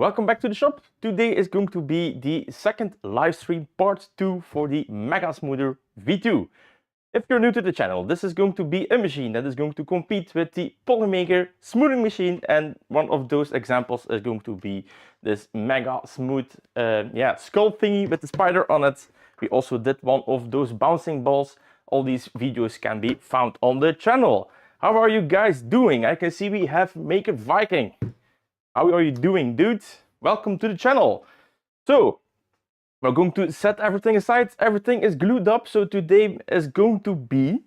Welcome back to the shop. Today is going to be the second live stream part 2 for the Mega Smoother V2. If you're new to the channel, this is going to be a machine that is going to compete with the Polymaker smoothing machine, and one of those examples is going to be this Mega Smooth skull thingy with the spider on it. We also did one of those bouncing balls. All these videos can be found on the channel. How are you guys doing? I can see we have Maker Viking. How are you doing, dude? Welcome to the channel. So, we're going to set everything aside. Everything is glued up, so today is going to be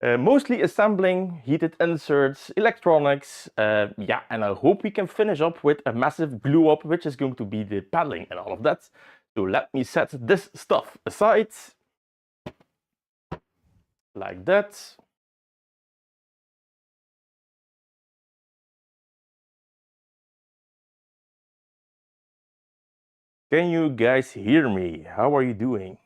mostly assembling, heated inserts, electronics. And I hope we can finish up with a massive glue up, which is going to be the paddling and all of that. So let me set this stuff aside. Like that. Can you guys hear me? How are you doing?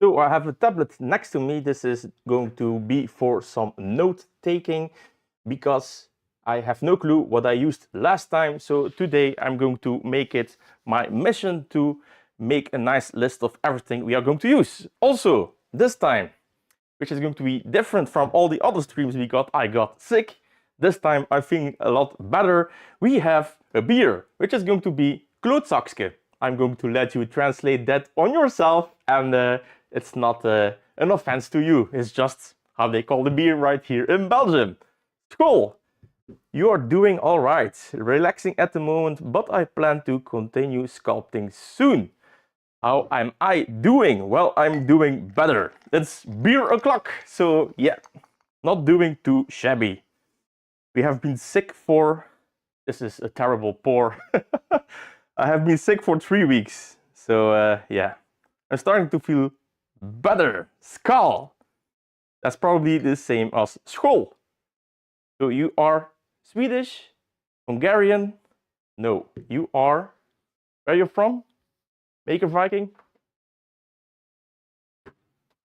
So I have a tablet next to me. This is going to be for some note taking because I have no clue what I used last time. So today I'm going to make it my mission to make a nice list of everything we are going to use. Also, this time, which is going to be different from all the other streams I got sick. This time I'm feeling a lot better. We have a beer, which is going to be klootzakske. I'm going to let you translate that on yourself, and it's not an offense to you. It's just how they call the beer right here in Belgium. School, you are doing all right. Relaxing at the moment, but I plan to continue sculpting soon. How am I doing? Well, I'm doing better. It's beer o'clock, so yeah, not doing too shabby. We have been sick for, this is a terrible pour. I have been sick for 3 weeks. So yeah, I'm starting to feel better. Skal. That's probably the same as school. So you are Swedish, Hungarian? No, you are, where are you from? Maker Viking?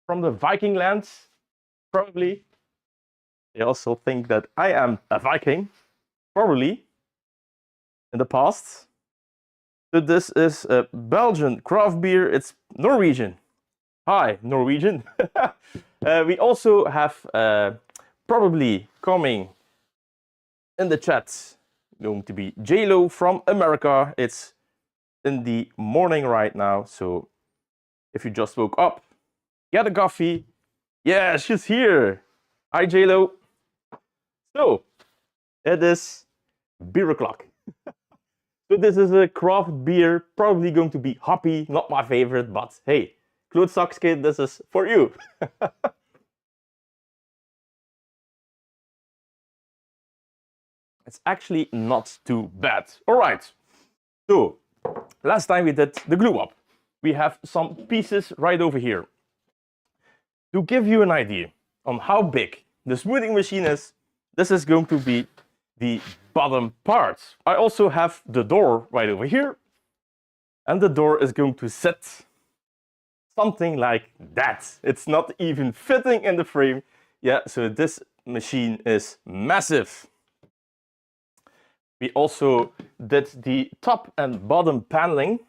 From the Viking lands? Probably. They also think that I am a Viking, probably, in the past. So this is a Belgian craft beer. It's Norwegian. Hi, Norwegian. We also have probably coming in the chat going to be J-Lo from America. It's in the morning right now, so if you just woke up, get a coffee. Yeah, she's here. Hi, J-Lo. So, it is beer o'clock. So this is a craft beer, probably going to be hoppy, not my favorite, but hey, klootzakske, this is for you. It's actually not too bad. All right, so last time we did the glue up. We have some pieces right over here. To give you an idea on how big the smoothing machine is, this is going to be the bottom part. I also have the door right over here, and the door is going to sit something like that. It's not even fitting in the frame. Yeah, so this machine is massive. We also did the top and bottom paneling.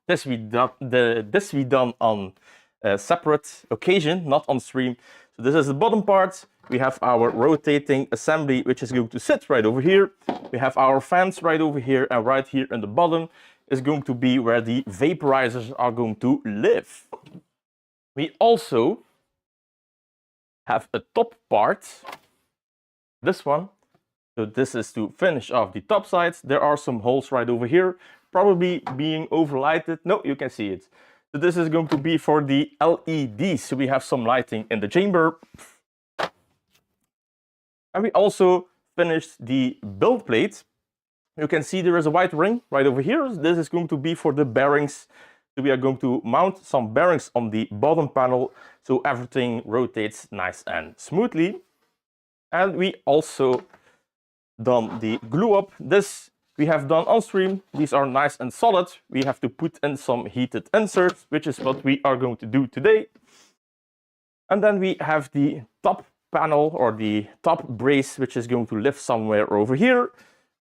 This we done on a separate occasion, not on stream. So this is the bottom part. We have our rotating assembly, which is going to sit right over here. We have our fans right over here, and right here in the bottom is going to be where the vaporizers are going to live. We also have a top part, this one. So this is to finish off the top sides. There are some holes right over here, probably being overlighted. No, you can see it. So this is going to be for the LEDs. So we have some lighting in the chamber. And we also finished the build plate. You can see there is a white ring right over here. This is going to be for the bearings. So we are going to mount some bearings on the bottom panel so everything rotates nice and smoothly. And we also done the glue up. This we have done on stream. These are nice and solid. We have to put in some heated inserts, which is what we are going to do today. And then we have the top panel or the top brace, which is going to live somewhere over here.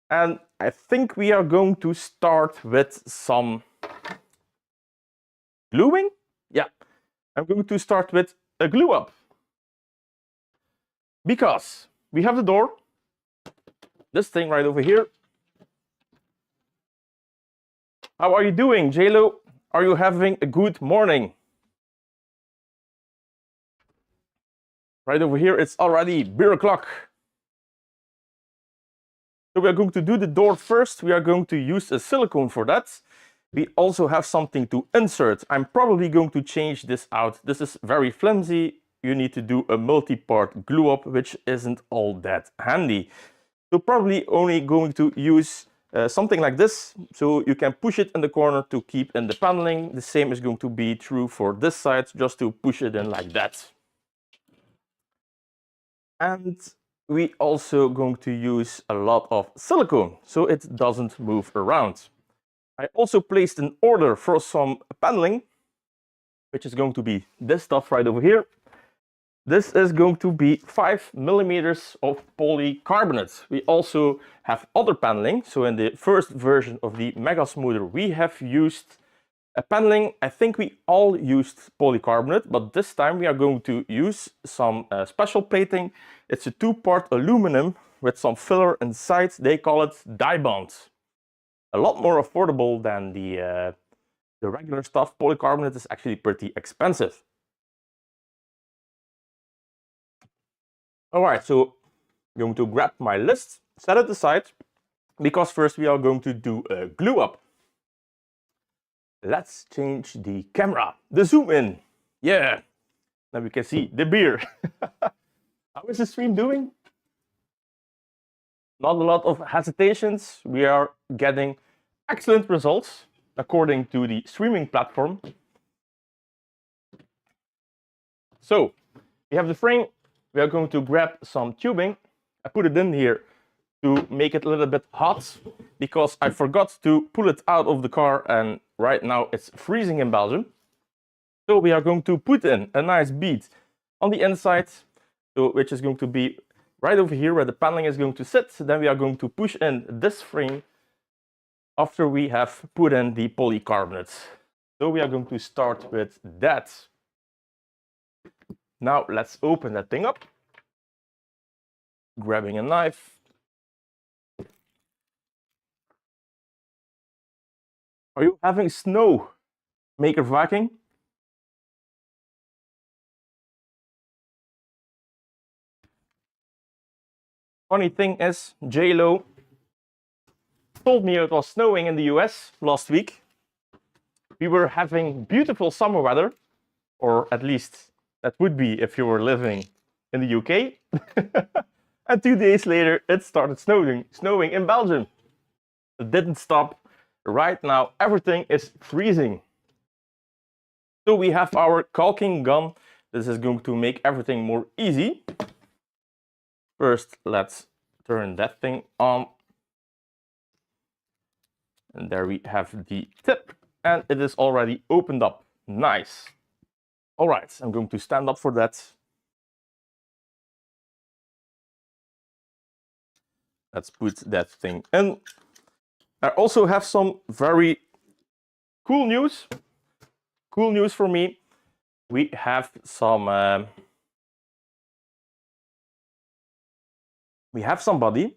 And I think we are going to start with some gluing. Yeah, I'm going to start with a glue up. Because we have the door, this thing right over here. How are you doing, JLo? Are you having a good morning? Right over here, it's already beer o'clock. So we are going to do the door first. We are going to use a silicone for that. We also have something to insert. I'm probably going to change this out. This is very flimsy. You need to do a multi-part glue up, which isn't all that handy. So probably only going to use something like this, so you can push it in the corner to keep in the paneling. The same is going to be true for this side, just to push it in like that. And we also going to use a lot of silicone, so it doesn't move around. I also placed an order for some paneling, which is going to be this stuff right over here. This is going to be 5 millimeters of polycarbonate. We also have other paneling. So in the first version of the Mega Smoother, we have used a paneling. I think we all used polycarbonate, but this time we are going to use some special plating. It's a 2-part aluminum with some filler inside. They call it die bond. A lot more affordable than the regular stuff. Polycarbonate is actually pretty expensive. All right, so I'm going to grab my list, set it aside, because first we are going to do a glue up. Let's change the camera, the zoom in. Yeah, now we can see the beer. How is the stream doing? Not a lot of hesitations. We are getting excellent results according to the streaming platform. So we have the frame. We are going to grab some tubing. I put it in here to make it a little bit hot because I forgot to pull it out of the car and right now it's freezing in Belgium. So we are going to put in a nice bead on the inside, so which is going to be right over here where the paneling is going to sit. Then we are going to push in this frame after we have put in the polycarbonate. So we are going to start with that. Now let's open that thing up. Grabbing a knife. Are you having snow, Maker Viking? Funny thing is, JLo told me it was snowing in the US last week. We were having beautiful summer weather, or at least that would be if you were living in the UK. And 2 days later, it started snowing in Belgium. It didn't stop. Right now, everything is freezing. So we have our caulking gun. This is going to make everything more easy. First, let's turn that thing on. And there we have the tip. And it is already opened up. Nice. All right, I'm going to stand up for that. Let's put that thing in. I also have some very cool news. Cool news for me. We have some. We have somebody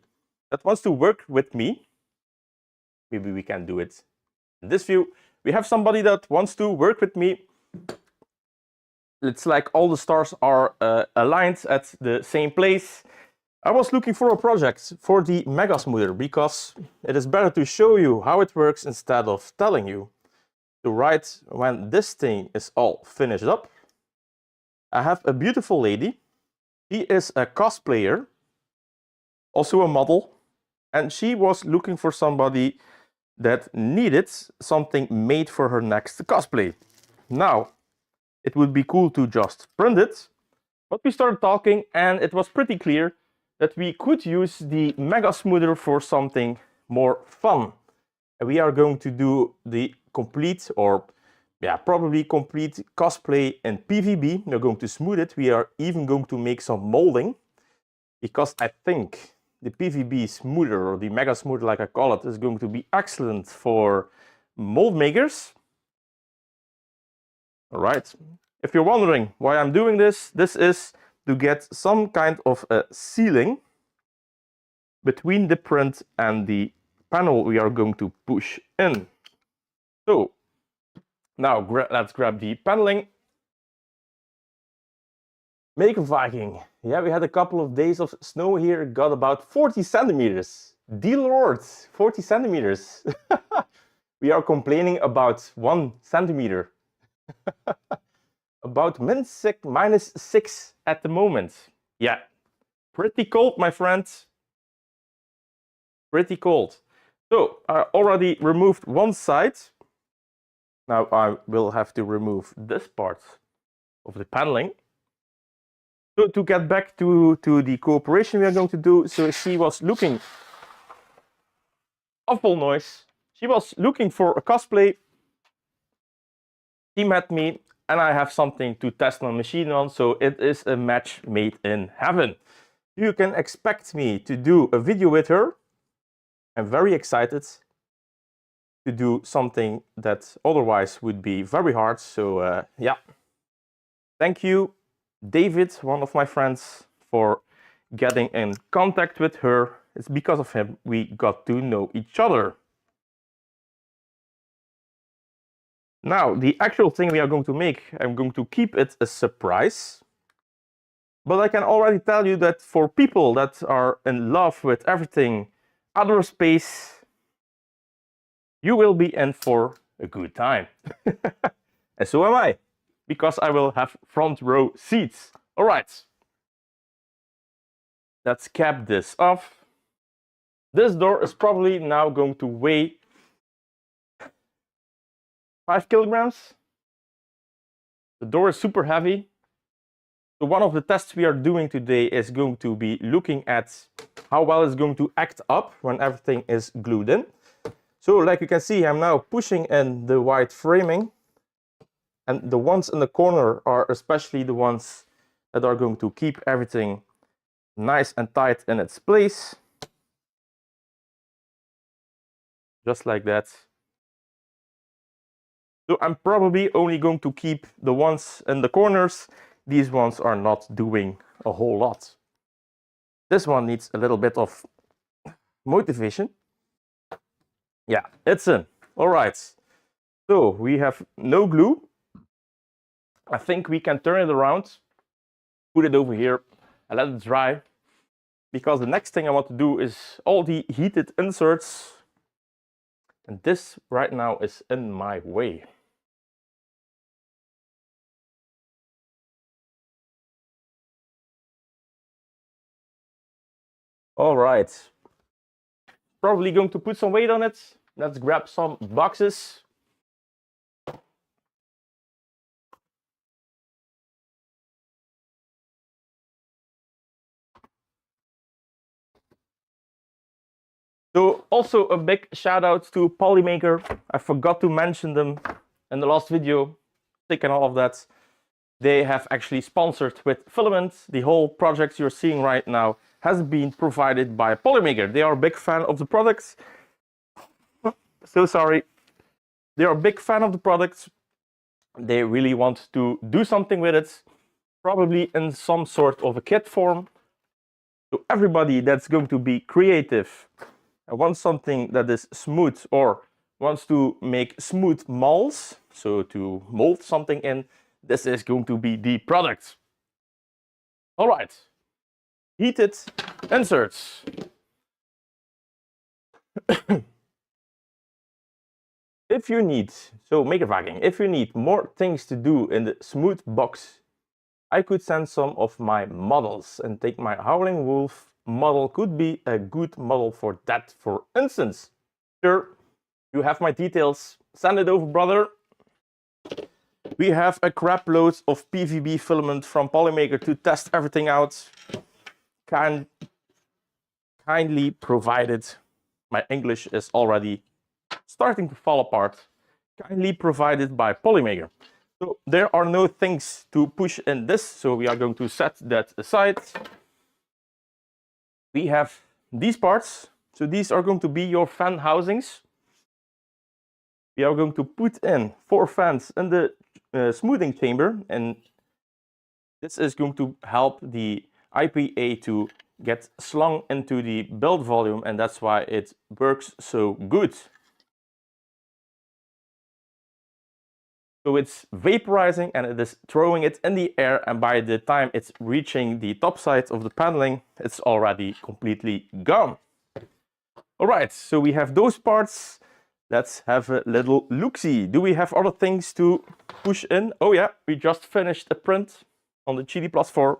that wants to work with me. Maybe we can do it in this view. We have somebody that wants to work with me. It's like all the stars are aligned at the same place. I was looking for a project for the Mega Smoother because it is better to show you how it works instead of telling you. So right when this thing is all finished up, I have a beautiful lady. She is a cosplayer, also a model, and she was looking for somebody that needed something made for her next cosplay. Now, it would be cool to just print it, but we started talking and it was pretty clear that we could use the Mega Smoother for something more fun. And we are going to do the complete or yeah, probably complete cosplay in PVB. We're going to smooth it. We are even going to make some molding, because I think the PVB smoother, or the Mega Smoother like I call it, is going to be excellent for mold makers. All right. If you're wondering why I'm doing this, this is to get some kind of a sealing between the print and the panel we are going to push in. So now let's grab the paneling. Make a Viking. Yeah, we had a couple of days of snow here, got about 40 centimeters. Dear Lord, 40 centimeters. We are complaining about 1 centimeter. About -6 at the moment. Yeah, pretty cold, my friends. Pretty cold. So I already removed one side. Now I will have to remove this part of the paneling. So to get back to the cooperation we are going to do, so she was looking, awful noise, she was looking for a cosplay. She met me, and I have something to test my machine on, so it is a match made in heaven. You can expect me to do a video with her. I'm very excited to do something that otherwise would be very hard. So yeah, thank you, David, one of my friends, for getting in contact with her. It's because of him we got to know each other. Now, the actual thing we are going to make, I'm going to keep it a surprise. But I can already tell you that for people that are in love with everything outer space, you will be in for a good time. And so am I, because I will have front row seats. All right. Let's cap this off. This door is probably now going to weigh 5 kilograms. The door is super heavy. So one of the tests we are doing today is going to be looking at how well it's going to act up when everything is glued in. So like you can see, I'm now pushing in the white framing, and the ones in the corner are especially the ones that are going to keep everything nice and tight in its place. Just like that. So I'm probably only going to keep the ones in the corners. These ones are not doing a whole lot. This one needs a little bit of motivation. Yeah, it's in. All right. So we have no glue. I think we can turn it around, put it over here, and let it dry. Because the next thing I want to do is all the heated inserts. And this right now is in my way. All right. Probably going to put some weight on it. Let's grab some boxes. So also a big shout out to Polymaker. I forgot to mention them in the last video, taking all of that. They have actually sponsored with filament. The whole project you're seeing right now has been provided by Polymaker. They are a big fan of the products. So sorry. They are a big fan of the products. They really want to do something with it, probably in some sort of a kit form. So everybody that's going to be creative and wants something that is smooth, or wants to make smooth molds, so to mold something in, this is going to be the product. All right, heated inserts. If you need, so make a Viking, if you need more things to do in the smooth box, I could send some of my models, and take my Howling Wolf model could be a good model for that, for instance. Sure, you have my details, send it over, brother. We have a crap load of PVB filament from Polymaker to test everything out. Kindly provided. My English is already starting to fall apart. kindly provided by Polymaker. So there are no things to push in this, so we are going to set that aside. We have these parts, so these are going to be your fan housings. We are going to put in 4 fans in the smoothing chamber, and this is going to help the IPA to get slung into the build volume, and that's why it works so good. So it's vaporizing and it is throwing it in the air, and by the time it's reaching the top side of the paneling, it's already completely gone. All right, so we have those parts. Let's have a little look-see. Do we have other things to push in? Oh yeah, we just finished a print on the Chili Plus 4.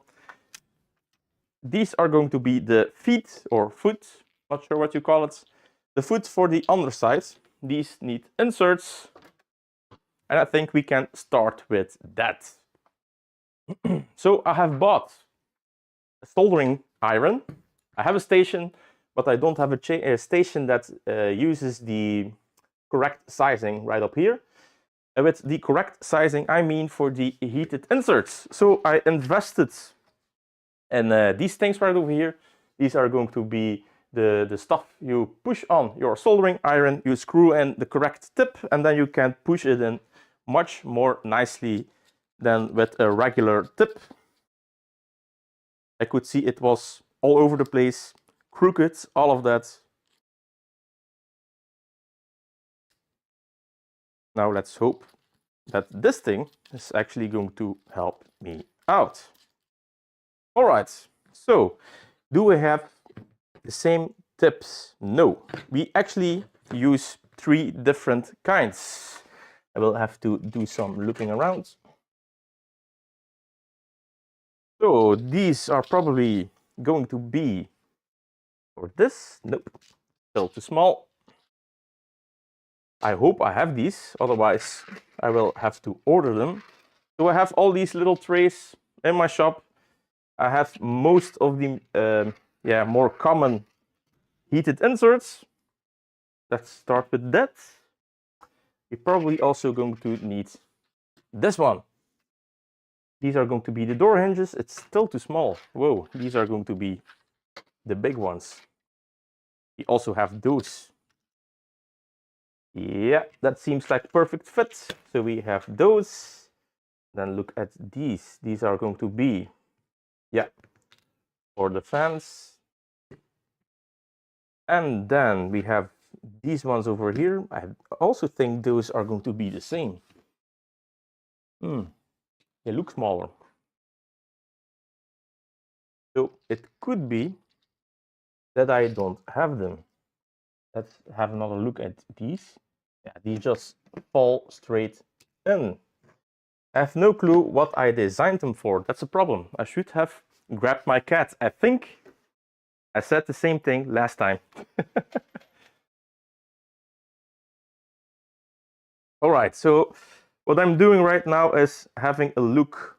These are going to be the feet or foot, not sure what you call it. The foot for the underside. These need inserts. And I think we can start with that. So I have bought a soldering iron. I have a station, but I don't have a station that uses the correct sizing right up here. And with the correct sizing, I mean for the heated inserts. So I invested in these things right over here. These are going to be the stuff you push on your soldering iron. You screw in the correct tip, and then you can push it in much more nicely than with a regular tip. I could see it was all over the place, crooked, all of that. Now let's hope that this thing is actually going to help me out. All right, so do we have the same tips? No, we actually use 3 different kinds. I will have to do some looking around. So these are probably going to be for this. Nope, still too small. I hope I have these, otherwise I will have to order them. So I have all these little trays in my shop. I have most of the more common heated inserts. Let's start with that. We're probably also going to need this one. These are going to be the door hinges. It's still too small. Whoa, these are going to be the big ones. We also have those. Yeah, that seems like perfect fit. So we have those. Then look at these. These are going to be, yeah, for the fans. And then we have these ones over here. I also think those are going to be the same. They look smaller. So it could be that I don't have them. Let's have another look at these. Yeah, these just fall straight in. I have no clue what I designed them for. That's a problem. I should have grabbed my cat. I think I said the same thing last time. All right, so what I'm doing right now is having a look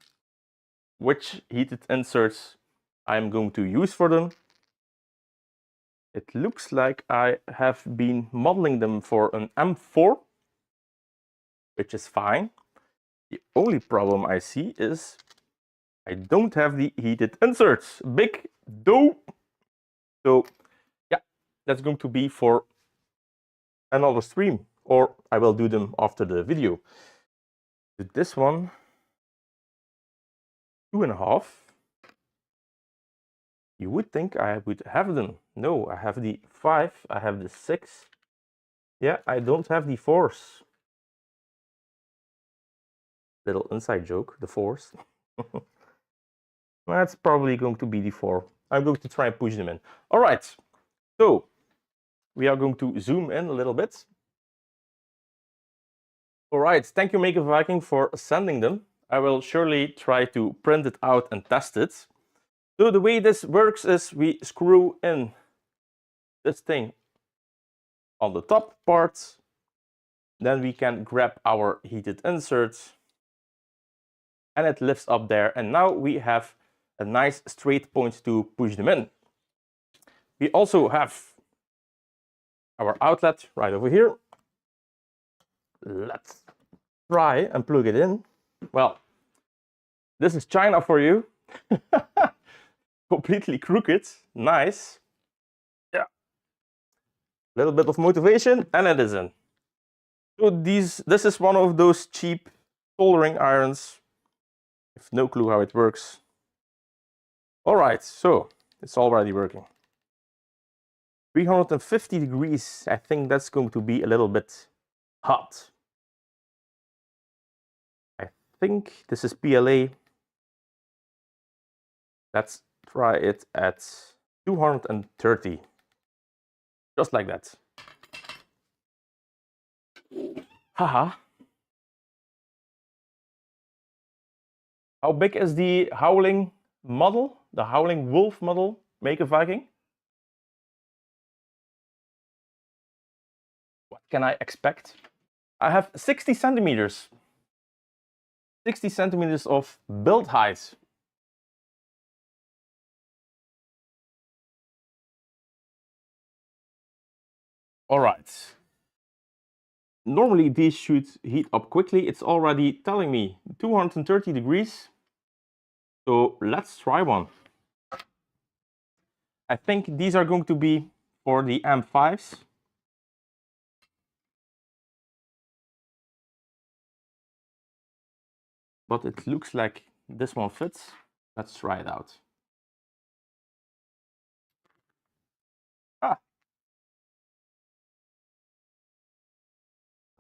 which heated inserts I'm going to use for them. It looks like I have been modeling them for an M4, which is fine. The only problem I see is I don't have the heated inserts. Big dope. So yeah, that's going to be for another stream, or I will do them after the video. With this one, 2.5. You would think I would have them. No, I have the 5, I have the 6. Yeah, I don't have the 4s. Little inside joke, the 4s. That's probably going to be the 4. I'm going to try and push them in. All right, so we are going to zoom in a little bit. All right, thank you, Maker Viking, for sending them. I will surely try to print it out and test it. So the way this works is we screw in this thing on the top part. Then we can grab our heated inserts and it lifts up there. And now we have a nice straight point to push them in. We also have our outlet right over here. let's try and plug it in. Well, this is China for you. Completely crooked. Nice. Yeah. A little bit of motivation and it is in. So this is one of those cheap soldering irons. I have no clue how it works. All right, so it's already working. 350 degrees, I think that's going to be a little bit hot. I think this is PLA. Let's try it at 230. Just like that. Haha. How big is the Howling model? The Howling Wolf model, Maker Viking? What can I expect? I have 60 centimeters. 60 centimeters of build height. All right. Normally these should heat up quickly. It's already telling me 230 degrees. So let's try one. I think these are going to be for the M5s. But it looks like this one fits. Let's try it out.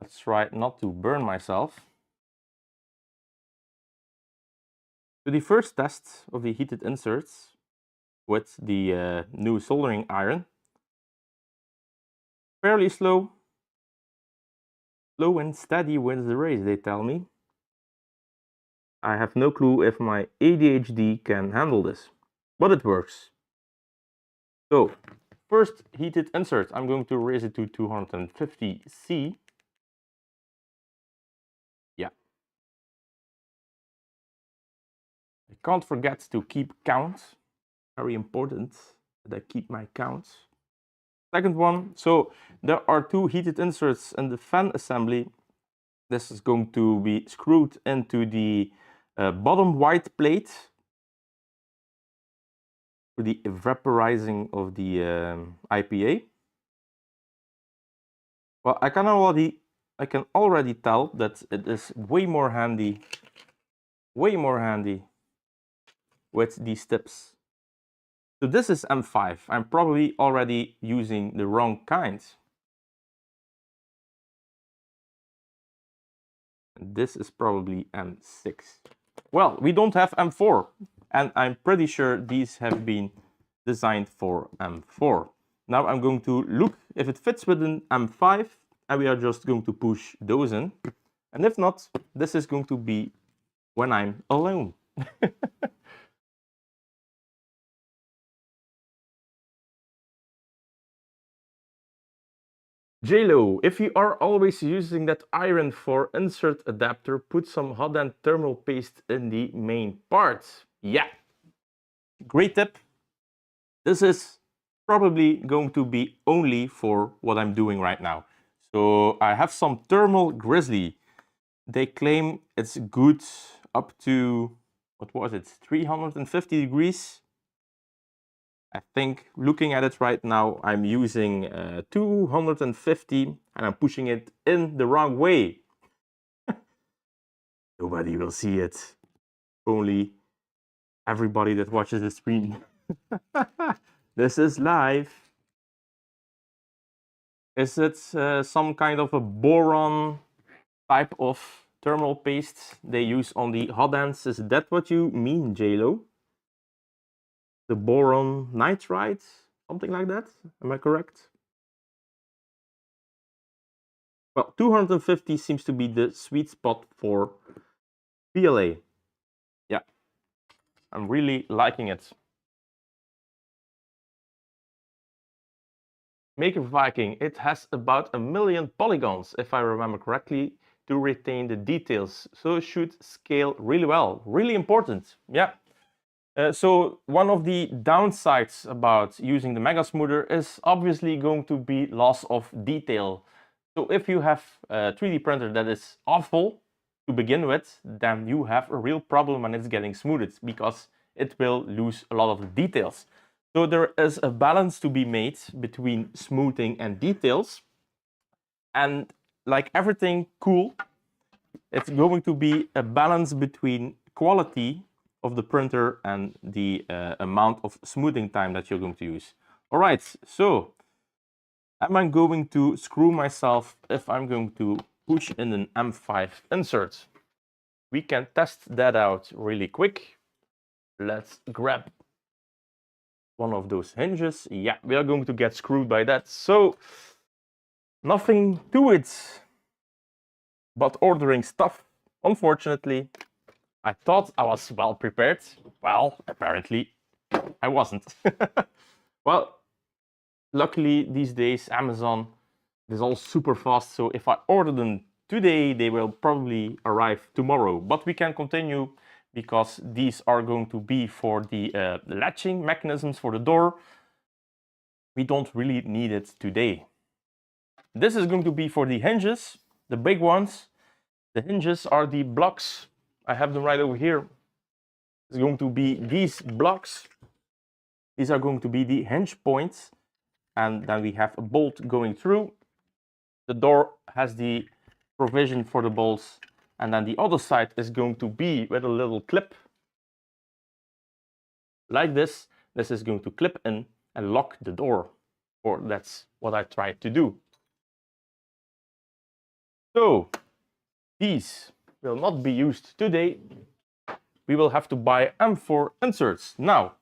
Let's try not to burn myself. So the first test of the heated inserts with the new soldering iron. Fairly slow. Slow and steady wins the race, they tell me. I have no clue if my ADHD can handle this, but it works. So, first heated insert, I'm going to raise it to 250 C. Yeah. I can't forget to keep count. Very important that I keep my count. Second one, so there are two heated inserts in the fan assembly. This is going to be screwed into the bottom white plate for the vaporizing of the IPA. Well, I can already tell that it is way more handy with these tips. So this is M5. I'm probably already using the wrong kind. And this is probably M6. Well, we don't have M4, and I'm pretty sure these have been designed for M4. Now I'm going to look if it fits within M5, and we are just going to push those in. And if not, this is going to be when I'm alone. JLo, if you are always using that iron for insert adapter, put some hot end thermal paste in the main part. Yeah, great tip. This is probably going to be only for what I'm doing right now. So I have some thermal grizzly. They claim it's good up to, what was it, 350 degrees. I think looking at it right now, I'm using 250 and I'm pushing it in the wrong way. Nobody will see it. Only everybody that watches the stream. This is live. Is it some kind of a boron type of thermal paste they use on the hot ends? Is that what you mean, JLo? The boron nitride, something like that. Am I correct? Well, 250 seems to be the sweet spot for PLA. Yeah, I'm really liking it. Maker Viking, it has about 1 million polygons, if I remember correctly, to retain the details. So it should scale really well. Really important. Yeah. So one of the downsides about using the Mega Smoother is obviously going to be loss of detail. So if you have a 3D printer that is awful to begin with, then you have a real problem when it's getting smoothed, because it will lose a lot of the details. So there is a balance to be made between smoothing and details. And like everything cool, it's going to be a balance between quality of the printer and the amount of smoothing time that you're going to use. All right, so am I going to screw myself if I'm going to push in an M5 insert? We can test that out really quick. Let's grab one of those hinges. Yeah, we are going to get screwed by that. So nothing to it but ordering stuff. Unfortunately, I thought I was well prepared. Well, apparently I wasn't. Well, luckily these days Amazon is all super fast, so if I order them today, they will probably arrive tomorrow. But we can continue, because these are going to be for the latching mechanisms for the door. We don't really need it today. This is going to be for the hinges, the big ones. The hinges are the blocks. I have them right over here. It's going to be these blocks. These are going to be the hinge points. And then we have a bolt going through. The door has the provision for the bolts. And then the other side is going to be with a little clip. Like this. This is going to clip in and lock the door. Or that's what I tried to do. So these will not be used today. We will have to buy M4 inserts. Now,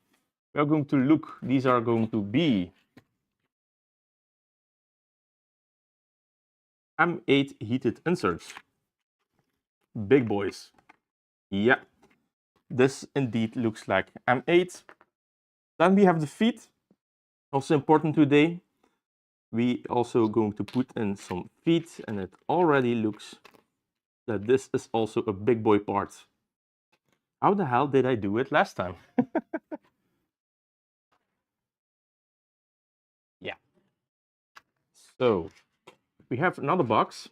we are going to look. These are going to be M8 heated inserts. Big boys. Yeah, this indeed looks like M8. Then we have the feet. Also important today. We also going to put in some feet, and it already looks that this is also a big boy part. How the hell did I do it last time? Yeah. So we have another box.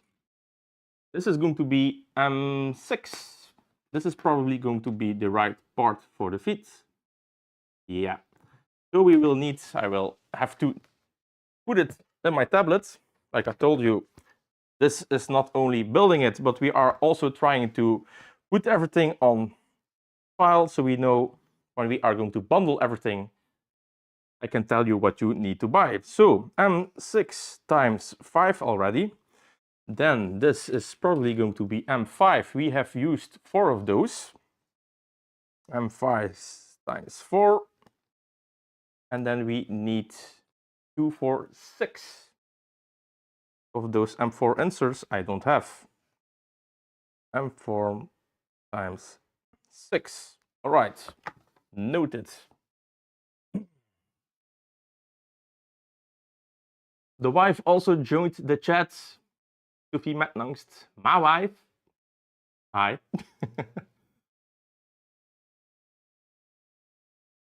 This is going to be M6. This is probably going to be the right part for the feet. Yeah. So we will need, I will have to put it in my tablet. Like I told you, this is not only building it, but we are also trying to put everything on file, so we know when we are going to bundle everything, I can tell you what you need to buy. So M6 times 5 already. Then this is probably going to be M5. We have used 4 of those. M5 times 4. And then we need 2, 4, 6 of those M4 inserts I don't have. M4 times 6. All right, noted. The wife also joined the chat. Sophie Metnangst, my wife. Hi.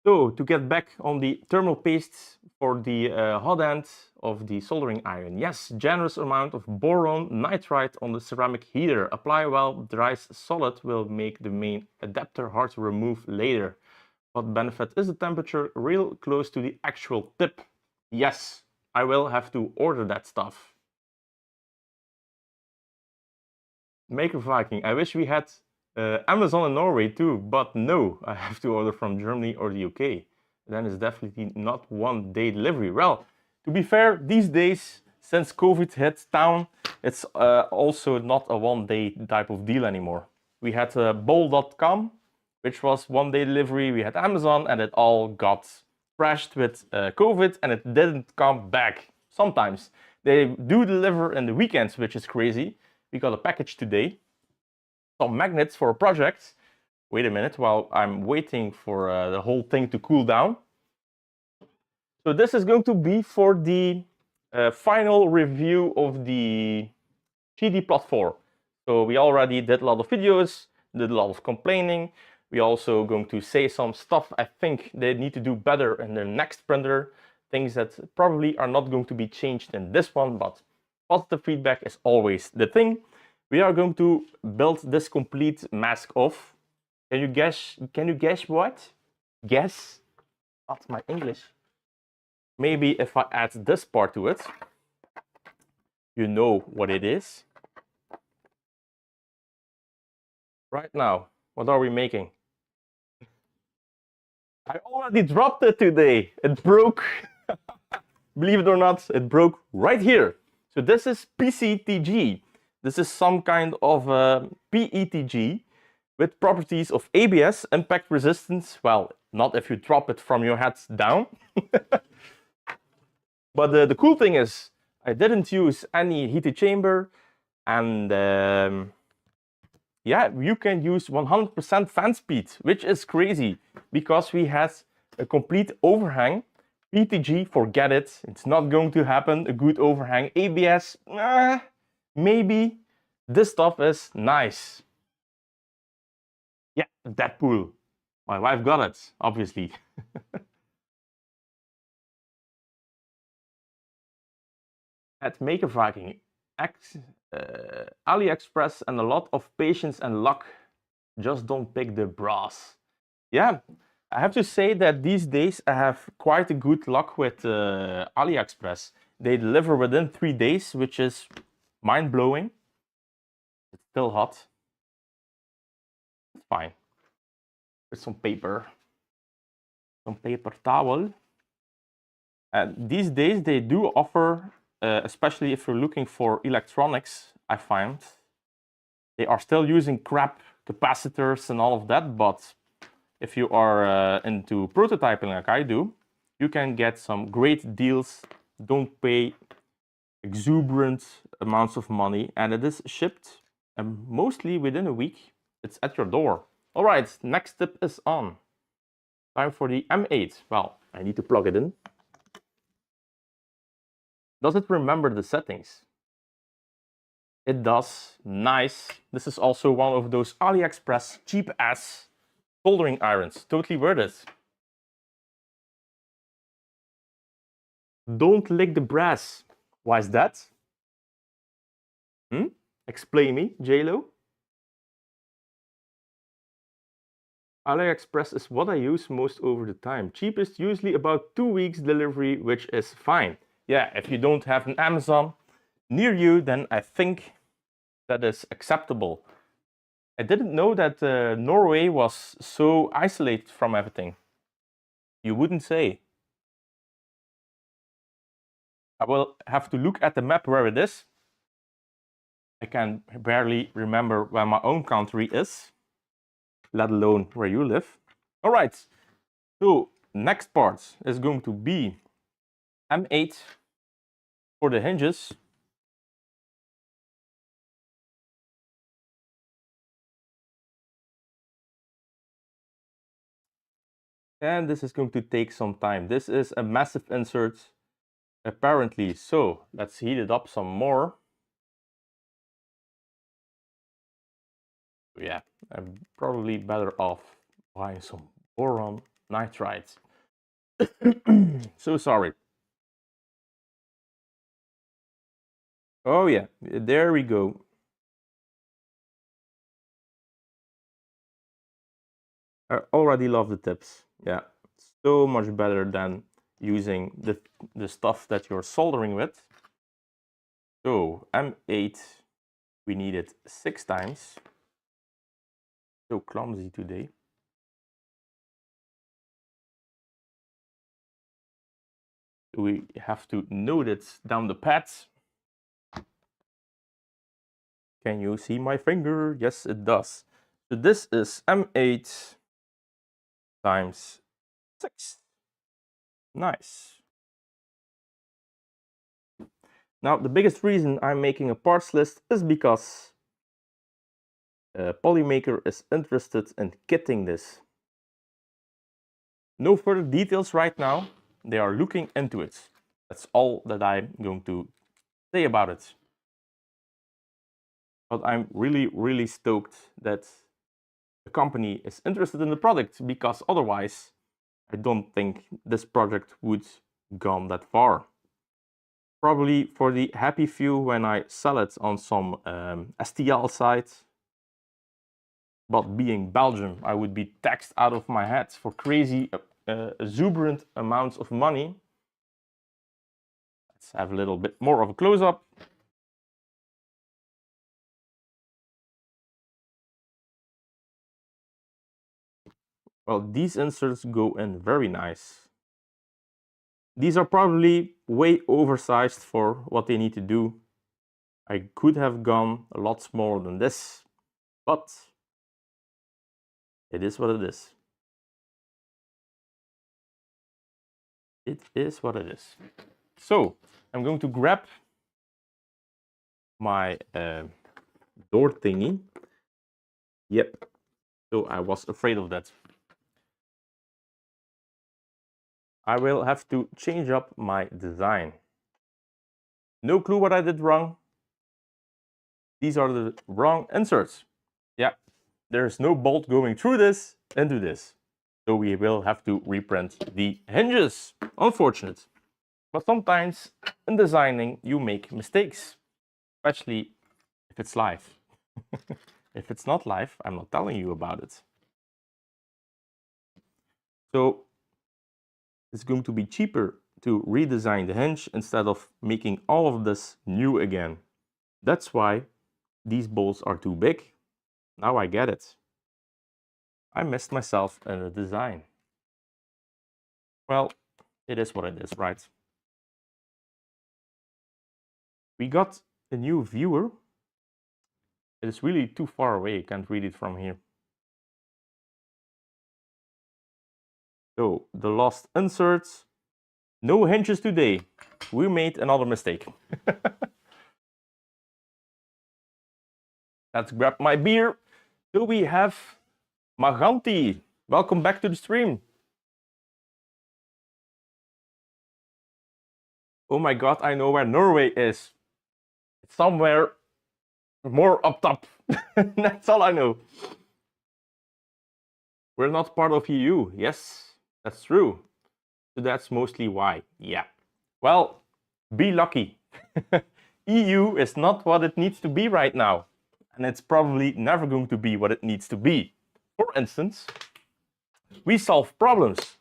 So, to get back on the thermal paste for the hot end of the soldering iron. Yes, generous amount of boron nitride on the ceramic heater. Apply while dries solid will make the main adapter hard to remove later. What benefit is the temperature real close to the actual tip? Yes, I will have to order that stuff. Maker Viking, I wish we had Amazon in Norway too, but no, I have to order from Germany or the UK. Then it's definitely not 1-day delivery. Well, to be fair, these days, since COVID hit town, it's also not a 1-day type of deal anymore. We had bowl.com, which was 1-day delivery. We had Amazon, and it all got crashed with COVID, and it didn't come back. Sometimes they do deliver in the weekends, which is crazy. We got a package today, some magnets for a project. Wait a minute while I'm waiting for the whole thing to cool down. So this is going to be for the final review of the GD Plot 4. So we already did a lot of videos, did a lot of complaining. We also going to say some stuff I think they need to do better in their next printer. Things that probably are not going to be changed in this one, but Positive feedback is always the thing. We are going to build this complete mask of. Can you guess what? Guess? What's my English? Maybe if I add this part to it, you know what it is. Right now, what are we making? I already dropped it today. It broke. Believe it or not, it broke right here. So this is PCTG. This is some kind of PETG with properties of ABS, impact resistance. Well, not if you drop it from your head down. But the cool thing is, I didn't use any heated chamber, and yeah, you can use 100% fan speed, which is crazy because we had a complete overhang. PTG, forget it. It's not going to happen. A good overhang. ABS, maybe. This stuff is nice. Yeah, Deadpool. My wife got it, obviously. At Maker Viking, AliExpress, and a lot of patience and luck. Just don't pick the brass. Yeah, I have to say that these days I have quite a good luck with AliExpress. They deliver within 3 days, which is mind-blowing. It's still hot. It's fine. With some paper towel. And these days they do offer, especially if you're looking for electronics, I find. They are still using crap capacitors and all of that, but if you are into prototyping like I do, you can get some great deals. Don't pay exuberant amounts of money, and it is shipped mostly within a week. It's at your door. All right, next tip is on. Time for the M8. Well, I need to plug it in. Does it remember the settings? It does. Nice. This is also one of those AliExpress cheap-ass soldering irons. Totally worth it. Don't lick the brass. Why is that? Explain me, JLo. AliExpress is what I use most over the time. Cheapest, usually about 2 weeks delivery, which is fine. Yeah, if you don't have an Amazon near you, then I think that is acceptable. I didn't know that Norway was so isolated from everything. You wouldn't say. I will have to look at the map where it is. I can barely remember where my own country is, let alone where you live. All right, so next part is going to be M8 for the hinges. And this is going to take some time. This is a massive insert, apparently. So let's heat it up some more. Yeah, I'm probably better off buying some boron nitride. So sorry. Oh yeah, there we go. I already love the tips. Yeah, so much better than using the stuff that you're soldering with. So M8, we need it 6 times. So clumsy today. We have to note it down the pads. Can you see my finger? Yes, it does. So this is M8 times 6. Nice. Now, the biggest reason I'm making a parts list is because Polymaker is interested in kitting this. No further details right now. They are looking into it. That's all that I'm going to say about it. But I'm really, really stoked that the company is interested in the product, because otherwise I don't think this project would gone that far. Probably for the happy few when I sell it on some STL site. But being Belgium, I would be taxed out of my head for crazy, exuberant amounts of money. Let's have a little bit more of a close-up. Well, these inserts go in very nice. These are probably way oversized for what they need to do. I could have gone a lot smaller than this, but it is what it is. It is what it is. So I'm going to grab my door thingy. Yep. So I was afraid of that. I will have to change up my design. No clue what I did wrong. These are the wrong inserts. Yeah, there's no bolt going through this into this. So we will have to reprint the hinges. Unfortunate. But sometimes in designing you make mistakes, especially if it's live. If it's not live, I'm not telling you about it. So it's going to be cheaper to redesign the hinge instead of making all of this new again. That's why these bolts are too big. Now I get it. I missed myself in the design. Well, it is what it is, right? We got a new viewer. It is really too far away. I can't read it from here. So the lost inserts. No hinges today. We made another mistake. Let's grab my beer. So we have Maganti. Welcome back to the stream. Oh my god, I know where Norway is. It's somewhere more up top. That's all I know. We're not part of EU. Yes, that's true. So that's mostly why. Yeah. Well, be lucky. EU is not what it needs to be right now. And it's probably never going to be what it needs to be. For instance, we solve problems.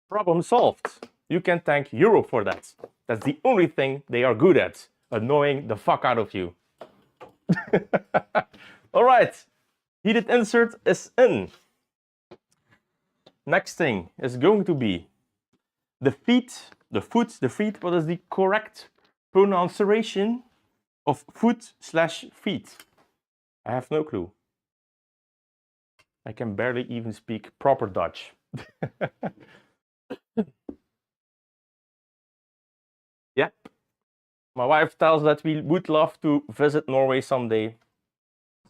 Problem solved. You can thank Europe for that. That's the only thing they are good at, annoying the fuck out of you. All right, heated insert is in. Next thing is going to be the feet, the feet. What is the correct pronunciation of foot/feet? I have no clue. I can barely even speak proper Dutch. Yep. My wife tells that we would love to visit Norway someday.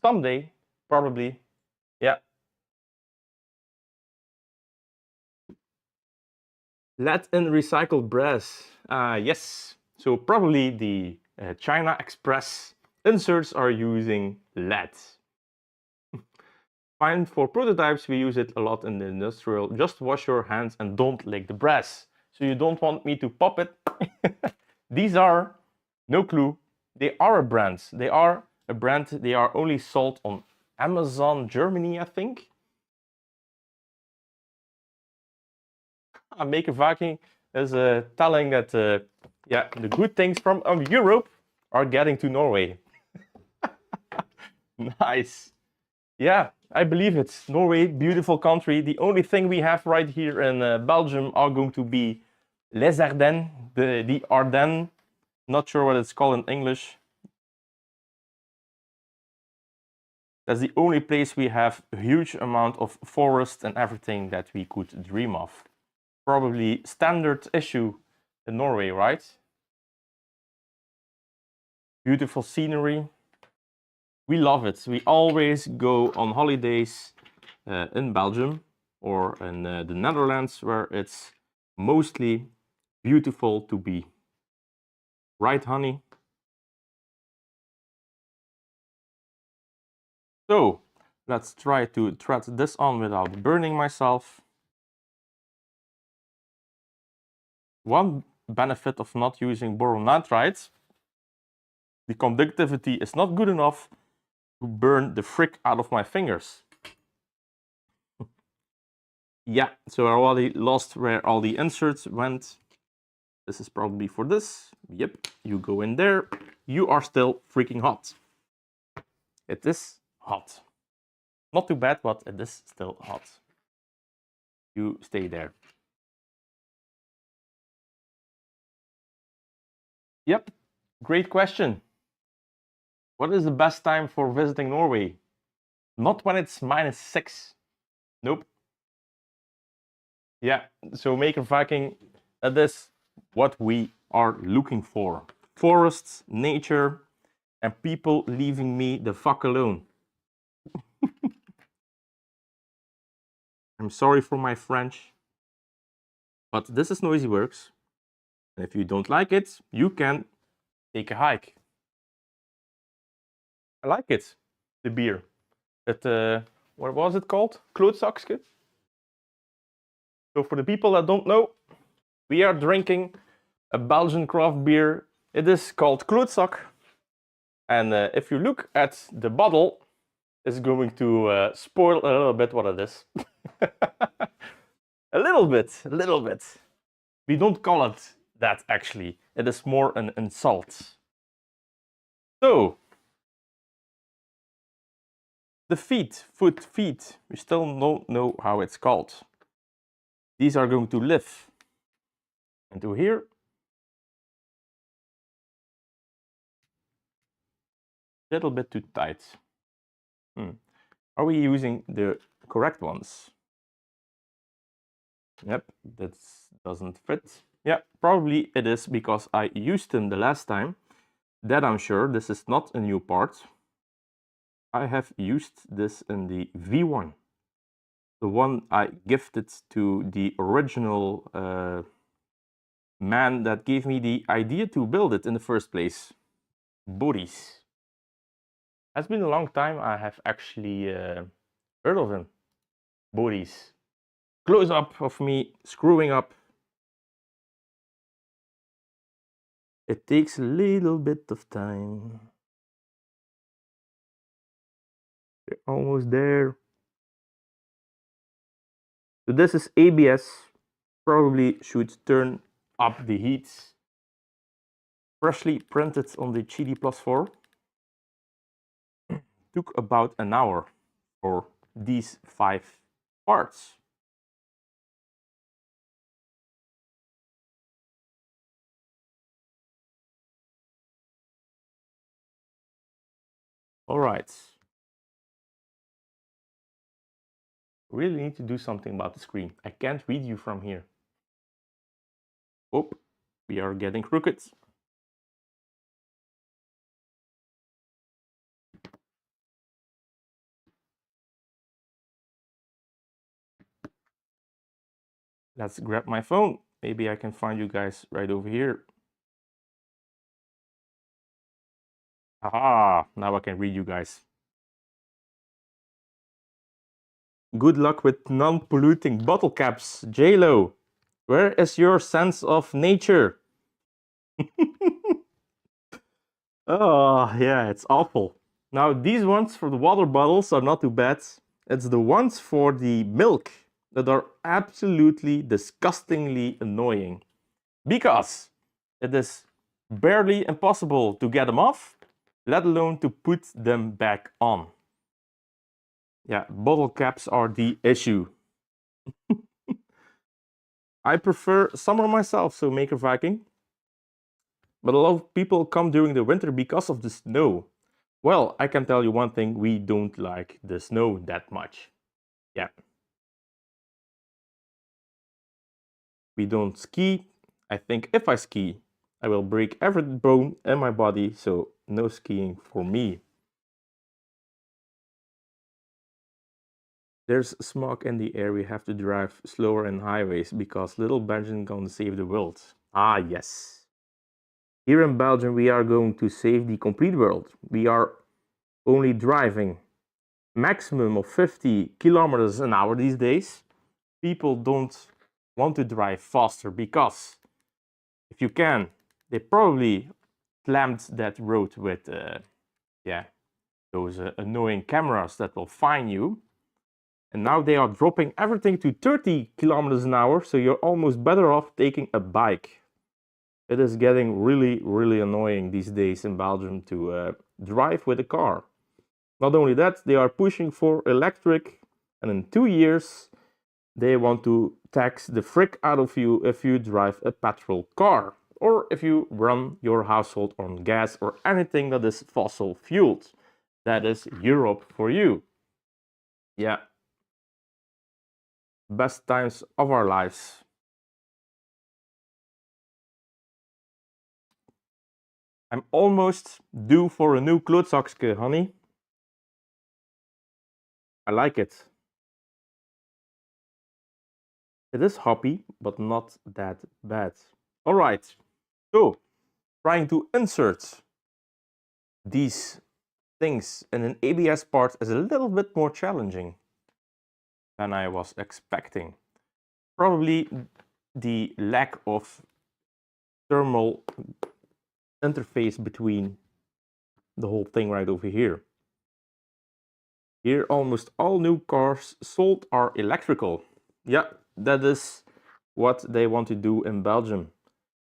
Someday, probably. Yeah. Lead in recycled brass. Yes. So probably the China Express inserts are using lead. Fine, for prototypes, we use it a lot in the industrial. Just wash your hands and don't lick the brass. So you don't want me to pop it. These are, no clue, they are a brand. They are a brand. They are only sold on Amazon Germany, I think. Maker Viking is telling that yeah, the good things from Europe are getting to Norway. Nice. Yeah, I believe it. Norway, beautiful country. The only thing we have right here in Belgium are going to be Les Ardennes, the Ardennes. Not sure what it's called in English. That's the only place we have a huge amount of forest and everything that we could dream of. Probably standard issue in Norway, right? Beautiful scenery. We love it. We always go on holidays in Belgium or in the Netherlands, where it's mostly beautiful to be. Right, honey? So let's try to thread this on without burning myself. One benefit of not using boron nitride. The conductivity is not good enough to burn the frick out of my fingers. Yeah, so I already lost where all the inserts went. This is probably for this. Yep, you go in there. You are still freaking hot. It is hot. Not too bad, but it is still hot. You stay there. Yep, great question. What is the best time for visiting Norway? Not when it's -6. Nope. Yeah, so Maker Viking, that is what we are looking for. Forests, nature, and people leaving me the fuck alone. I'm sorry for my French, but this is Noizie Works. And if you don't like it, you can take a hike. I like it, the beer. What was it called? Klootzakske? So for the people that don't know, we are drinking a Belgian craft beer. It is called Klootzak. And if you look at the bottle, it's going to spoil a little bit what it is. A little bit. We don't call it that actually. It is more an insult. So, the feet, we still don't know how it's called. These are going to live into here. A little bit too tight. Are we using the correct ones? Yep, that doesn't fit. Yeah, probably it is because I used them the last time. That I'm sure. This is not a new part. I have used this in the V1. The one I gifted to the original man that gave me the idea to build it in the first place. Boris. It's been a long time I have actually heard of him. Boris. Close up of me screwing up. It takes a little bit of time. We're almost there. So this is ABS. Probably should turn up the heat. Freshly printed on the GD+4. Took about an hour for these 5 parts. All right. Really need to do something about the screen. I can't read you from here. Oh, we are getting crooked. Let's grab my phone. Maybe I can find you guys right over here. Aha, now I can read you guys. Good luck with non-polluting bottle caps, JLo. Where is your sense of nature? Oh, yeah, it's awful. Now, these ones for the water bottles are not too bad. It's the ones for the milk that are absolutely disgustingly annoying. Because it is barely impossible to get them off, let alone to put them back on. Yeah, bottle caps are the issue. I prefer summer myself, so Maker Viking. But a lot of people come during the winter because of the snow. Well, I can tell you one thing, we don't like the snow that much. Yeah. We don't ski. I think if I ski, I will break every bone in my body, so no skiing for me. There's smog in the air, we have to drive slower in highways because little Belgium gonna save the world. Ah, yes. Here in Belgium, we are going to save the complete world. We are only driving maximum of 50 kilometers an hour these days. People don't want to drive faster because if you can, they probably slammed that road with those annoying cameras that will fine you. And now they are dropping everything to 30 kilometers an hour, so you're almost better off taking a bike. It is getting really, really annoying these days in Belgium to drive with a car. Not only that, they are pushing for electric, and in 2 years, they want to tax the frick out of you if you drive a petrol car, or if you run your household on gas or anything that is fossil fueled. That is Europe for you. Yeah. Best times of our lives. I'm almost due for a new klootzakske, honey. I like it. It is hoppy, but not that bad. All right. So, trying to insert these things in an ABS part is a little bit more challenging than I was expecting. Probably the lack of thermal interface between the whole thing right over here. Here, almost all new cars sold are electrical. Yeah, that is what they want to do in Belgium.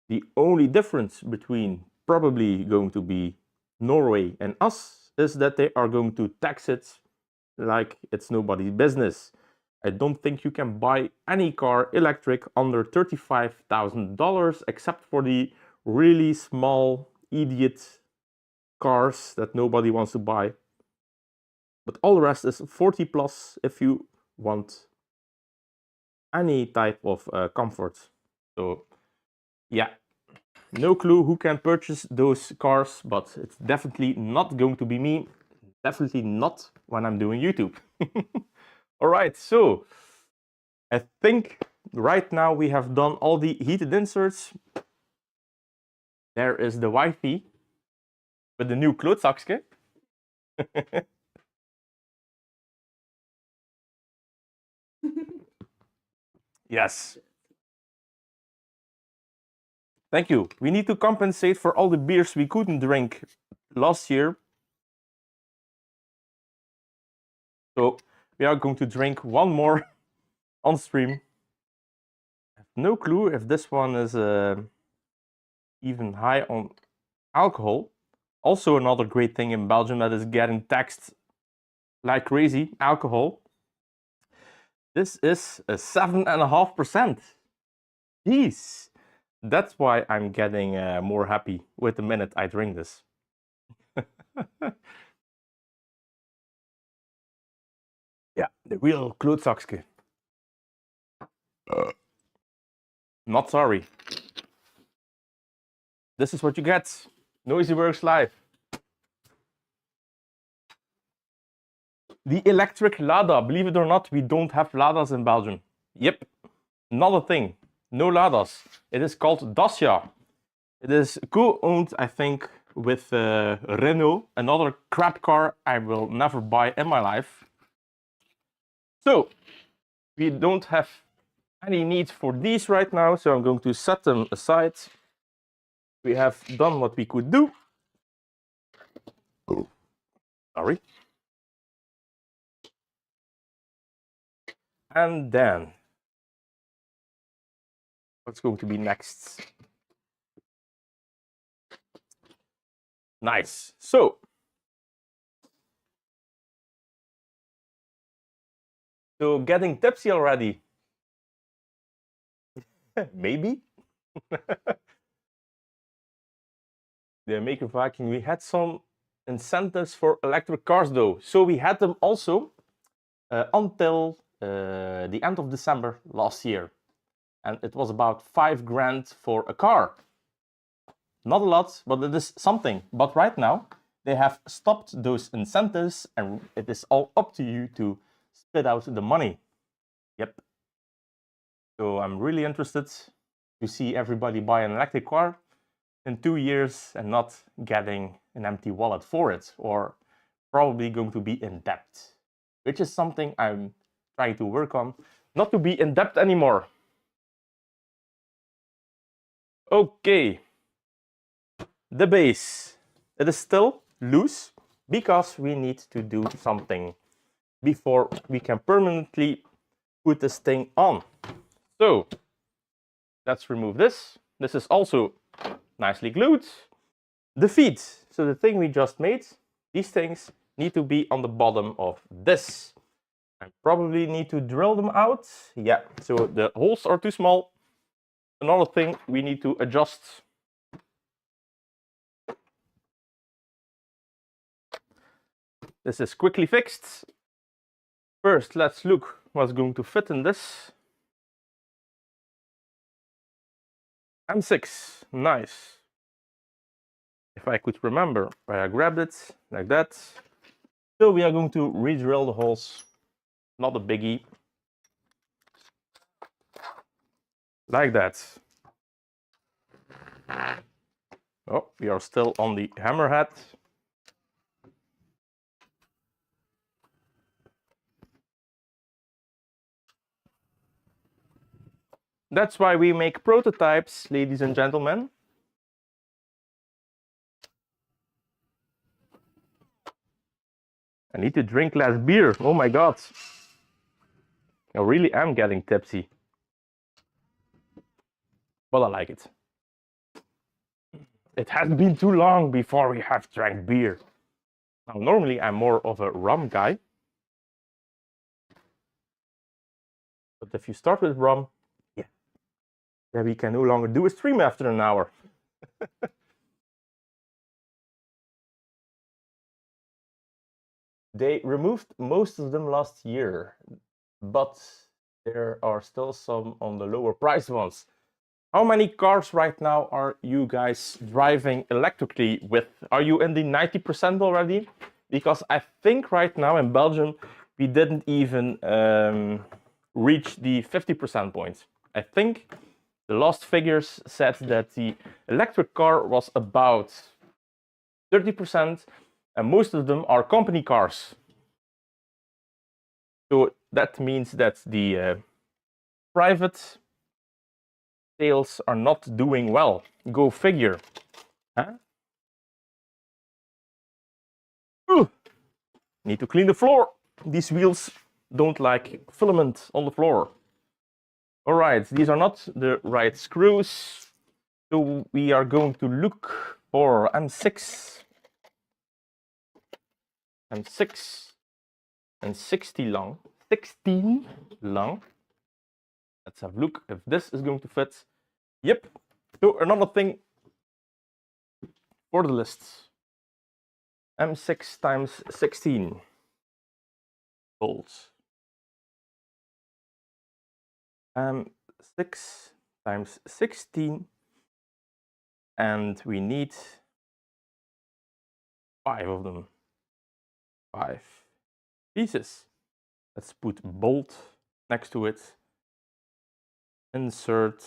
The only difference between probably going to be Norway and us is that they are going to tax it like it's nobody's business. I don't think you can buy any car electric under $35,000 except for the really small idiot cars that nobody wants to buy. But all the rest is 40 plus if you want any type of comfort. So yeah, no clue who can purchase those cars, but it's definitely not going to be me. Definitely not when I'm doing YouTube. All right, so I think right now we have done all the heated inserts. There is the wifey with the new klootzakske. Yes. Thank you. We need to compensate for all the beers we couldn't drink last year. So we are going to drink one more on stream. I have no clue if this one is even high on alcohol. Also another great thing in Belgium that is getting taxed like crazy, alcohol. This is a 7.5%. Jeez. That's why I'm getting more happy with the minute I drink this. Yeah, the real klootzakske. Not sorry. This is what you get. Noizie works live. The electric Lada. Believe it or not, we don't have Ladas in Belgium. Yep, not a thing. No Ladas. It is called Dacia. It is co-owned, I think, with Renault, another crap car I will never buy in my life. So, we don't have any need for these right now, so I'm going to set them aside. We have done what we could do. Oh, sorry. And then, what's going to be next? Nice. So, getting tipsy already? Maybe. The Maker Viking, we had some incentives for electric cars though. So we had them also until the end of December last year. And it was about 5 grand for a car. Not a lot, but it is something. But right now, they have stopped those incentives and it is all up to you to spit out the money. Yep. So I'm really interested to see everybody buy an electric car in 2 years and not getting an empty wallet for it, or probably going to be in debt, which is something I'm trying to work on, not to be in debt anymore. Okay, the base. It is still loose because we need to do something before we can permanently put this thing on. So let's remove this. This is also nicely glued. The feet, so the thing we just made, these things need to be on the bottom of this. I probably need to drill them out. Yeah, so the holes are too small. Another thing we need to adjust. This is quickly fixed. First, let's look what's going to fit in this. M6, nice. If I could remember where I grabbed it, like that. So we are going to re-drill the holes. Not a biggie. Like that. Oh, we are still on the hammerhead. That's why we make prototypes, ladies and gentlemen. I need to drink less beer. Oh my god. I really am getting tipsy. But I like it. It has been too long before we have drank beer. Now, normally I'm more of a rum guy. But if you start with rum, yeah, then we can no longer do a stream after an hour. They removed most of them last year, but there are still some on the lower price ones. How many cars right now are you guys driving electrically with? Are you in the 90% already? Because I think right now in Belgium, we didn't even reach the 50% point. I think the last figures said that the electric car was about 30%, and most of them are company cars. So that means that the private sales are not doing well. Go figure. Huh? Need to clean the floor. These wheels don't like filament on the floor. All right, these are not the right screws. So we are going to look for M6 and 16 long. Let's have a look if this is going to fit. Yep. So another thing for the list. M6 times 16 bolts. M6 times 16, and we need 5 of them. 5 pieces. Let's put bolt next to it. Insert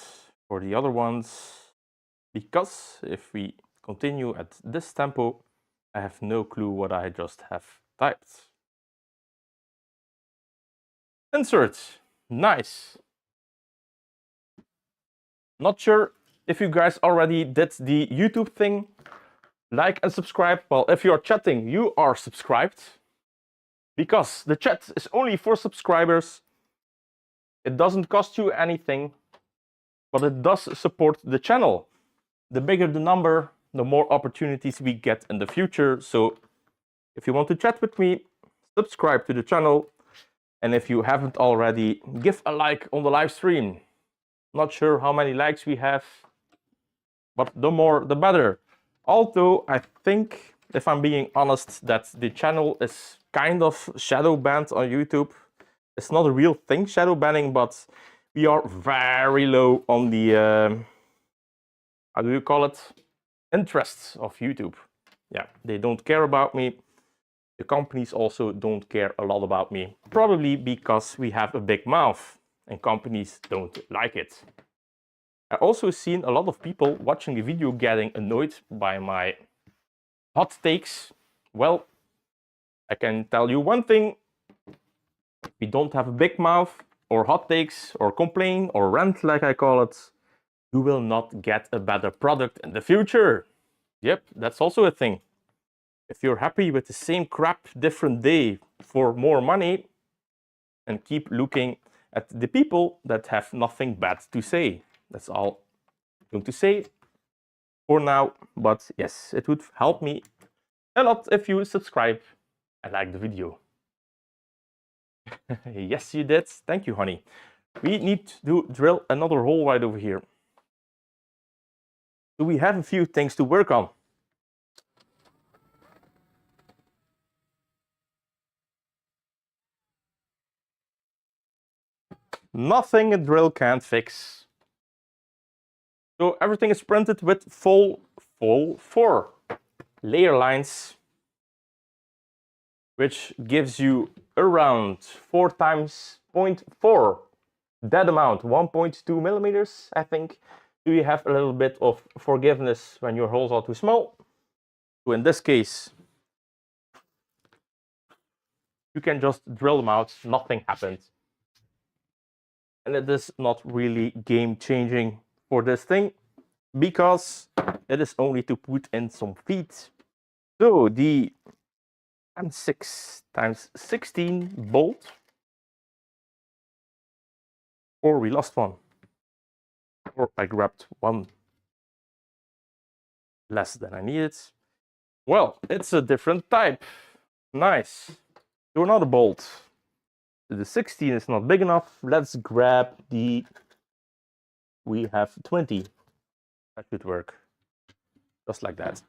for the other ones, because if we continue at this tempo, I have no clue what I just have typed. Insert. Nice. Not sure if you guys already did the YouTube thing. Like and subscribe. Well, if you are chatting, you are subscribed. Because the chat is only for subscribers. It doesn't cost you anything, but it does support the channel. The bigger the number, the more opportunities we get in the future. So if you want to chat with me, subscribe to the channel. And if you haven't already, give a like on the live stream. Not sure how many likes we have, but the more the better. Although I think, if I'm being honest, that the channel is kind of shadow banned on YouTube. It's not a real thing, shadow banning, but we are very low on the, how do you call it? Interests of YouTube. Yeah, they don't care about me. The companies also don't care a lot about me. Probably because we have a big mouth and companies don't like it. I also seen a lot of people watching the video getting annoyed by my hot takes. Well, I can tell you one thing. We don't have a big mouth or hot takes or complain or rant, like I call it. you will not get a better product in the future. Yep, that's also a thing. If you're happy with the same crap different day for more money, and keep looking at the people that have nothing bad to say. That's all I'm going to say for now. But yes, it would help me a lot if you subscribe and like the video. Yes, you did. Thank you, honey. We need to drill another hole right over here. So we have a few things to work on. Nothing a drill can't fix. So everything is printed with full 4 layer lines, which gives you around 4 times 0.4. That amount, 1.2 millimeters, I think. Do you have a little bit of forgiveness when your holes are too small? So in this case, you can just drill them out, nothing happens. And it is not really game-changing for this thing, because it is only to put in some feet. So the M6 times 16 bolt, or we lost one, or I grabbed one less than I needed. Well, it's a different type. Nice. So another bolt. The 16 is not big enough. Let's grab the... We have 20. That should work. Just like that.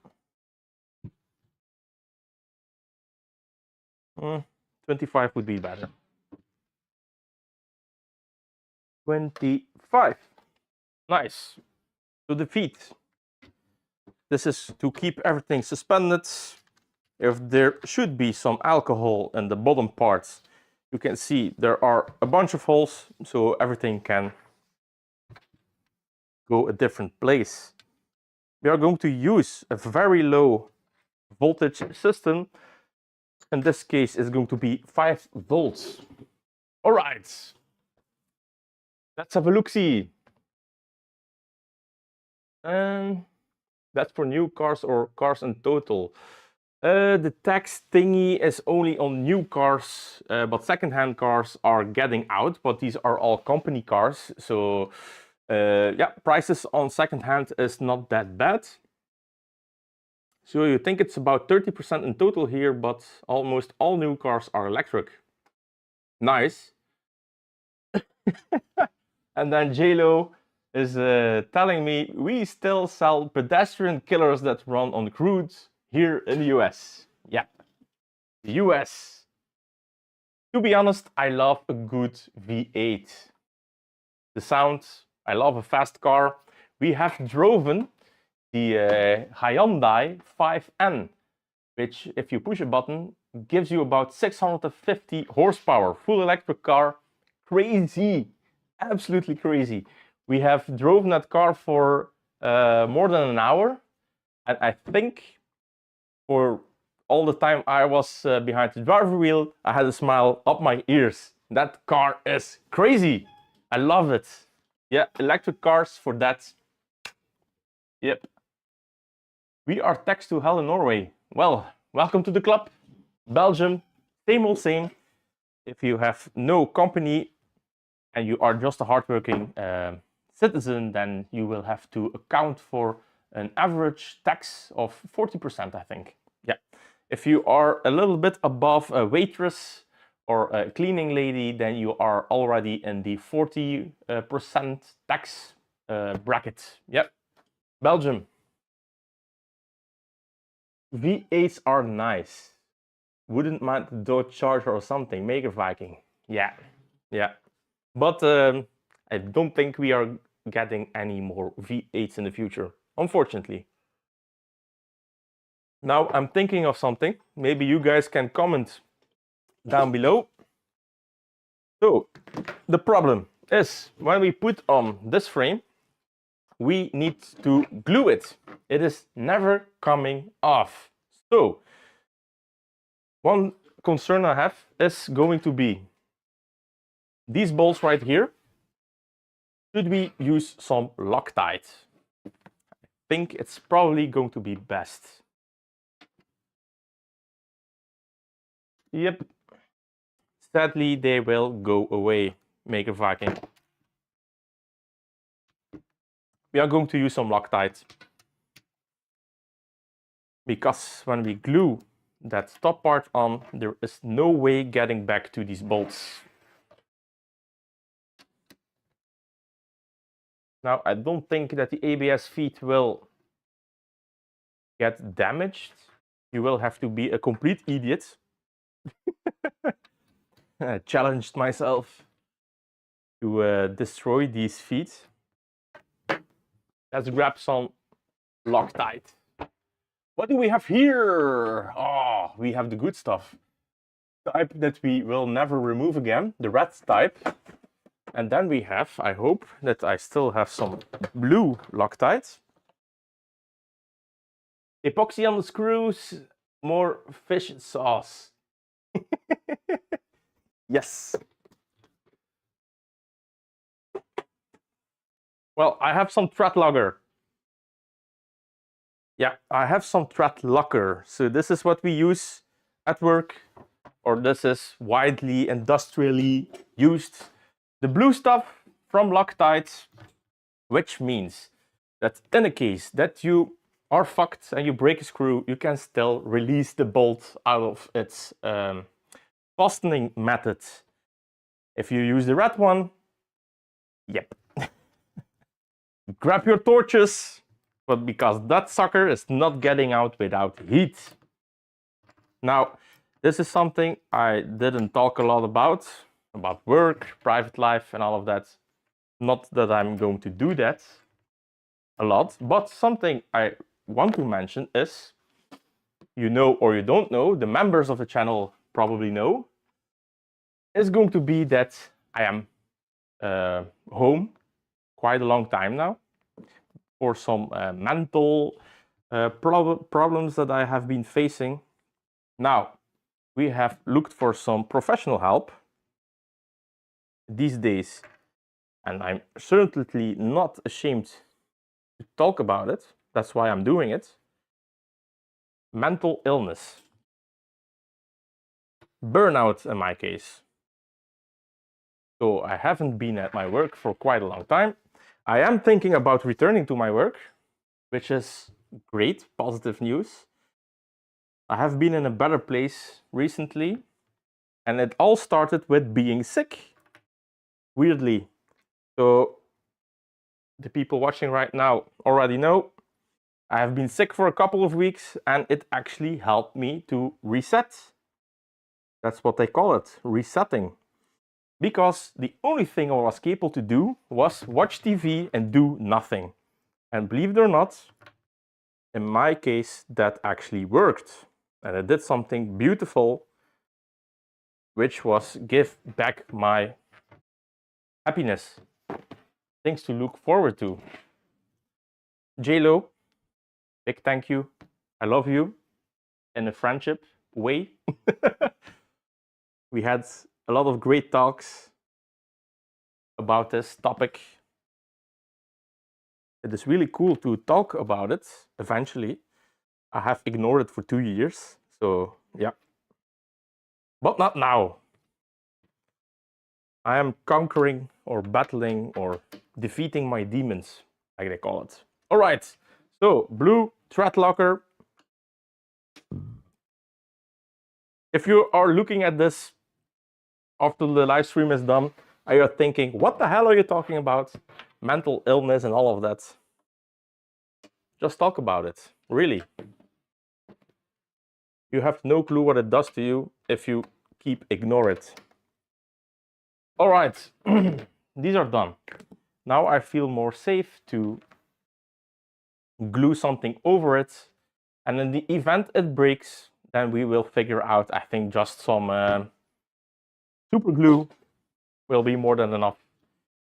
25 would be better. 25. Nice. To the feet. This is to keep everything suspended. If there should be some alcohol in the bottom parts, you can see there are a bunch of holes, so everything can go a different place. We are going to use a very low voltage system. In this case, it's going to be 5 volts. All right. Let's have a look-see. And that's for new cars or cars in total. The tax thingy is only on new cars, but second-hand cars are getting out, but these are all company cars. So yeah, prices on second-hand is not that bad. So you think it's about 30% in total here, but almost all new cars are electric. Nice. And then JLo is telling me we still sell pedestrian killers that run on crude here in the US. Yeah, the US. To be honest, I love a good V8. The sound, I love a fast car. We have driven the Hyundai 5N, which, if you push a button, gives you about 650 horsepower. Full electric car. Crazy. Absolutely crazy. We have driven that car for more than an hour. And I think for all the time I was behind the driver wheel, I had a smile up my ears. That car is crazy. I love it. Yeah, electric cars for that. Yep. We are taxed to hell in Norway. Well, welcome to the club. Belgium, same old same. If you have no company and you are just a hardworking citizen, then you will have to account for an average tax of 40%, I think. Yeah. If you are a little bit above a waitress or a cleaning lady, then you are already in the 40% tax bracket. Yep. Belgium. V8s are nice. Wouldn't mind the Dodge Charger or something. Maker Viking. Yeah. Yeah. But I don't think we are getting any more V8s in the future, unfortunately. Now I'm thinking of something. Maybe you guys can comment down below. So the problem is when we put on this frame, we need to glue it. It is never coming off. So one concern I have is going to be these bolts right here. Should we use some Loctite? I think it's probably going to be best. Yep. Sadly, they will go away, Maker Viking. We are going to use some Loctite. Because when we glue that top part on, there is no way getting back to these bolts. Now, I don't think that the ABS feet will get damaged. You will have to be a complete idiot. I challenged myself to destroy these feet. Let's grab some Loctite. What do we have here? Oh, we have the good stuff. Type that we will never remove again, the red type. And then we have, I hope that I still have some blue Loctite. Epoxy on the screws, more fish sauce. Yes. Well, I have some thread logger. Yeah, I have some thread locker. So this is what we use at work, or this is widely industrially used. The blue stuff from Loctite, which means that in a case that you are fucked and you break a screw, you can still release the bolt out of its fastening method. If you use the red one, yep. Grab your torches, but because that sucker is not getting out without heat. Now, this is something I didn't talk a lot about work, private life, and all of that. Not that I'm going to do that a lot, but something I want to mention is, you know or you don't know, the members of the channel probably know, is going to be that I am home quite a long time now for some mental problems that I have been facing. Now, we have looked for some professional help these days, and I'm certainly not ashamed to talk about it. That's why I'm doing it. Mental illness. Burnout in my case. So I haven't been at my work for quite a long time. I am thinking about returning to my work, which is great, positive news. I have been in a better place recently, and it all started with being sick, weirdly. So the people watching right now already know I have been sick for a couple of weeks, and it actually helped me to reset. That's what they call it, resetting. Because the only thing I was capable to do was watch TV and do nothing. And believe it or not, in my case, that actually worked. And it did something beautiful, which was give back my happiness. Things to look forward to. J-Lo, big thank you. I love you in a friendship way. We had a lot of great talks about this topic. It is really cool to talk about it eventually. I have ignored it for 2 years, so yeah. But not now. I am conquering or battling or defeating my demons, like they call it. All right, so blue thread locker. If you are looking at this after the live stream is done, and you're thinking, what the hell are you talking about? Mental illness and all of that. Just talk about it, really. You have no clue what it does to you if you ignore it. All right, these are done. Now I feel more safe to glue something over it. And in the event it breaks, then we will figure out, I think, just some super glue will be more than enough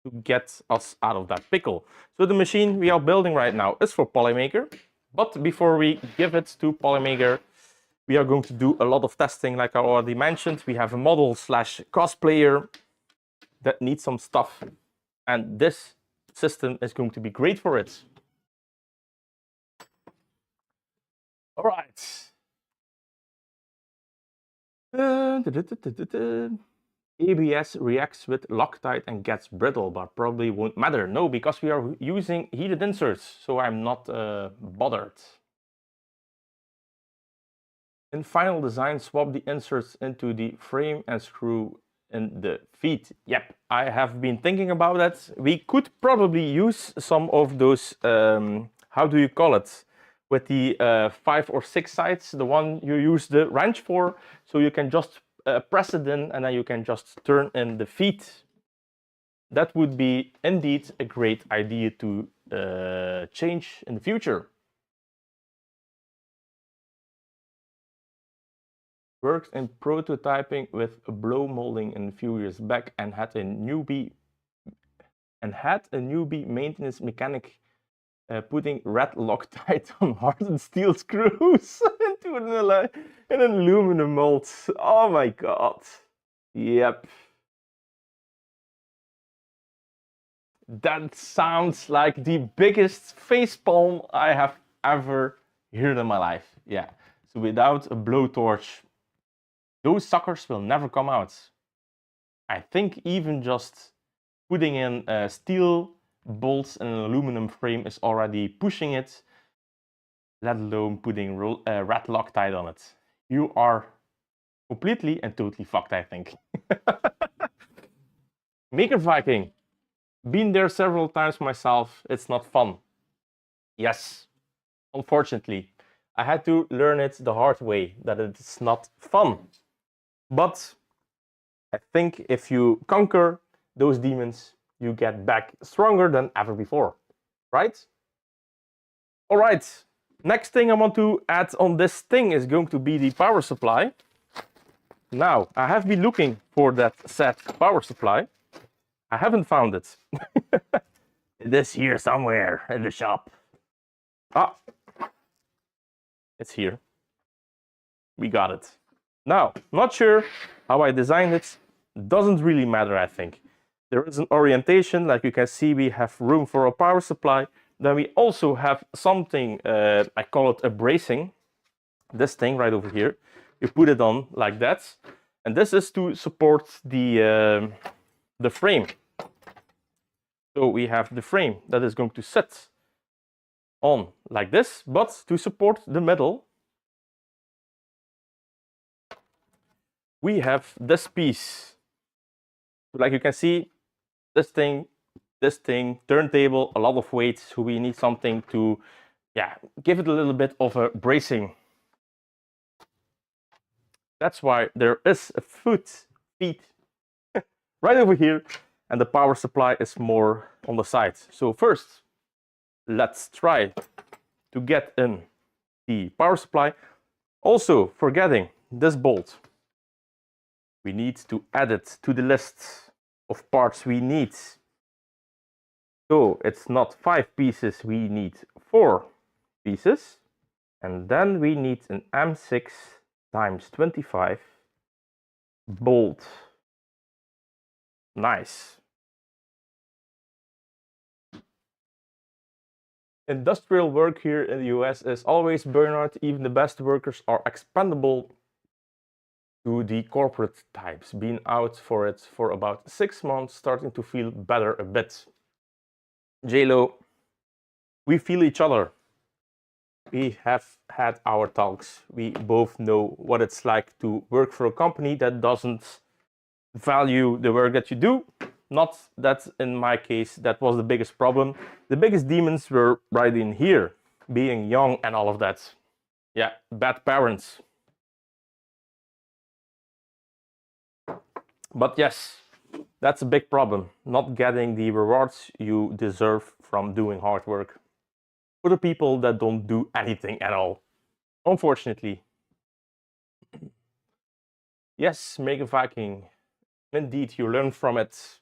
to get us out of that pickle. So the machine we are building right now is for Polymaker. But before we give it to Polymaker, we are going to do a lot of testing, like I already mentioned. We have a model / cosplayer that needs some stuff. And this system is going to be great for it. All right. ABS reacts with Loctite and gets brittle, but probably won't matter. No, because we are using heated inserts, so I'm not bothered. In final design, swap the inserts into the frame and screw in the feet. Yep, I have been thinking about that. We could probably use some of those, how do you call it? With the 5 or 6 sides, the one you use the wrench for, so you can just press it in and then you can just turn in the feet. That would be indeed a great idea to change in the future. Worked in prototyping with blow molding a few years back and had a newbie maintenance mechanic putting red Loctite on hardened steel screws into an aluminum mold. Oh my god. Yep. That sounds like the biggest facepalm I have ever heard in my life. Yeah. So without a blowtorch, those suckers will never come out. I think even just putting in steel bolts in an aluminum frame is already pushing it, let alone putting red Loctite on it. You are completely and totally fucked, I think. Maker Viking. Been there several times myself. It's not fun. Yes, unfortunately. I had to learn it the hard way, that it's not fun. But I think if you conquer those demons, you get back stronger than ever before, right? All right, next thing I want to add on this thing is going to be the power supply. Now, I have been looking for that said power supply. I haven't found it. It is here somewhere in the shop. Ah, it's here. We got it. Now, not sure how I designed it. Doesn't really matter, I think. There is an orientation, like you can see, we have room for a power supply. Then we also have something, I call it a bracing. This thing right over here. You put it on like that. And this is to support the frame. So we have the frame that is going to sit on like this, but to support the middle, we have this piece. Like you can see, this thing, turntable, a lot of weight, so we need something to, yeah, give it a little bit of a bracing. That's why there is a feet right over here, and the power supply is more on the side. So first, let's try to get in the power supply. Also, forgetting this bolt. We need to add it to the list of parts we need. So it's not 5 pieces, we need 4 pieces. And then we need an M6 times 25 bolt. Nice. Industrial work here in the US is always burnout. Even the best workers are expendable to the corporate types. Been out for it for about 6 months, starting to feel better a bit. JLo, we feel each other. We have had our talks. We both know what it's like to work for a company that doesn't value the work that you do. Not that in my case, that was the biggest problem. The biggest demons were right in here, being young and all of that. Yeah, bad parents. But yes, that's a big problem, not getting the rewards you deserve from doing hard work for the people that don't do anything at all, unfortunately. Yes, Mega Viking, indeed, you learn from it.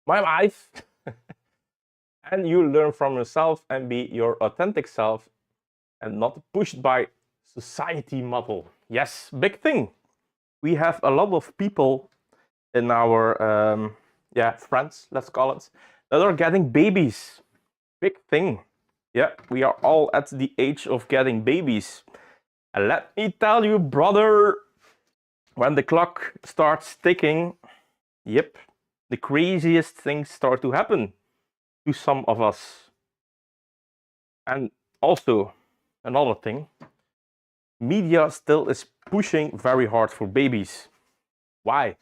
My life. And you learn from yourself and be your authentic self and not pushed by society model. Yes, big thing. We have a lot of people in our friends, let's call it, that are getting babies. Big thing. Yeah, we are all at the age of getting babies. And let me tell you, brother, when the clock starts ticking, yep, the craziest things start to happen to some of us. And also, another thing, media still is pushing very hard for babies. Why?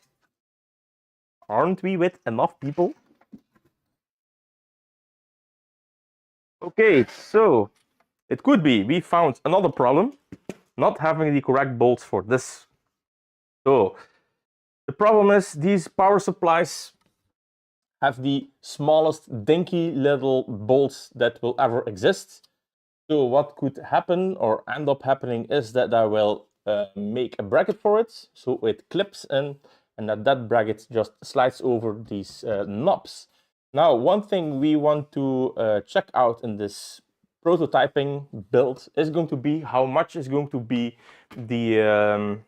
Aren't we with enough people? Okay, so it could be we found another problem, not having the correct bolts for this. So the problem is these power supplies have the smallest dinky little bolts that will ever exist. So what could happen or end up happening is that I will make a bracket for it, so it clips in, and that bracket just slides over these knobs. Now, one thing we want to check out in this prototyping build is going to be how much is going to be the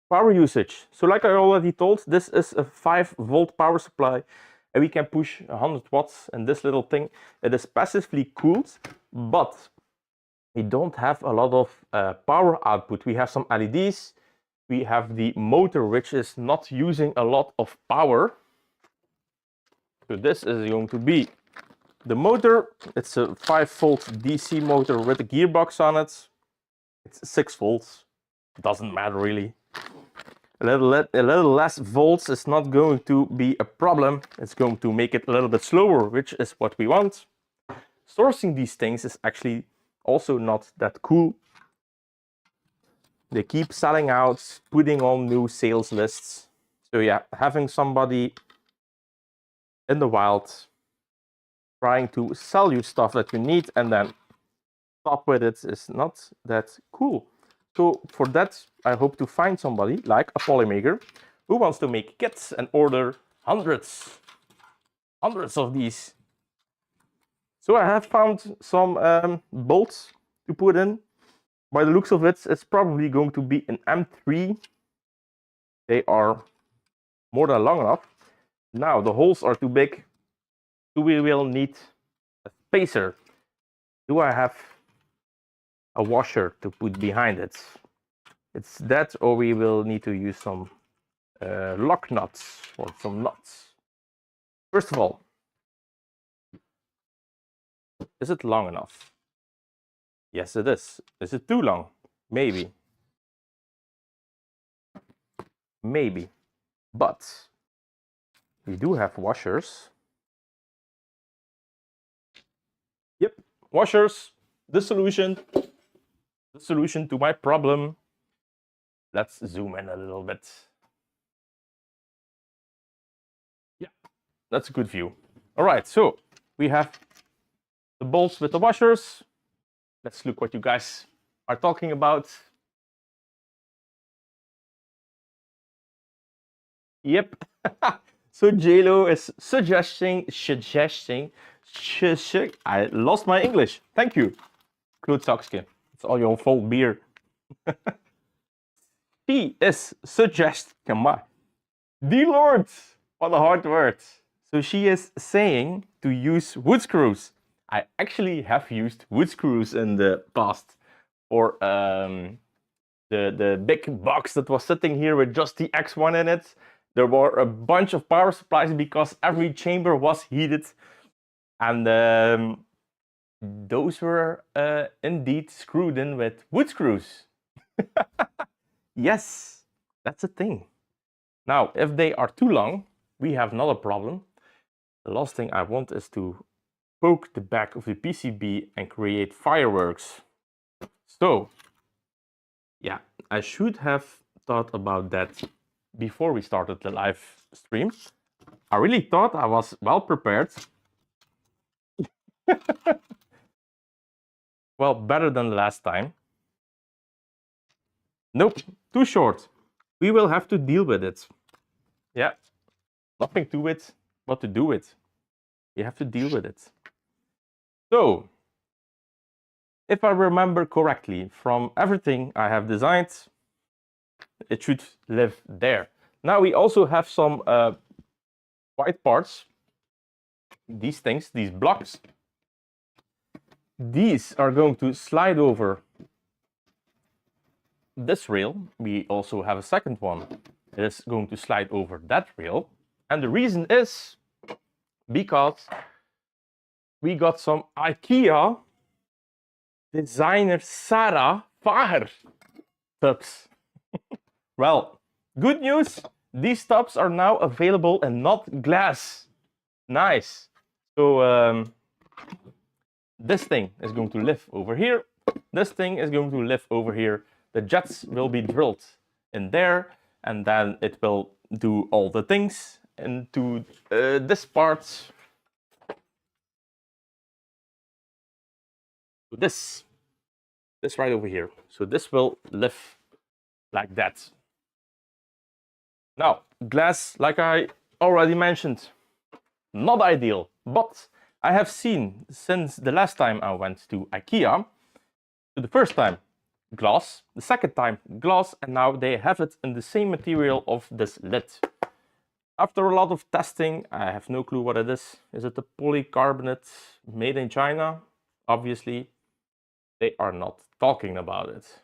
power usage. So like I already told, this is a 5-volt power supply, and we can push 100 watts in this little thing. It is passively cooled, but we don't have a lot of power output. We have some LEDs, we have the motor, which is not using a lot of power. So this is going to be the motor. It's a 5-volt DC motor with a gearbox on it. It's 6 volts, doesn't matter really. A little less volts is not going to be a problem. It's going to make it a little bit slower, which is what we want. Sourcing these things is actually also not that cool. They keep selling out, putting on new sales lists. So yeah, having somebody in the wild trying to sell you stuff that you need and then stop with it is not that cool. So for that, I hope to find somebody like a Polymaker who wants to make kits and order hundreds of these. So I have found some bolts to put in. By the looks of it, it's probably going to be an M3. They are more than long enough. Now the holes are too big, so we will need a spacer. Do I have a washer to put behind it? It's that, or we will need to use some lock nuts or some nuts. First of all, is it long enough? Yes, it is. Is it too long? Maybe. Maybe. But we do have washers. Yep, washers. The solution to my problem. Let's zoom in a little bit. Yeah, that's a good view. All right, so we have the bolts with the washers. Let's look what you guys are talking about. Yep. So JLo is suggesting. I lost my English. Thank you, Claude Saxke. It's all your fault, beer. She is suggesting. Dear Lord, what a hard word. So she is saying to use wood screws. I actually have used wood screws in the past for the big box that was sitting here with just the X1 in it. There were a bunch of power supplies because every chamber was heated, and those were indeed screwed in with wood screws. Yes, that's a thing. Now, if they are too long, we have another problem. The last thing I want is to poke the back of the PCB and create fireworks. So, yeah, I should have thought about that before we started the live stream. I really thought I was well prepared. Well, better than last time. Nope, too short. We will have to deal with it. Yeah, nothing to it, but to do it. You have to deal with it. So, if I remember correctly, from everything I have designed, it should live there. Now we also have some white parts these things, these blocks, these are going to slide over this rail. We also have a second one that is going to slide over that rail. And the reason is because we got some IKEA designer Sarah Fager tubs. Well, good news, these tubs are now available and not glass. Nice. So this thing is going to live over here. This thing is going to live over here. The jets will be drilled in there, and then it will do all the things into this part. This right over here. So this will live like that. Now, glass, like I already mentioned, not ideal, but I have seen since the last time I went to IKEA, so the first time glass, the second time glass, and now they have it in the same material of this lid. After a lot of testing, I have no clue what it is. Is it a polycarbonate made in China? Obviously, they are not talking about it.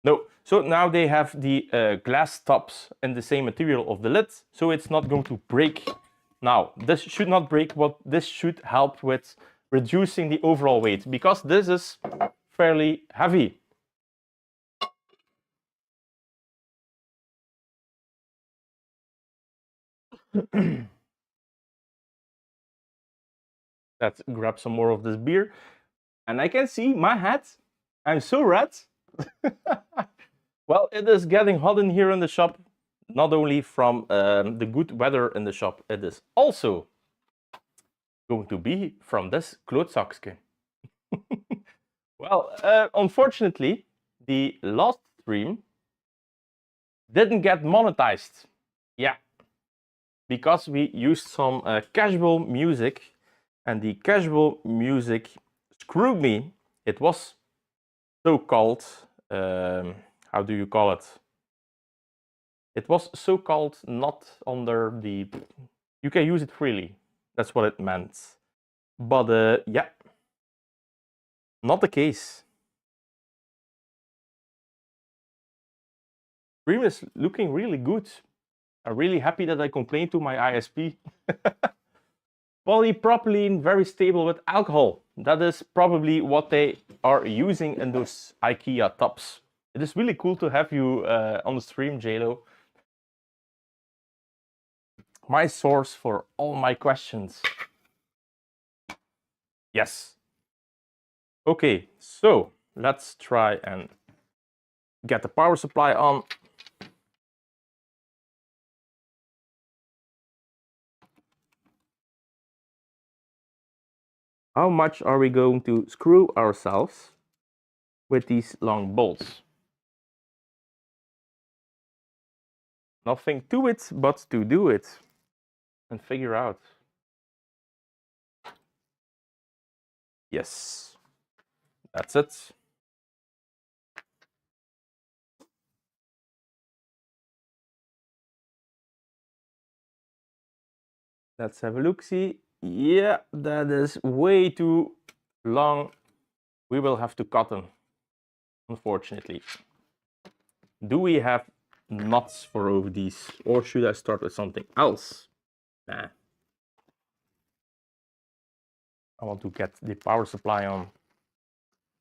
No, so now they have the glass tops in the same material of the lid, so it's not going to break. Now, this should not break, but this should help with reducing the overall weight, because this is fairly heavy. Let's grab some more of this beer. And I can see my hat. I'm so red. Well, it is getting hot in here in the shop. Not only from the good weather in the shop, it is also going to be from this klootzakske. Well, unfortunately, the last stream didn't get monetized. Yeah, because we used some casual music, and the casual music screwed me. It was so-called, how do you call it? It was so-called not under the, you can use it freely. That's what it meant. But yeah, not the case. Stream is looking really good. I'm really happy that I complained to my ISP. Polypropylene, very stable with alcohol. That is probably what they are using in those IKEA tubs. It is really cool to have you on the stream, JLo. My source for all my questions. Yes. Okay, so let's try and get the power supply on. How much are we going to screw ourselves with these long bolts? Nothing to it but to do it and figure out. Yes, that's it. Let's have a look-see. Yeah, that is way too long. We will have to cut them, unfortunately. Do we have nuts for over these, or should I start with something else? Nah. I want to get the power supply on.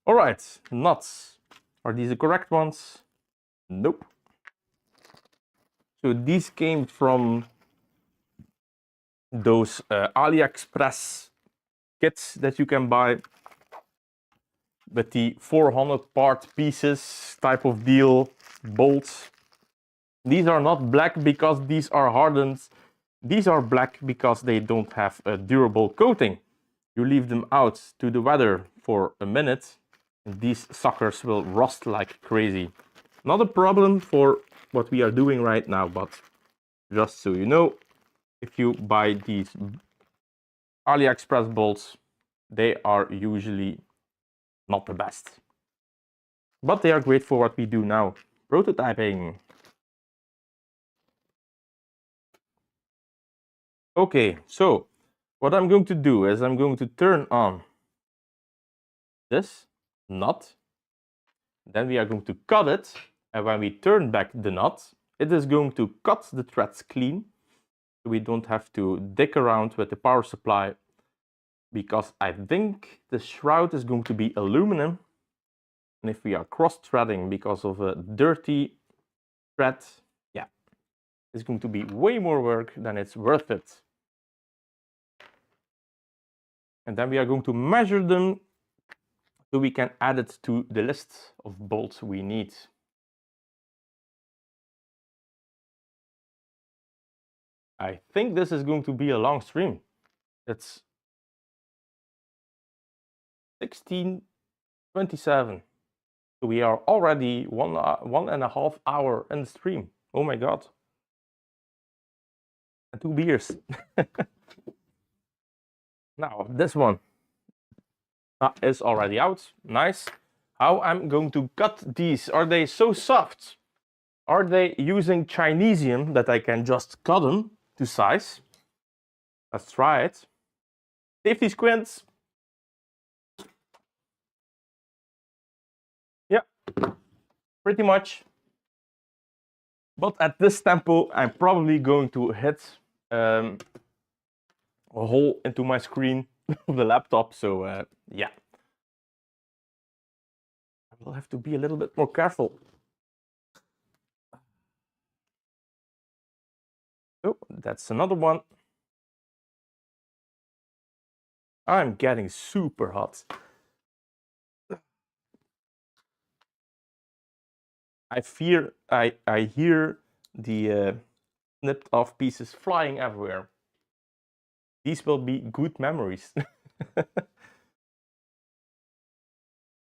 All right, nuts. Are these the correct ones? Nope. So these came from those AliExpress kits that you can buy with the 400 part pieces type of deal bolts. These are not black because these are hardened. These are black because they don't have a durable coating. You leave them out to the weather for a minute, and these suckers will rust like crazy. Not a problem for what we are doing right now, but just so you know, if you buy these AliExpress bolts, they are usually not the best. But they are great for what we do now, prototyping. Okay, so What I'm going to do is I'm going to turn on this nut. Then we are going to cut it. And when we turn back the nut, it is going to cut the threads clean. So we don't have to dick around with the power supply, because I think the shroud is going to be aluminum. And if we are cross-threading because of a dirty thread, yeah, it's going to be way more work than it's worth it. And then we are going to measure them so we can add it to the list of bolts we need. I think this is going to be a long stream. It's 16:27. So we are already one and a half hour in the stream. Oh my god. And 2 beers. Now, this one is already out. Nice. How I'm going to cut these? Are they so soft? Are they using Chinesium that I can just cut them to size? Let's try it. Safety squints. Yeah, pretty much. But at this tempo, I'm probably going to hit a hole into my screen of the laptop. So yeah, I will have to be a little bit more careful. Oh, that's another one. I'm getting super hot. I hear the snipped off pieces flying everywhere. These will be good memories.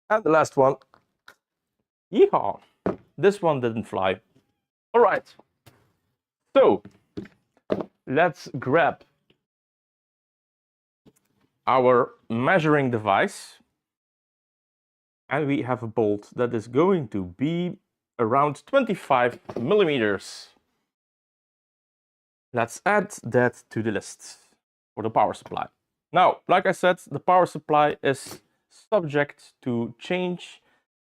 And the last one. Yeehaw! This one didn't fly. All right. So let's grab our measuring device. And we have a bolt that is going to be around 25 millimeters. Let's add that to the list for the power supply. Now, like I said, the power supply is subject to change,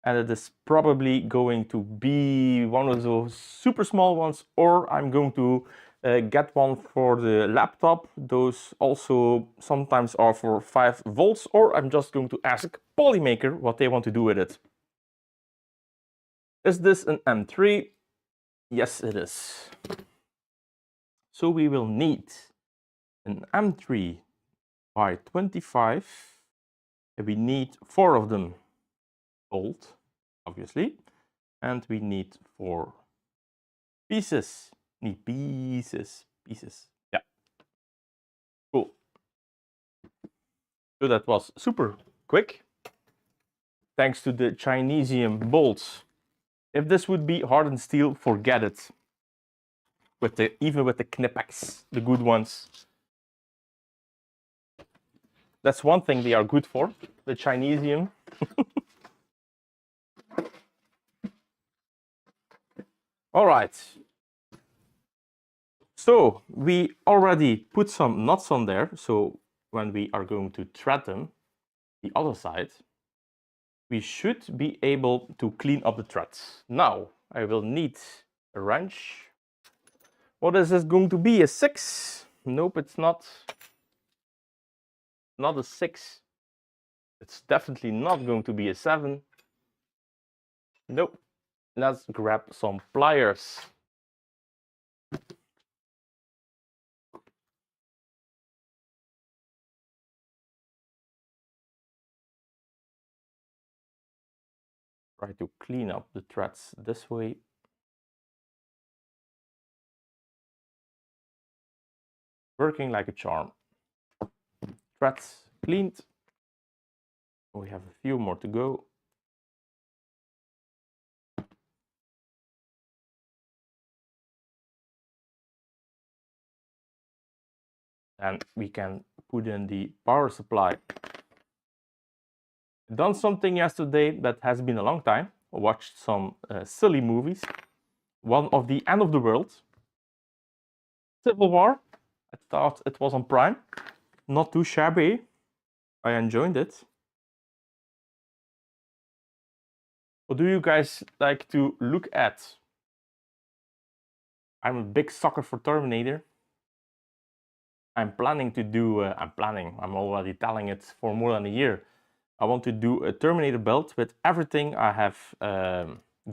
and it is probably going to be one of those super small ones, or I'm going to get one for the laptop. Those also sometimes are for 5 volts, or I'm just going to ask Polymaker what they want to do with it. Is this an M3? Yes, it is. So we will need an M3 by 25. And we need 4 of them bolt, obviously. And we need 4 pieces. Need pieces. Yeah. Cool. So that was super quick. Thanks to the Chinesium bolts. If this would be hardened steel, forget it. Even with the Knipex, the good ones. That's one thing they are good for, the Chinesium. All right. So we already put some nuts on there. So when we are going to thread them, the other side, we should be able to clean up the threads. Now I will need a wrench. What is this going to be? A 6? Nope, it's not. Not a 6. It's definitely not going to be a 7. Nope. Let's grab some pliers. Try to clean up the threads this way. Working like a charm. Threads cleaned. We have a few more to go. And we can put in the power supply. Done something yesterday that has been a long time. I watched some silly movies. One of the end of the world. Civil War. I thought it was on Prime. not too shabby. I enjoyed it. What do you guys like to look at? I'm a big sucker for Terminator. I'm planning to do, I'm already telling it for more than a year. I want to do a Terminator build with everything I have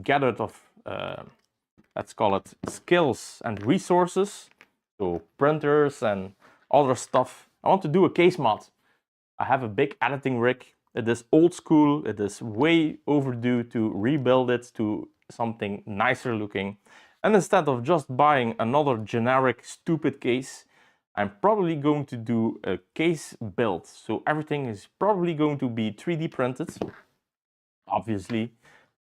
gathered of, let's call it, skills and resources. So printers and other stuff. I want to do a case mod. I have a big editing rig. It is old school. It is way overdue to rebuild it to something nicer looking. And instead of just buying another generic stupid case, I'm probably going to do a case build. So everything is probably going to be 3D printed, obviously.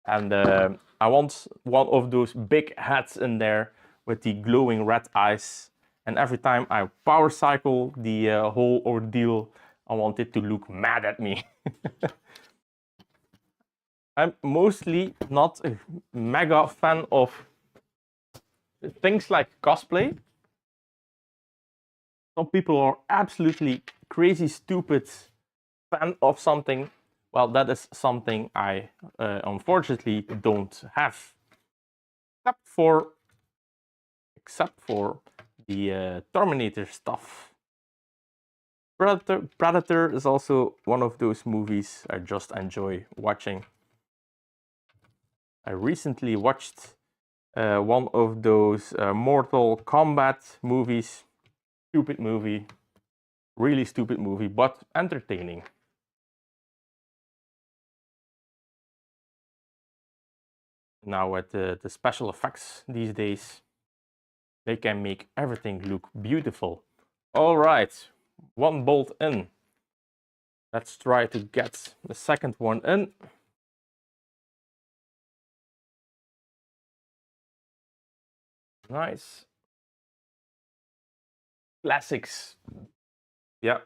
And I want one of those big heads in there with the glowing red eyes. And every time I power cycle the whole ordeal, I want it to look mad at me. I'm mostly not a mega fan of things like cosplay. Some people are absolutely crazy stupid fan of something. Well, that is something I unfortunately don't have. Except for the Terminator stuff. Predator is also one of those movies I just enjoy watching. I recently watched one of those Mortal Kombat movies. Stupid movie. Really stupid movie, but entertaining. Now with the special effects these days, they can make everything look beautiful. All right, one bolt in. Let's try to get the second one in. Nice. Classics. Yeah,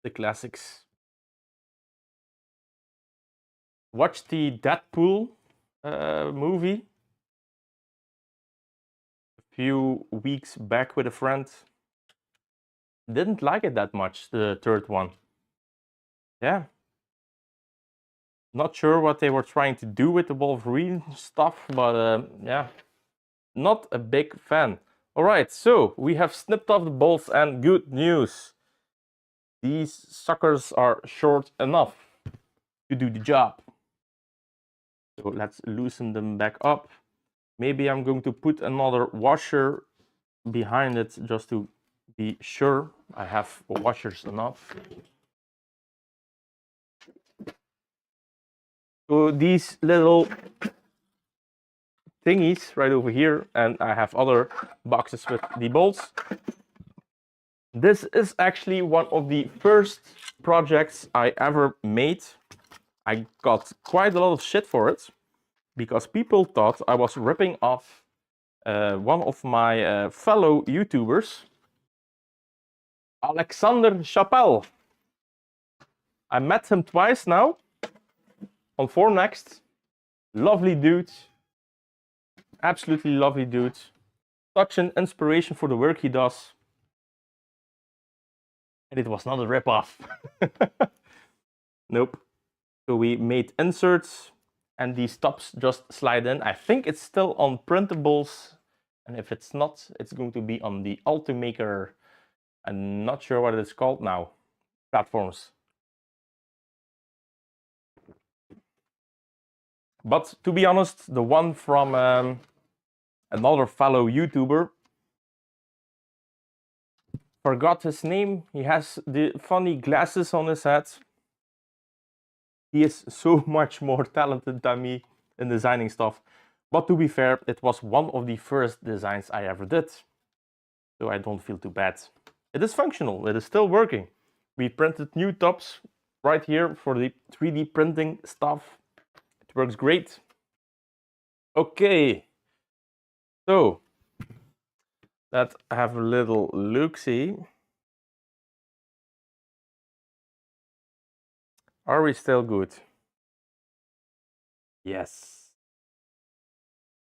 the classics. Watch the Deadpool movie a few weeks back with a friend. Didn't like it that much, the third one. Yeah. Not sure what they were trying to do with the Wolverine stuff, but yeah, not a big fan. All right, so we have snipped off the bolts, and good news. These suckers are short enough to do the job. So let's loosen them back up. Maybe I'm going to put another washer behind it just to be sure I have washers enough. So these little thingies right over here, and I have other boxes with the bolts. This is actually one of the first projects I ever made. I got quite a lot of shit for it because people thought I was ripping off one of my fellow YouTubers, Alexander Chappelle. I met him twice now on 4Next. Lovely dude. Absolutely lovely dude. Such an inspiration for the work he does. And it was not a rip-off. Nope. So we made inserts and these tops just slide in. I think it's still on printables. And if it's not, it's going to be on the Polymaker. I'm not sure what it's called now. Platforms. But to be honest, the one from another fellow YouTuber, forgot his name. He has the funny glasses on his head. He is so much more talented than me in designing stuff. But to be fair, it was one of the first designs I ever did. So I don't feel too bad. It is functional. It is still working. We printed new tops right here for the 3D printing stuff. It works great. Okay. So let's have a little look-see. Are we still good? Yes.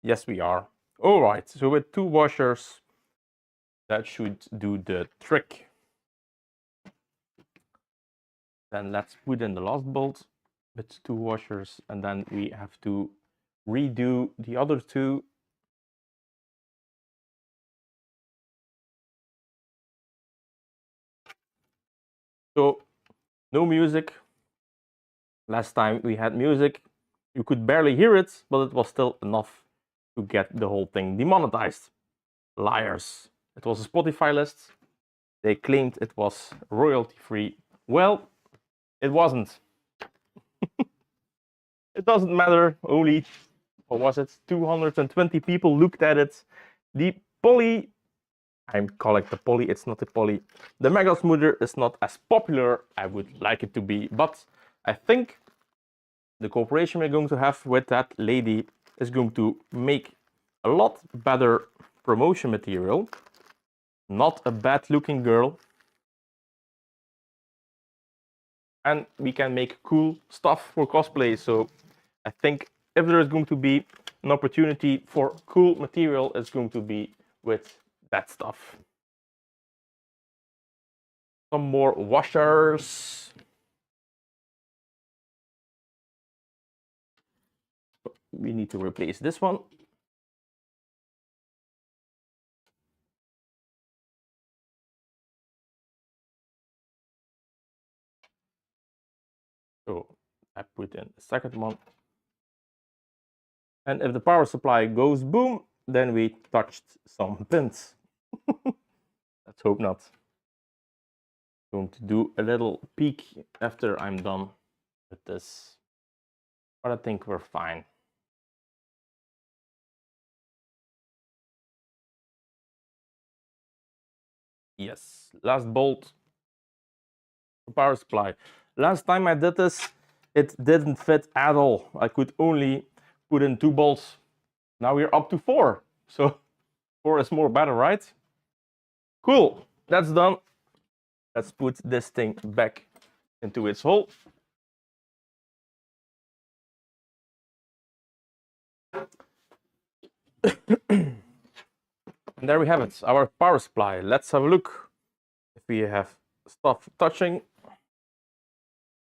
Yes, we are. All right, so with 2 washers, that should do the trick. Then let's put in the last bolt with 2 washers, and then we have to redo the other 2. So no music. Last time we had music, you could barely hear it, but it was still enough to get the whole thing demonetized. Liars. It was a Spotify list. They claimed it was royalty free. Well, it wasn't. It doesn't matter. Only, what was it, 220 people looked at it. The Poly, I'm calling it the Poly, it's not the Poly. The Mega Smoother is not as popular I would like it to be, but I think the cooperation we're going to have with that lady is going to make a lot better promotion material. Not a bad looking girl. And we can make cool stuff for cosplay. So I think if there is going to be an opportunity for cool material, it's going to be with that stuff. Some more washers. We need to replace this one. So I put in a second one. And if the power supply goes boom, then we touched some pins. Let's hope not. Going to do a little peek after I'm done with this. But I think we're fine. Yes, last bolt. Power supply. Last time I did this, it didn't fit at all. I could only put in 2 bolts. Now we're up to 4. So 4 is more better, right? Cool, that's done. Let's put this thing back into its hole. And there we have it, our power supply. Let's have a look if we have stuff touching.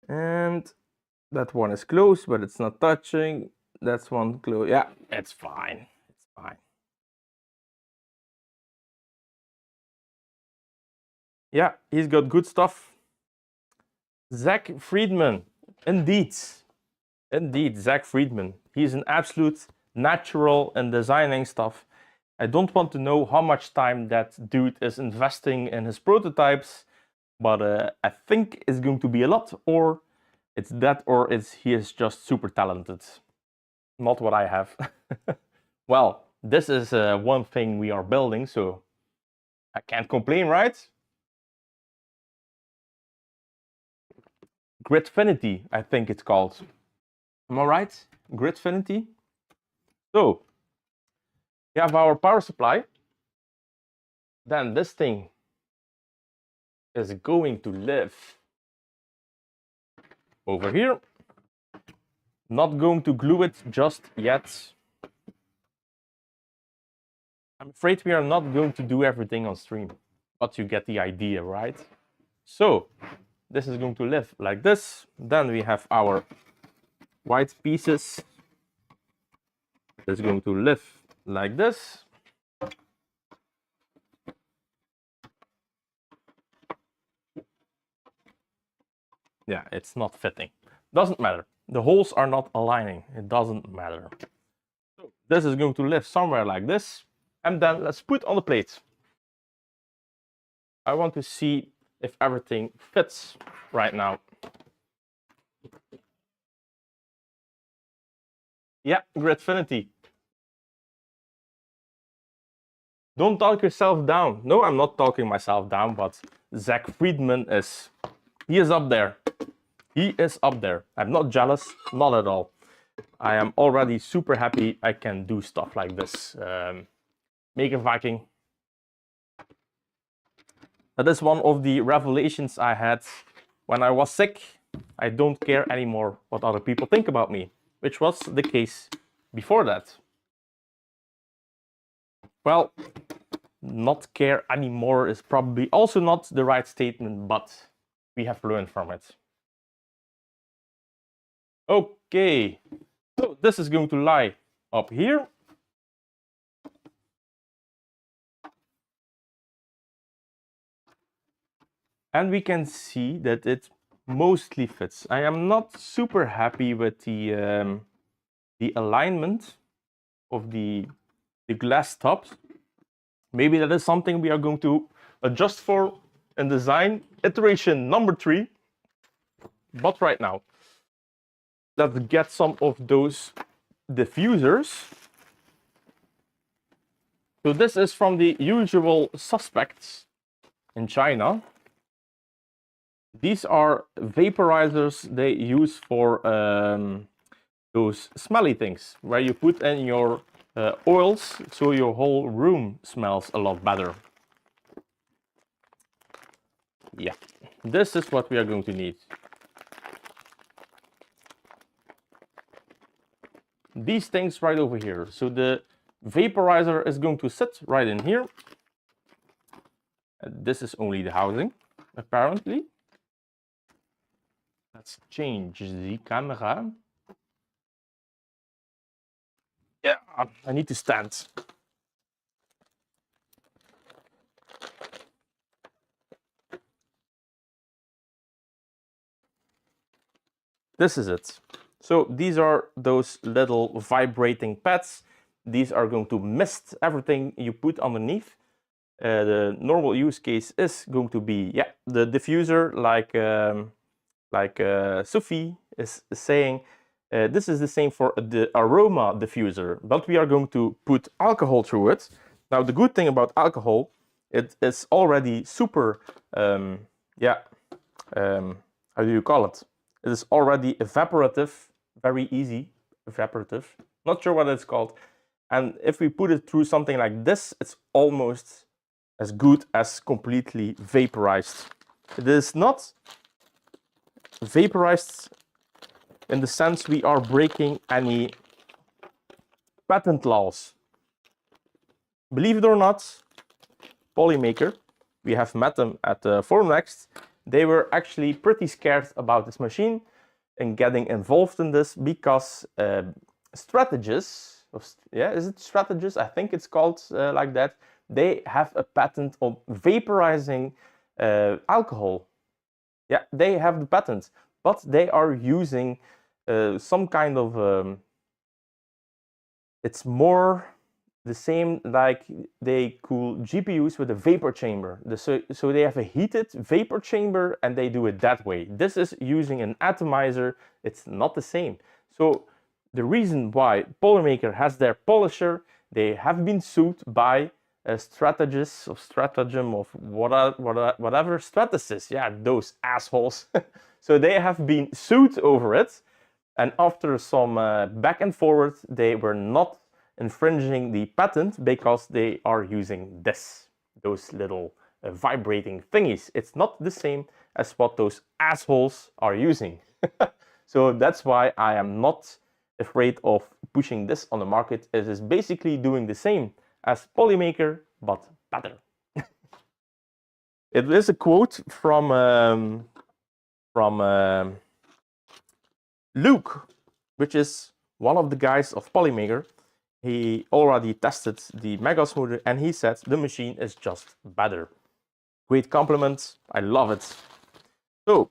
And that one is close, but it's not touching. That's one close. Yeah, it's fine. It's fine. Yeah, he's got good stuff. Zach Friedman. Indeed. Indeed, Zach Friedman. He's an absolute natural in designing stuff. I don't want to know how much time that dude is investing in his prototypes, but I think it's going to be a lot, or it's that, or he is just super talented. Not what I have. Well, this is one thing we are building, so I can't complain, right? Gridfinity, I think it's called. Am I right? Gridfinity. So we have our power supply. Then this thing is going to live over here. Not going to glue it just yet. I'm afraid we are not going to do everything on stream, but you get the idea, right? So this is going to live like this. Then we have our white pieces. It's going to live like this. Yeah, it's not fitting. Doesn't matter. The holes are not aligning. It doesn't matter. So this is going to live somewhere like this. And then let's put on the plate. I want to see if everything fits right now. Yeah, Gridfinity. Don't talk yourself down. No, I'm not talking myself down, but Zach Friedman is, he is up there. He is up there. I'm not jealous, not at all. I am already super happy I can do stuff like this. Make a Viking. That is one of the revelations I had when I was sick. I don't care anymore what other people think about me, which was the case before that. Well, not care anymore is probably also not the right statement, but we have learned from it. Okay, so this is going to lie up here. And we can see that it mostly fits. I am not super happy with the alignment of the glass tops. Maybe that is something we are going to adjust for in design iteration number 3. But right now, let's get some of those diffusers. So this is from the usual suspects in China. These are vaporizers they use for those smelly things, where you put in your oils so your whole room smells a lot better. Yeah, this is what we are going to need. These things right over here. So the vaporizer is going to sit right in here. This is only the housing, apparently. Let's change the camera. Yeah, I need to stand. This is it. So these are those little vibrating pads. These are going to mist everything you put underneath. The normal use case is going to be, yeah, the diffuser, like Sophie is saying. This is the same for the aroma diffuser, but we are going to put alcohol through it. Now, the good thing about alcohol, it is already super, how do you call it? It is already evaporative, very easy, evaporative. Not sure what it's called. And if we put it through something like this, it's almost as good as completely vaporized. It is not vaporized in the sense we are breaking any patent laws. Believe it or not, Polymaker, we have met them at Forum Next. They were actually pretty scared about this machine and getting involved in this because Strategist, is it Strategist? I think it's called like that. They have a patent on vaporizing alcohol. Yeah, they have the patent, but they are using some kind of it's more the same like they cool GPUs with a vapor chamber. So they have a heated vapor chamber and they do it that way. This is using an atomizer. It's not the same. So the reason why Polymaker has their Polysher, they have been sued by strategists of stratagem of whatever strategists. Yeah, those assholes. So they have been sued over it. And after some back and forward, they were not infringing the patent because they are using those little vibrating thingies. It's not the same as what those assholes are using. So that's why I am not afraid of pushing this on the market. It is basically doing the same as Polymaker, but better. It is a quote from Luke, which is one of the guys of Polymaker. He already tested the Mega Smoother and he said the machine is just better. Great compliment. I love it. So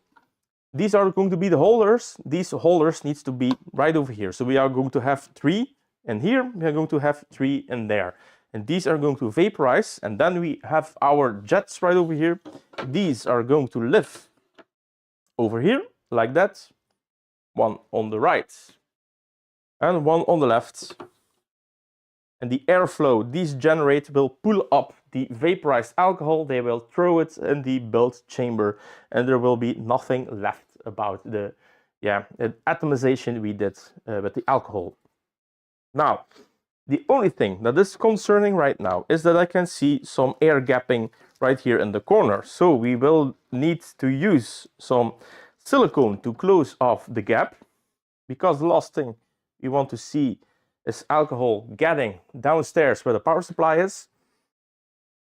these are going to be the holders. These holders needs to be right over here. So we are going to have 3 in here. We are going to have 3 in there. And these are going to vaporize. And then we have our jets right over here. These are going to live over here like that. One on the right and one on the left. And the airflow these generate will pull up the vaporized alcohol. They will throw it in the build chamber and there will be nothing left about the atomization we did with the alcohol. Now, the only thing that is concerning right now is that I can see some air gapping right here in the corner. So we will need to use some silicone to close off the gap, because the last thing we want to see is alcohol getting downstairs where the power supply is.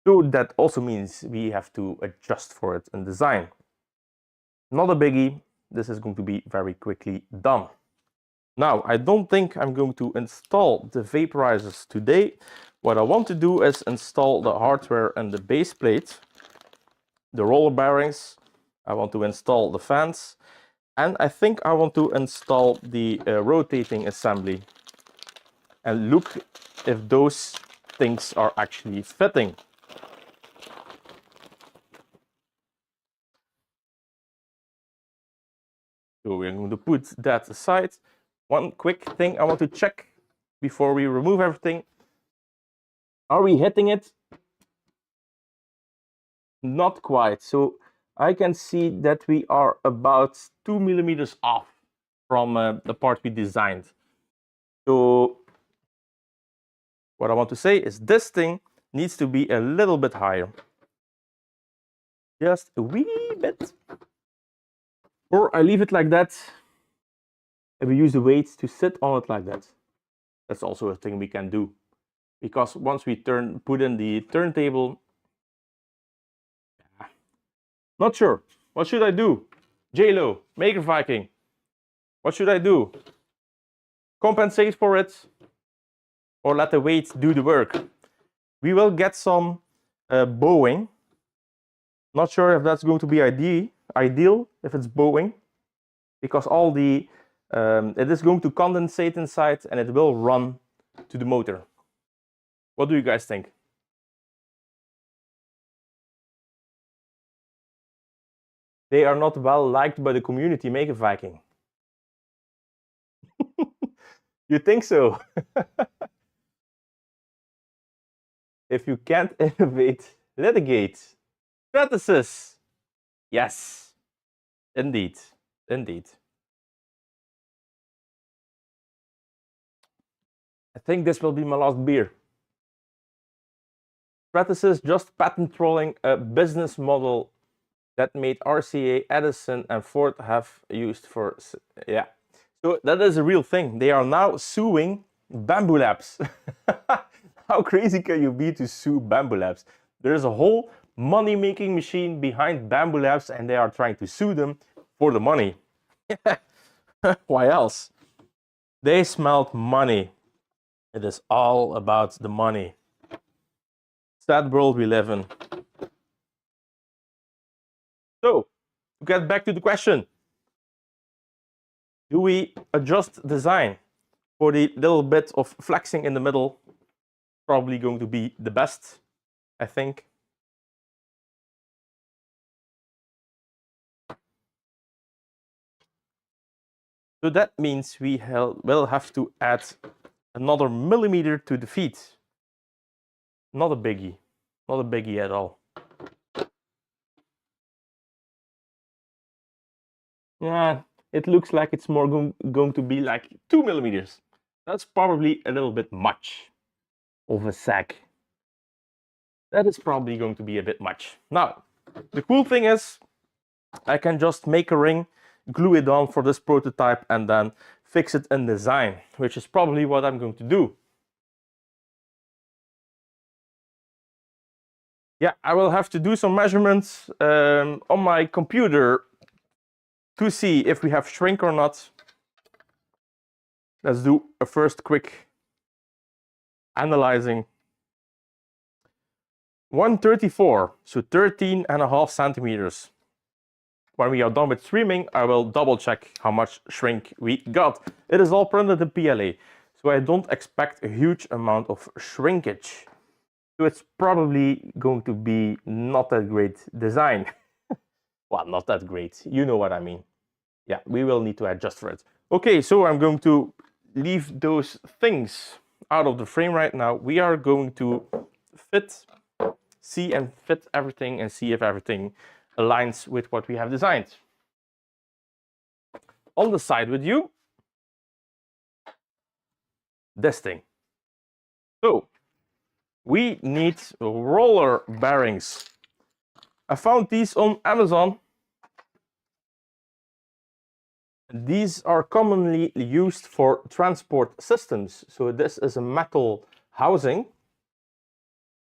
So that also means we have to adjust for it in design. Not a biggie. This is going to be very quickly done. Now, I don't think I'm going to install the vaporizers today. What I want to do is install the hardware and the base plate, the roller bearings. I want to install the fans. And I think I want to install the rotating assembly and look if those things are actually fitting. So we're going to put that aside. One quick thing I want to check before we remove everything. Are we hitting it? Not quite. So I can see that we are about 2 millimeters off from the part we designed. So what I want to say is this thing needs to be a little bit higher. Just a wee bit. Or I leave it like that and we use the weights to sit on it like that. That's also a thing we can do. Because once we put in the turntable, not sure. What should I do? JLo, Maker Viking. What should I do? Compensate for it or let the weights do the work? We will get some bowing. Not sure if that's going to be ideal if it's bowing, because all the it is going to condensate inside and it will run to the motor. What do you guys think? They are not well liked by the community, Maker Viking. You think so? If you can't innovate, litigate. Stratesis. Yes, indeed, indeed. I think this will be my last beer. Stratesis just patent trolling a business model that made RCA, Edison, and Ford have used for, yeah. So that is a real thing. They are now suing Bamboo Labs. How crazy can you be to sue Bamboo Labs? There is a whole money-making machine behind Bamboo Labs and they are trying to sue them for the money. Why else? They smelled money. It is all about the money. It's that world we live in. So, to get back to the question, do we adjust design? For the little bit of flexing in the middle, probably going to be the best, I think. So that means we will have to add another millimeter to the feet. Not a biggie. Not a biggie at all. Yeah, it looks like it's more going to be like 2 millimeters. That's probably a little bit much of a sag. That is probably going to be a bit much. Now, the cool thing is I can just make a ring, glue it on for this prototype, and then fix it in design, which is probably what I'm going to do. Yeah, I will have to do some measurements on my computer to see if we have shrink or not. Let's do a first quick analyzing. 134, so 13.5 centimeters. When we are done with streaming, I will double check how much shrink we got. It is all printed in PLA, so I don't expect a huge amount of shrinkage. So it's probably going to be not that great design. Well, not that great. You know what I mean. Yeah, we will need to adjust for it. Okay, so I'm going to leave those things out of the frame right now. We are going to see and fit everything and see if everything aligns with what we have designed. On the side with you, this thing. So we need roller bearings. I found these on Amazon. These are commonly used for transport systems. So this is a metal housing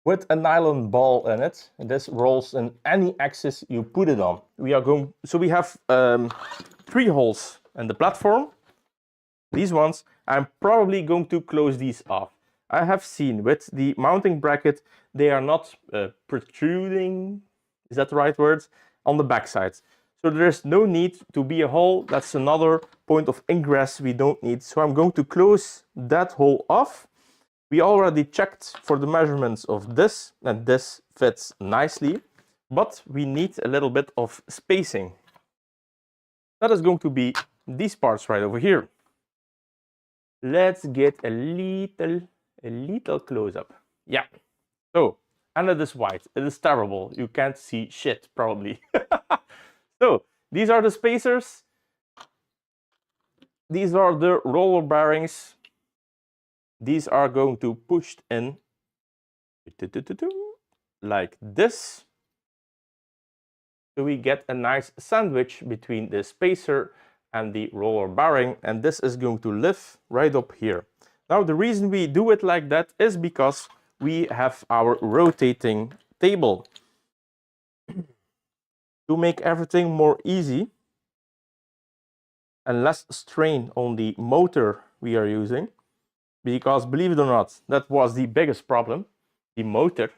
with a nylon ball in it. This rolls in any axis you put it on. We have 3 holes in the platform. these ones, I'm probably going to close these off. I have seen with the mounting bracket, they are not protruding, is that the right word, on the back side. So there's no need to be a hole. That's another point of ingress we don't need. So I'm going to close that hole off. We already checked for the measurements of this, and this fits nicely, but we need a little bit of spacing. That is going to be these parts right over here. Let's get a little close up. Yeah. So, and it is white. It is terrible. You can't see shit, probably. So, these are the spacers. These are the roller bearings. These are going to push in like this. So we get a nice sandwich between the spacer and the roller bearing, and this is going to live right up here. Now the reason we do it like that is because we have our rotating table. To make everything more easy and less strain on the motor we are using, because believe it or not, that was the biggest problem, the motor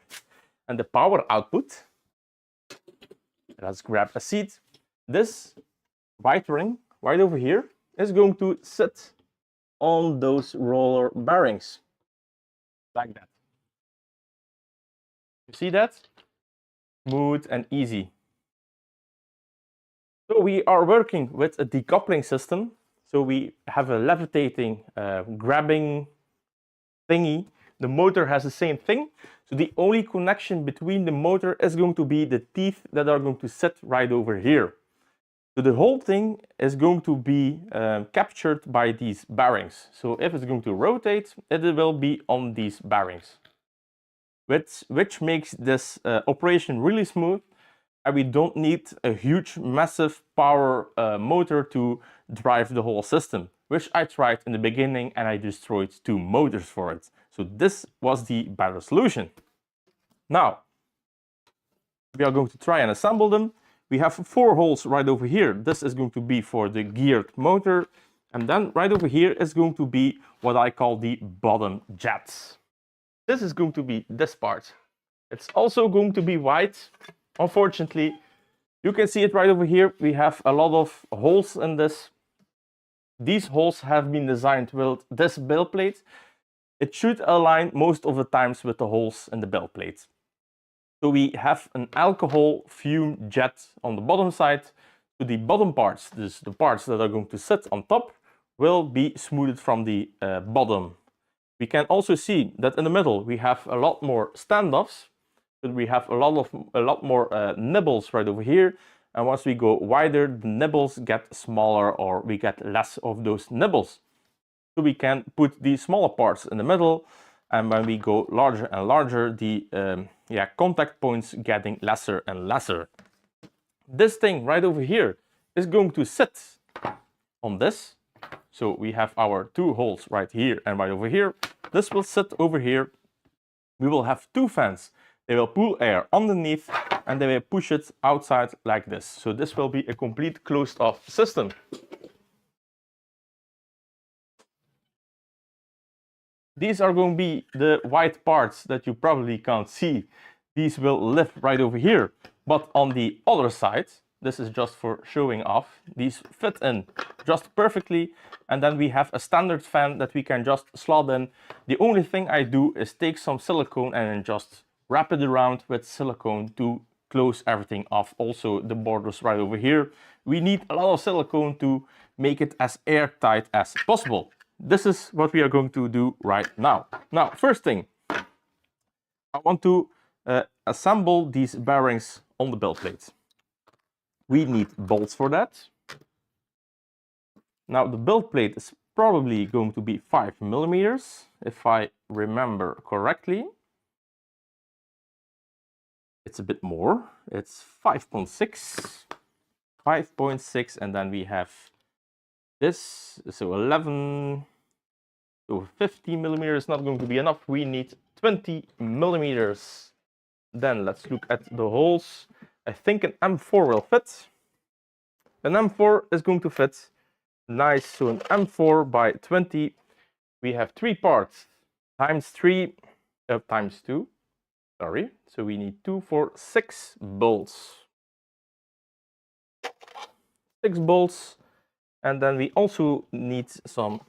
and the power output. Let's grab a seat. This white ring right over here is going to sit on those roller bearings like that. You see that? Smooth and easy. So we are working with a decoupling system. So we have a levitating grabbing thingy. The motor has the same thing. So the only connection between the motor is going to be the teeth that are going to sit right over here. So the whole thing is going to be captured by these bearings. So if it's going to rotate, it will be on these bearings, which makes this operation really smooth. And we don't need a huge, massive power motor to drive the whole system, which I tried in the beginning and I destroyed 2 motors for it. So this was the better solution. Now, we are going to try and assemble them. We have 4 holes right over here. This is going to be for the geared motor. And then right over here is going to be what I call the bottom jets. This is going to be this part. It's also going to be white. Unfortunately, you can see it right over here. We have a lot of holes in this. These holes have been designed with this build plate. It should align most of the times with the holes in the build plate. So we have an alcohol fume jet on the bottom side. So the bottom parts, dus the parts that are going to sit on top, will be smoothed from the bottom. We can also see that in the middle we have a lot more standoffs. So we have a lot more nibbles right over here. And once we go wider, the nibbles get smaller, or we get less of those nibbles. So we can put the smaller parts in the middle, and when we go larger and larger, the contact points getting lesser and lesser. This thing right over here is going to sit on this. So we have our 2 holes right here and right over here. This will sit over here. We will have 2 fans. They will pull air underneath and they will push it outside like this. So this will be a complete closed off system. These are going to be the white parts that you probably can't see. These will live right over here. But on the other side, this is just for showing off, these fit in just perfectly. And then we have a standard fan that we can just slot in. The only thing I do is take some silicone and then just wrap it around with silicone to close everything off. Also the borders right over here. We need a lot of silicone to make it as airtight as possible. This is what we are going to do right now. Now, first thing, I want to assemble these bearings on the build plate. We need bolts for that. Now, the build plate is probably going to be 5 millimeters, if I remember correctly. It's a bit more. It's 5.6. 5.6, and then we have this, so 11, so 50 millimeters is not going to be enough. We need 20 millimeters. Then let's look at the holes. I think an M4 will fit. An M4 is going to fit. Nice, so an M4 by 20. We have 3 parts, times 3, times 2, sorry. So we need 2 for 6 bolts. 6 bolts, and then we also need some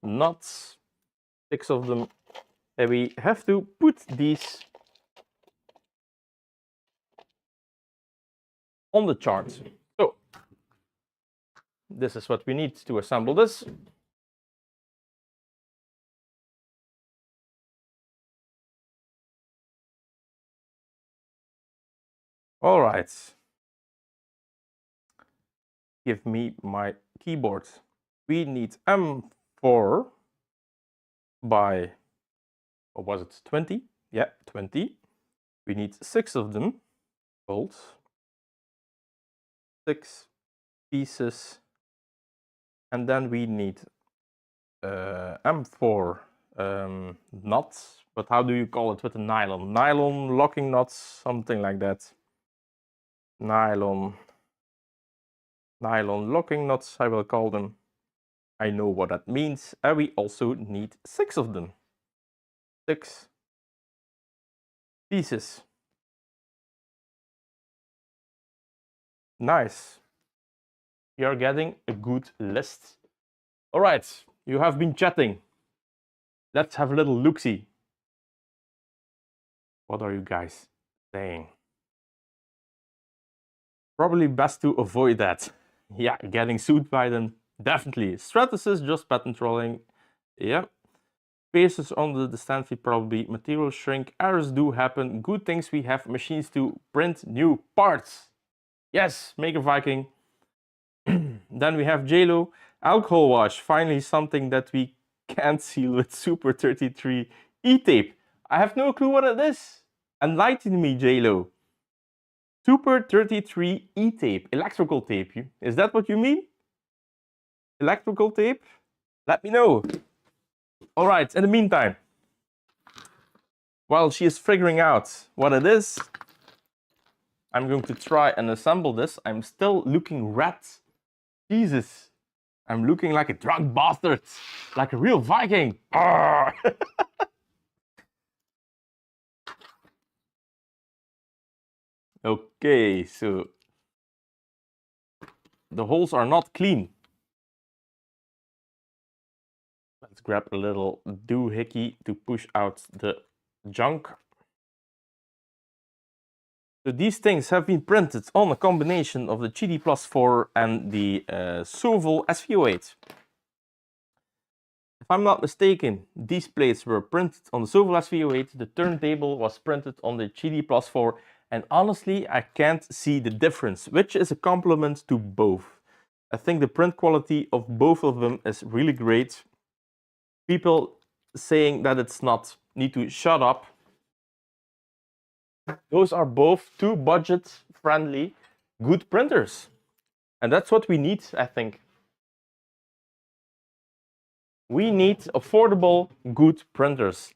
nuts, 6 of them, and we have to put these on the chart. So this is what we need to assemble this. All right. Give me my keyboard. We need M4 by, what was it, 20? Yeah, 20. We need 6 of them, bolts, 6 pieces, and then we need M4 nuts, but how do you call it with a nylon? Nylon locking nuts, something like that. Nylon locking nuts, I will call them. I know what that means. And we also need 6 of them. 6 pieces. Nice. You're getting a good list. All right, you have been chatting. Let's have a little look-see. What are you guys saying? Probably best to avoid that. Yeah, getting sued by them. Definitely. Stratus just patent trolling. Yeah. Spaces under the stand fee probably. Material shrink. Errors do happen. Good things we have machines to print new parts. Yes, Maker Viking. Then we have JLo. Alcohol wash. Finally something that we can't seal with Super 33 E-tape. I have no clue what it is. Enlighten me, JLo. Super 33 E-tape, electrical tape. Is that what you mean? Electrical tape? Let me know. All right, in the meantime, while she is figuring out what it is, I'm going to try and assemble this. I'm still looking red. Jesus, I'm looking like a drunk bastard, like a real Viking. Okay, so the holes are not clean. Let's grab a little doohickey to push out the junk. So these things have been printed on a combination of the GD+4 and the Sovel SV08. If I'm not mistaken, these plates were printed on the Sovel SV08, the turntable was printed on the GD+4, and honestly, I can't see the difference, which is a compliment to both. I think the print quality of both of them is really great. People saying that it's not need to shut up. Those are both two budget-friendly, good printers. And that's what we need, I think. We need affordable, good printers.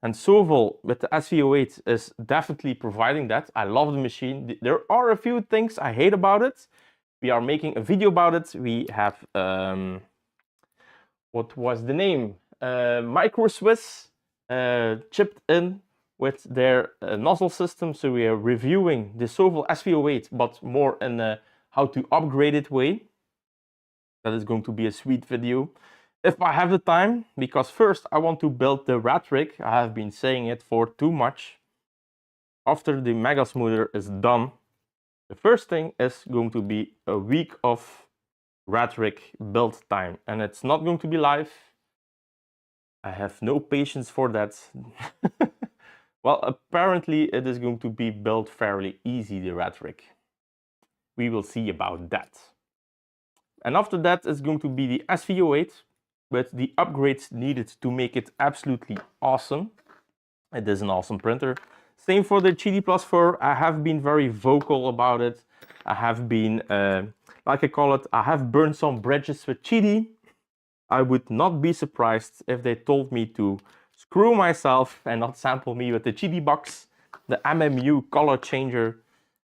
And Sovel with the SV08 is definitely providing that. I love the machine. There are a few things I hate about it. We are making a video about it. We have, what was the name? Micro Swiss chipped in with their nozzle system. So we are reviewing the Sovel SV08, but more in a how to upgrade it way. That is going to be a sweet video. If I have the time, because first I want to build the rat rig. I have been saying it for too much. After the Mega Smoother is done, the first thing is going to be a week of rat rig build time. And it's not going to be live. I have no patience for that. Well, apparently it is going to be built fairly easy, the rat rig. We will see about that. And after that is going to be the SV08 with the upgrades needed to make it absolutely awesome. It is an awesome printer. Same for the GD+4. I have been very vocal about it. I have been, like I call it, I have burned some bridges with GD. I would not be surprised if they told me to screw myself and not sample me with the GD box, the MMU color changer.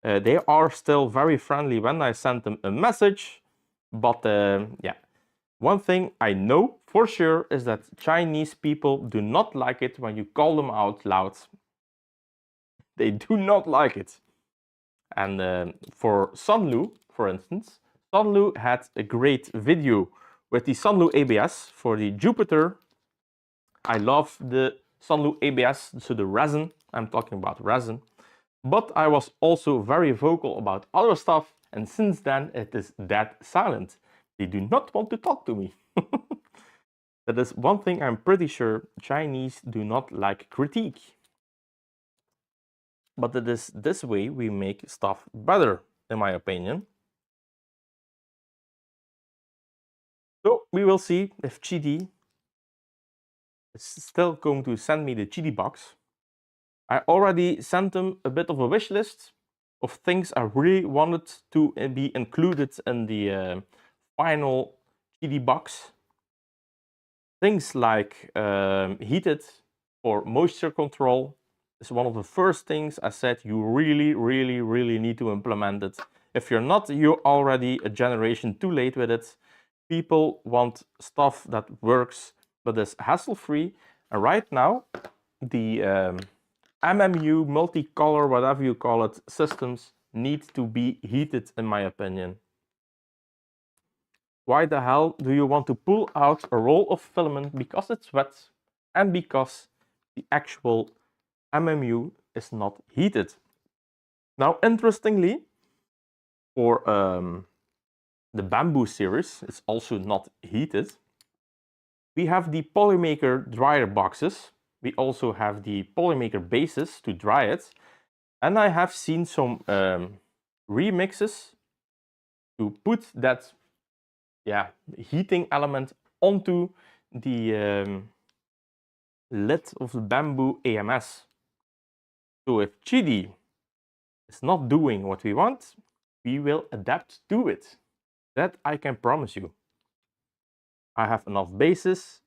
They are still very friendly when I send them a message. But yeah, one thing I know for sure is that Chinese people do not like it when you call them out loud. They do not like it. And for Sunlu, for instance, Sunlu had a great video with the Sunlu ABS for the Jupiter. I love the Sunlu ABS, so the resin. I'm talking about resin. But I was also very vocal about other stuff, and since then it is dead silent. They do not want to talk to me. That is one thing I'm pretty sure Chinese do not like critique. But it is this way we make stuff better, in my opinion. So we will see if GD is still going to send me the GD box. I already sent them a bit of a wish list of things I really wanted to be included in the final GD box. Things like heated for moisture control is one of the first things I said you really need to implement it. If you're not, you're already a generation too late with it. People want stuff that works but is hassle-free. And right now, the MMU, multicolor, whatever you call it, systems need to be heated, in my opinion. Why the hell do you want to pull out a roll of filament because it's wet and because the actual MMU is not heated? Now, interestingly, for the bamboo series, it's also not heated. We have the Polymaker dryer boxes. We also have the Polymaker bases to dry it. And I have seen some remixes to put that heating element onto the lid of the bamboo AMS. So if GD is not doing what we want, we will adapt to it. That I can promise you. I have enough bases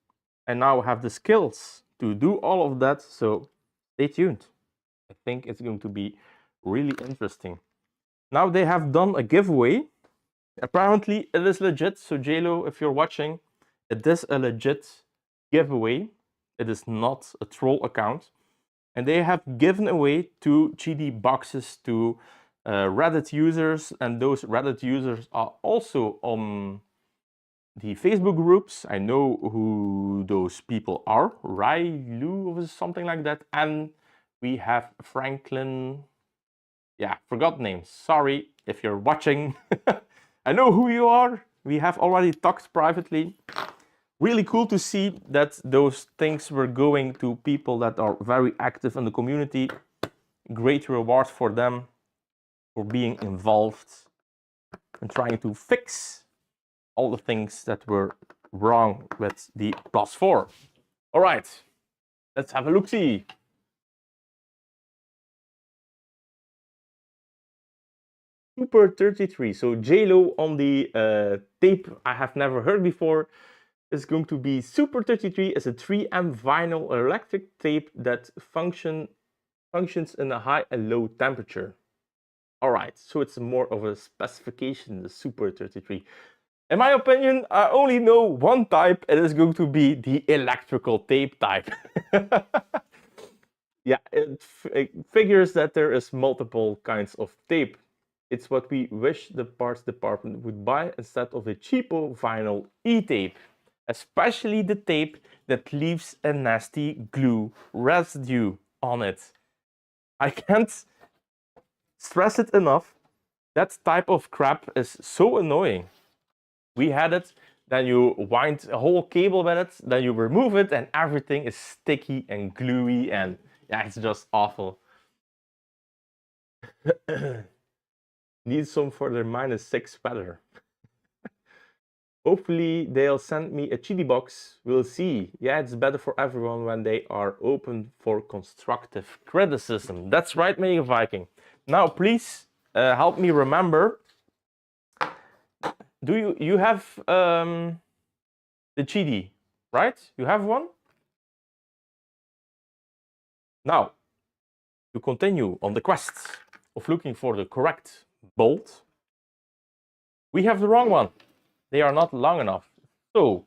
and now have the skills to do all of that, so stay tuned. I think it's going to be really interesting. Now they have done a giveaway. Apparently it is legit, so JLo, if you're watching, it is a legit giveaway. It is not a troll account. And they have given away 2 GD boxes to Reddit users, and those Reddit users are also on the Facebook groups. I know who those people are, Railu or something like that. And we have Franklin, forgot names. Sorry if you're watching. I know who you are. We have already talked privately. Really cool to see that those things were going to people that are very active in the community. Great reward for them for being involved and trying to fix all the things that were wrong with the +4. All right, let's have a look-see. Super 33. So JLo on the tape I have never heard before is going to be Super 33 is a 3M vinyl electric tape that functions in a high and low temperature. All right, so it's more of a specification, the Super 33. In my opinion, I only know one type. It is going to be the electrical tape type. Yeah, it figures that there is multiple kinds of tape. It's what we wish the parts department would buy instead of a cheapo vinyl e-tape. Especially the tape that leaves a nasty glue residue on it. I can't stress it enough. That type of crap is so annoying. We had it, then you wind a whole cable with it, then you remove it, and everything is sticky and gluey, and yeah, it's just awful. Need some for their -6 weather. Hopefully they'll send me a GD box. We'll see. Yeah, it's better for everyone when they are open for constructive criticism. That's right, Mega Viking. Now, please help me remember. Do you have the GD, right? You have one? Now, to continue on the quest of looking for the correct bolt, we have the wrong one. They are not long enough. So,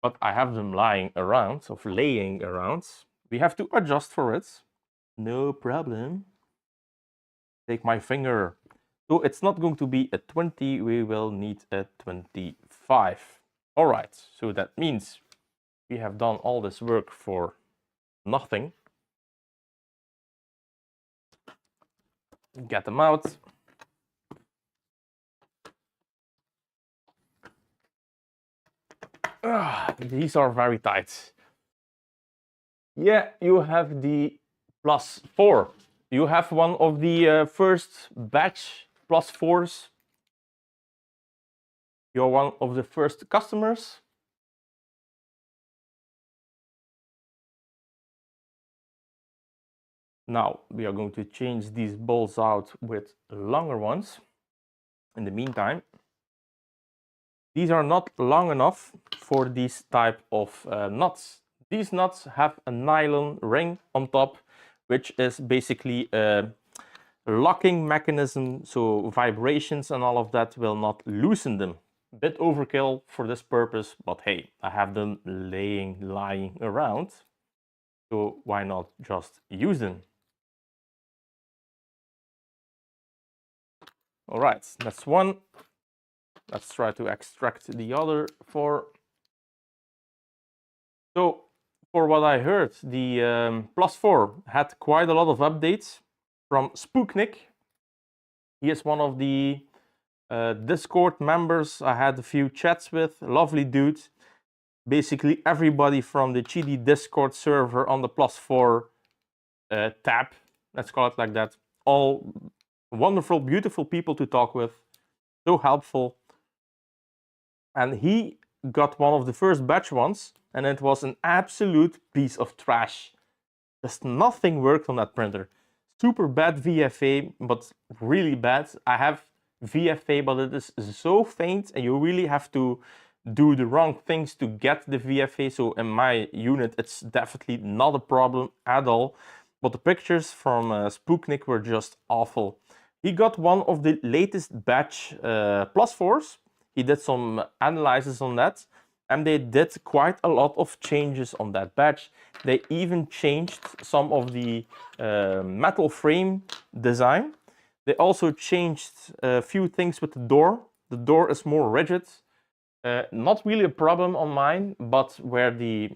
but I have them lying around, of laying around. We have to adjust for it. No problem. Take my finger. So it's not going to be a 20, we will need a 25. All right, so that means we have done all this work for nothing. Get them out. These are very tight. Yeah, you have the +4. You have one of the first batch +4s. You're one of the first customers. Now we are going to change these balls out with longer ones. In the meantime, these are not long enough for these type of nuts. These nuts have a nylon ring on top, which is basically a locking mechanism, so vibrations and all of that will not loosen them. Bit overkill for this purpose, but hey, I have them lying around, so why not just use them? All right, that's one. Let's try to extract the other 4. So, for what I heard, the +4 had quite a lot of updates from Spooknik. He is one of the Discord members I had a few chats with. Lovely dude. Basically, everybody from the GD Discord server on the +4 tab, let's call it like that. All wonderful, beautiful people to talk with. So helpful. And he got one of the first batch ones, and it was an absolute piece of trash. Just nothing worked on that printer. Super bad VFA, but really bad. I have VFA, but it is so faint, and you really have to do the wrong things to get the VFA. So in my unit, it's definitely not a problem at all. But the pictures from Spooknik were just awful. He got one of the latest batch +4s. He did some analysis on that, and they did quite a lot of changes on that batch. They even changed some of the metal frame design. They also changed a few things with the door. The door is more rigid. Not really a problem on mine, but where the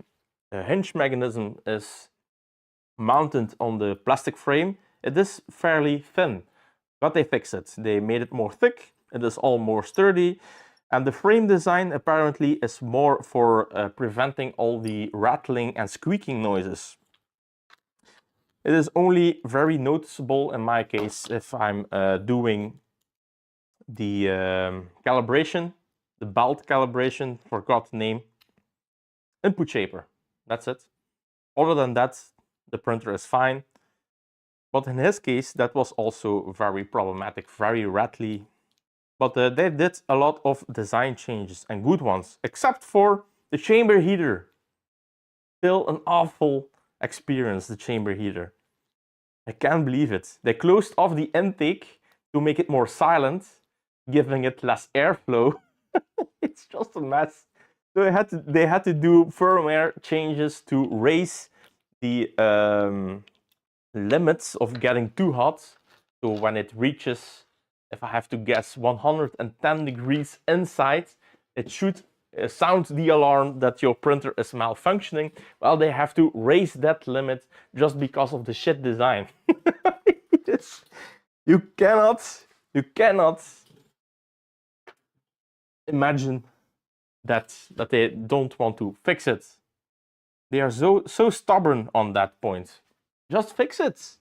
hinge mechanism is mounted on the plastic frame, it is fairly thin. But they fixed it. They made it more thick. It is all more sturdy. And the frame design apparently is more for preventing all the rattling and squeaking noises. It is only very noticeable in my case if I'm doing the calibration, the belt calibration, forgot the name, input shaper. That's it. Other than that, the printer is fine. But in his case, that was also very problematic, very rattly. But they did a lot of design changes, and good ones, except for the chamber heater. Still an awful experience, the chamber heater. I can't believe it. They closed off the intake to make it more silent, giving it less airflow. It's just a mess. So they had to do firmware changes to raise the limits of getting too hot. So when it reaches, if I have to guess, 110 degrees inside, it should sound the alarm that your printer is malfunctioning. Well, they have to raise that limit just because of the shit design. You cannot imagine that they don't want to fix it. They are so stubborn on that point. Just fix it.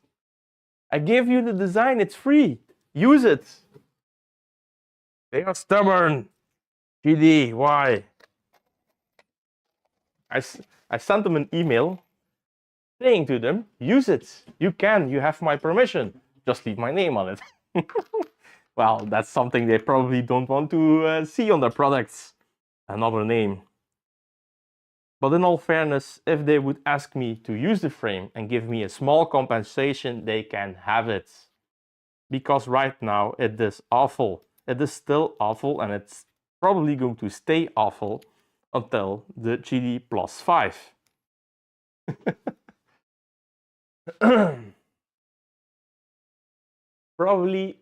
I gave you the design, it's free. Use it. They are stubborn. GD, why? I sent them an email saying to them, use it. You can, you have my permission. Just leave my name on it. Well, that's something they probably don't want to see on their products. Another name. But in all fairness, if they would ask me to use the frame and give me a small compensation, they can have it. Because right now it is awful. It is still awful, and it's probably going to stay awful until the GD plus 5. Probably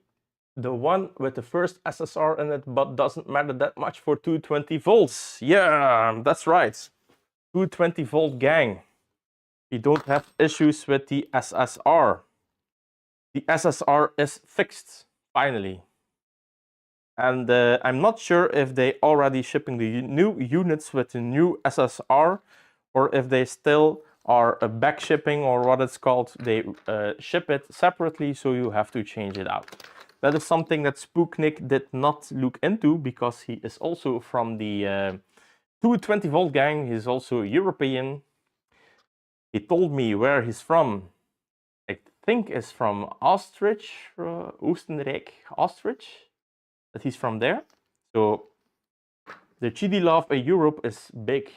the one with the first SSR in it, but doesn't matter that much for 220 volts. Yeah, that's right. 220 volt gang. You don't have issues with the SSR. The SSR is fixed, finally. And I'm not sure if they already shipping the new units with the new SSR, or if they still are back shipping, or what it's called. They ship it separately, so you have to change it out. That is something that Spooknik did not look into, because he is also from the 220 volt gang. He's also European. He told me where he's from. I think it's from Oostenrijk, Oostenrijk, that he's from there. So the GD love in Europe is big.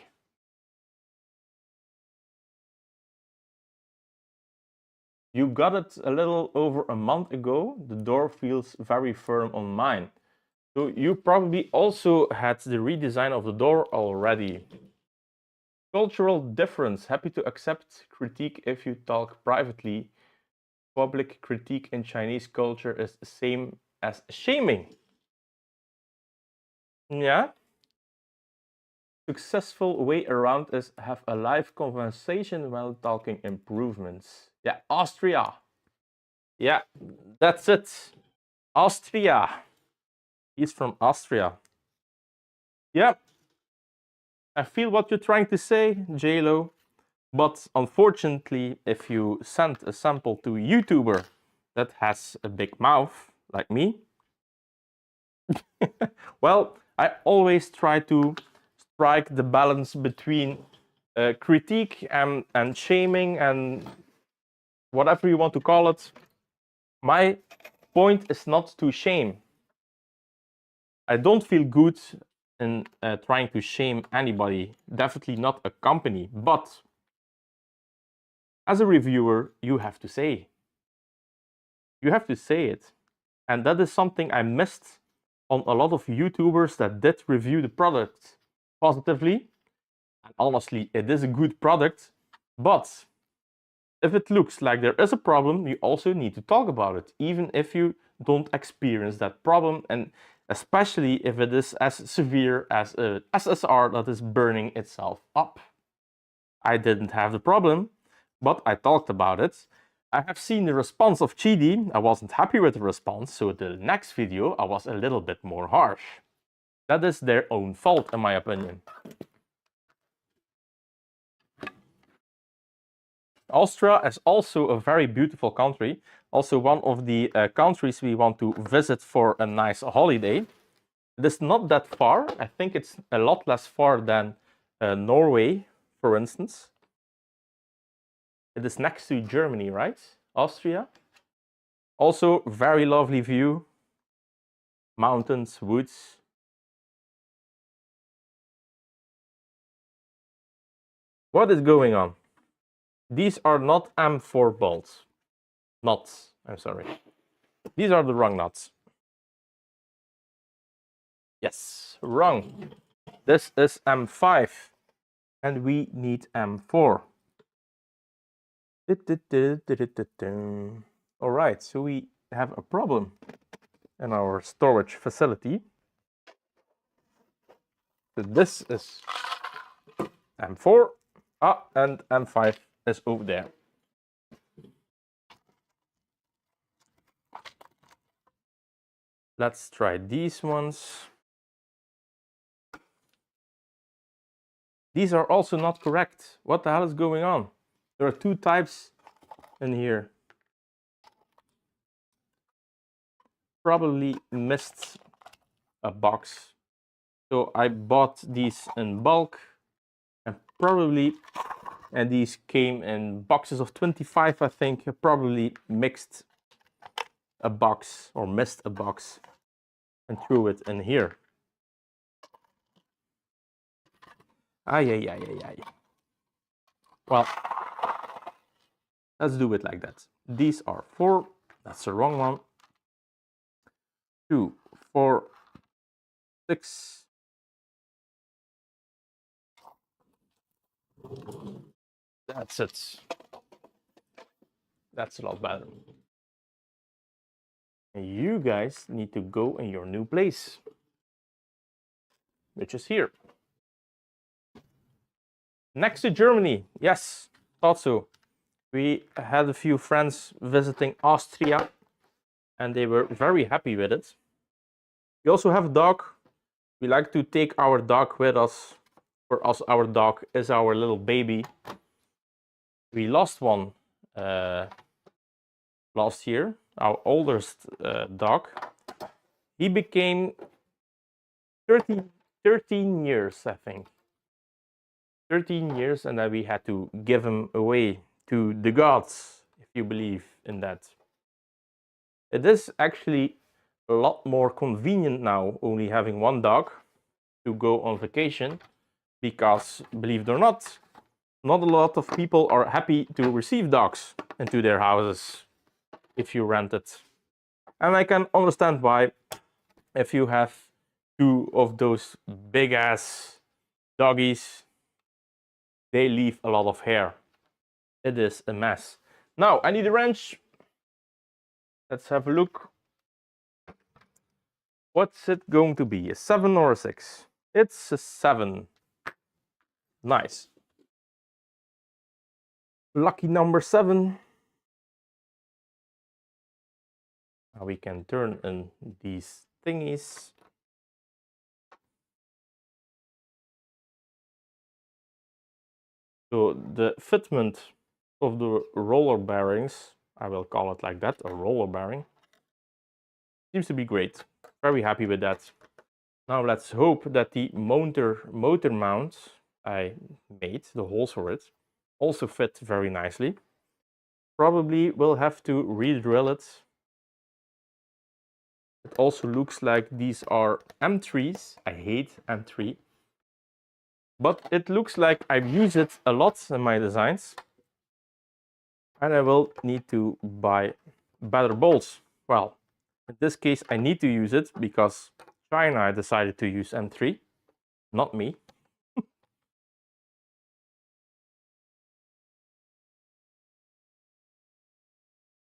You got it a little over a month ago. The door feels very firm on mine. So you probably also had the redesign of the door already. Cultural difference. Happy to accept critique if you talk privately. Public critique in Chinese culture is the same as shaming. Yeah. Successful way around is have a live conversation while talking improvements. Yeah, Austria. Yeah, that's it. Austria. He's from Austria. Yeah. I feel what you're trying to say, JLo. But unfortunately, if you send a sample to a YouTuber that has a big mouth, like me, well, I always try to strike the balance between critique and shaming and whatever you want to call it. My point is not to shame. I don't feel good in trying to shame anybody, definitely not a company, but as a reviewer, you have to say. You have to say it. And that is something I missed on a lot of YouTubers that did review the product positively. And honestly, it is a good product, but if it looks like there is a problem, you also need to talk about it, even if you don't experience that problem, and especially if it is as severe as a SSR that is burning itself up. I didn't have the problem, but I talked about it. I have seen the response of Chidi. I wasn't happy with the response, so the next video I was a little bit more harsh. That is their own fault, in my opinion. Austria is also a very beautiful country. Also one of the countries we want to visit for a nice holiday. It is not that far. I think it's a lot less far than Norway, for instance. It is next to Germany, right? Austria. Also very lovely view. Mountains, woods. What is going on? These are not M4 bolts. Nuts, I'm sorry. These are the wrong nuts. Yes, wrong. This is M5 and we need M4. All right, so we have a problem in our storage facility. So this is M4, and M5 is over there. Let's try these ones. These are also not correct. What the hell is going on? There are two types in here. Probably missed a box. So I bought these in bulk and these came in boxes of 25, I think. I probably mixed a box or missed a box and threw it in here. Well, let's do it like that. These are 4. That's the wrong one. 2, 4, 6, That's it. That's a lot better. And you guys need to go in your new place, which is here. Next to Germany. Yes, thought so. We had a few friends visiting Austria, and they were very happy with it. We also have a dog. We like to take our dog with us. For us, our dog is our little baby. We lost one last year, our oldest dog. He became 13 years, I think. 13 years, and then we had to give him away to the gods, if you believe in that. It is actually a lot more convenient now only having one dog to go on vacation, because believe it or not a lot of people are happy to receive dogs into their houses if you rent it. And I can understand why. If you have two of those big ass doggies, they leave a lot of hair. It is a mess. Now I need a wrench. Let's have a look. What's it going to be? A 7 or a 6? It's a 7. Nice. Lucky number 7. Now we can turn in these thingies. So the fitment of the roller bearings, I will call it like that, a roller bearing, seems to be great. Very happy with that. Now let's hope that the motor mount I made, the holes for it, also fit very nicely. Probably will have to re-drill it. It also looks like these are M3s. I hate M3. But it looks like I've used it a lot in my designs. And I will need to buy better bolts. Well, in this case, I need to use it because China decided to use M3, not me.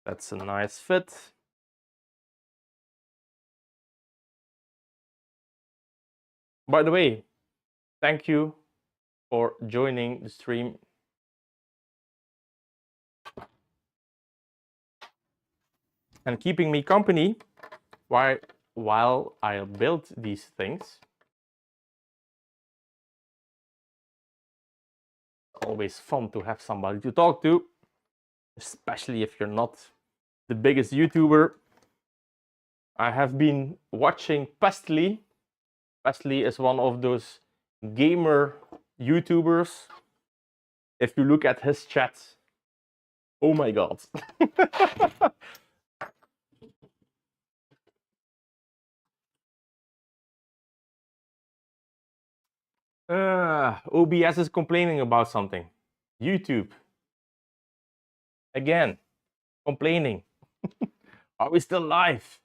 That's a nice fit. By the way, thank you for joining the stream. And keeping me company while I build these things. Always fun to have somebody to talk to, especially if you're not the biggest YouTuber. I have been watching Pestly. Pestly is one of those gamer YouTubers. If you look at his chat, oh my god. OBS is complaining about something. YouTube. Again, complaining. Are we still live?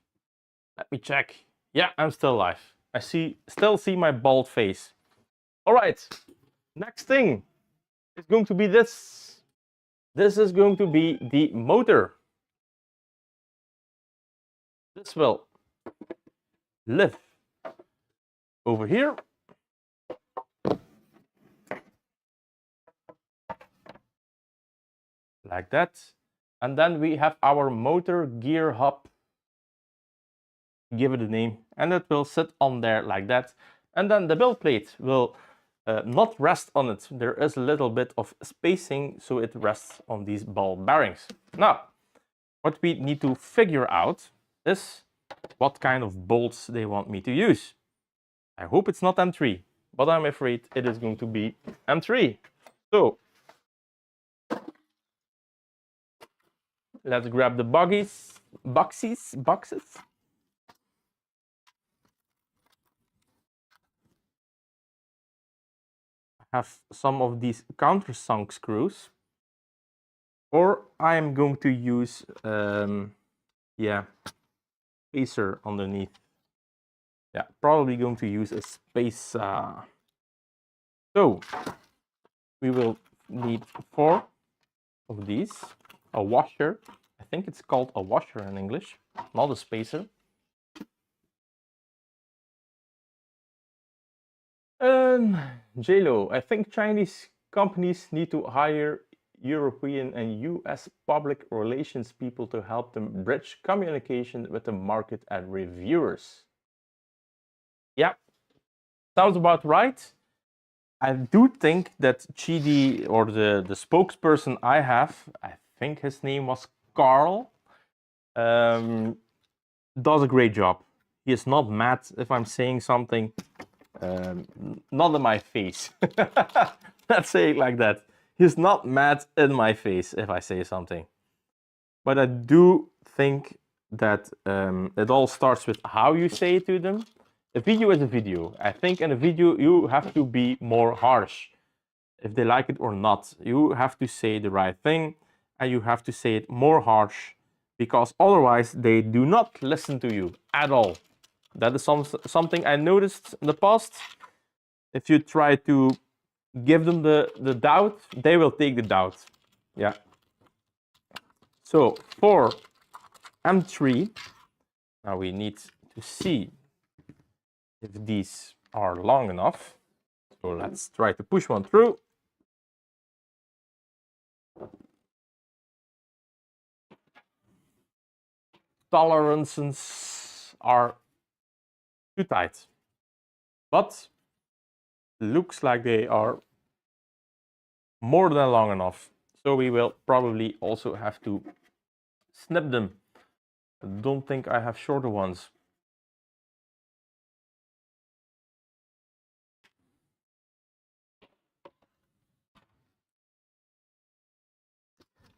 Let me check. Yeah, I'm still live. I still see my bald face. All right, next thing is going to be this. This is going to be the motor. This will live over here. Like that. And then we have our motor gear hub. Give it a name, and it will sit on there like that. And then the build plate will not rest on it. There is a little bit of spacing, so it rests on these ball bearings. Now, what we need to figure out is what kind of bolts they want me to use. I hope it's not M3, but I'm afraid it is going to be M3. So let's grab the boxes. Have some of these countersunk screws, or I am going to use spacer underneath. Yeah, probably going to use a spacer. So we will need 4 of these. A washer. I think it's called a washer in English, not a spacer. JLo, I think Chinese companies need to hire European and US public relations people to help them bridge communication with the market and reviewers. Yeah, sounds about right. I do think that Chidi, or the spokesperson I have, I think his name was Carl, does a great job. He is not mad if I'm saying something. Not in my face. Let's say it like that. He's not mad in my face if I say something. But I do think that it all starts with how you say it to them. A video is a video. I think in a video you have to be more harsh. If they like it or not, you have to say the right thing and you have to say it more harsh, because otherwise they do not listen to you at all. That is something I noticed in the past. If you try to give them the doubt, they will take the doubt. Yeah. So for M3, now we need to see if these are long enough. So let's try to push one through. Tolerances are too tight, but looks like they are more than long enough. So we will probably also have to snip them. I don't think I have shorter ones.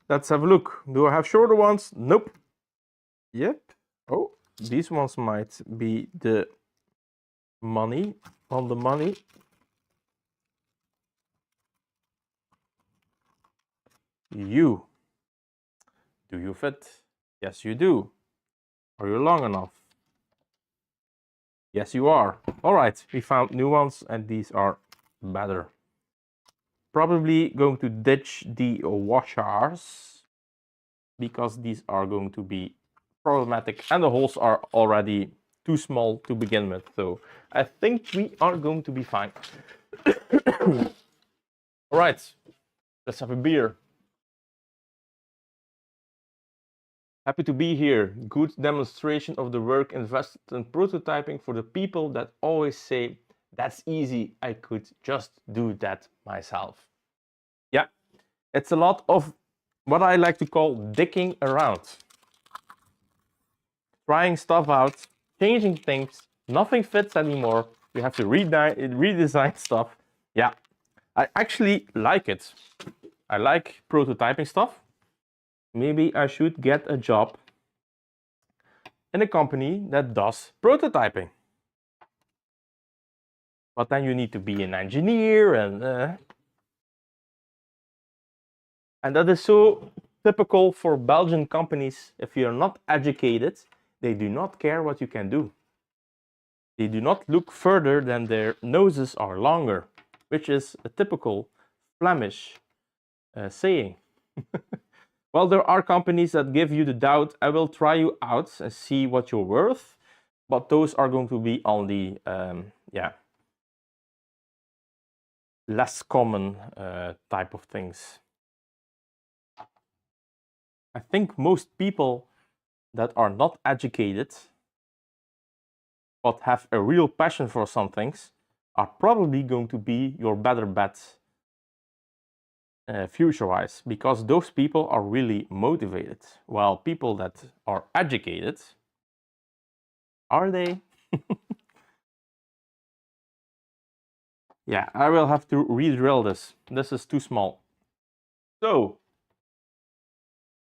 Let's have a look. Do I have shorter ones? Nope. Yep. Oh, these ones might be the money on the money. You. Do you fit? Yes, you do. Are you long enough? Yes, you are. All right, we found new ones and these are better. Probably going to ditch the washers because these are going to be problematic and the holes are already too small to begin with. So I think we are going to be fine. All right, let's have a beer. Happy to be here. Good demonstration of the work invested in prototyping for the people that always say, that's easy, I could just do that myself. Yeah, it's a lot of what I like to call dicking around. Trying stuff out, changing things, nothing fits anymore. You have to redesign stuff. Yeah, I actually like it. I like prototyping stuff. Maybe I should get a job in a company that does prototyping. But then you need to be an engineer and that is so typical for Belgian companies. If you're not educated, they do not care what you can do. They do not look further than their noses are longer, which is a typical Flemish saying. Well, there are companies that give you the doubt, I will try you out and see what you're worth, but those are going to be on the, less common type of things. I think most people that are not educated but have a real passion for some things are probably going to be your better bet future-wise, because those people are really motivated, while people that are educated, are they? Yeah, I will have to re-drill this. This is too small. So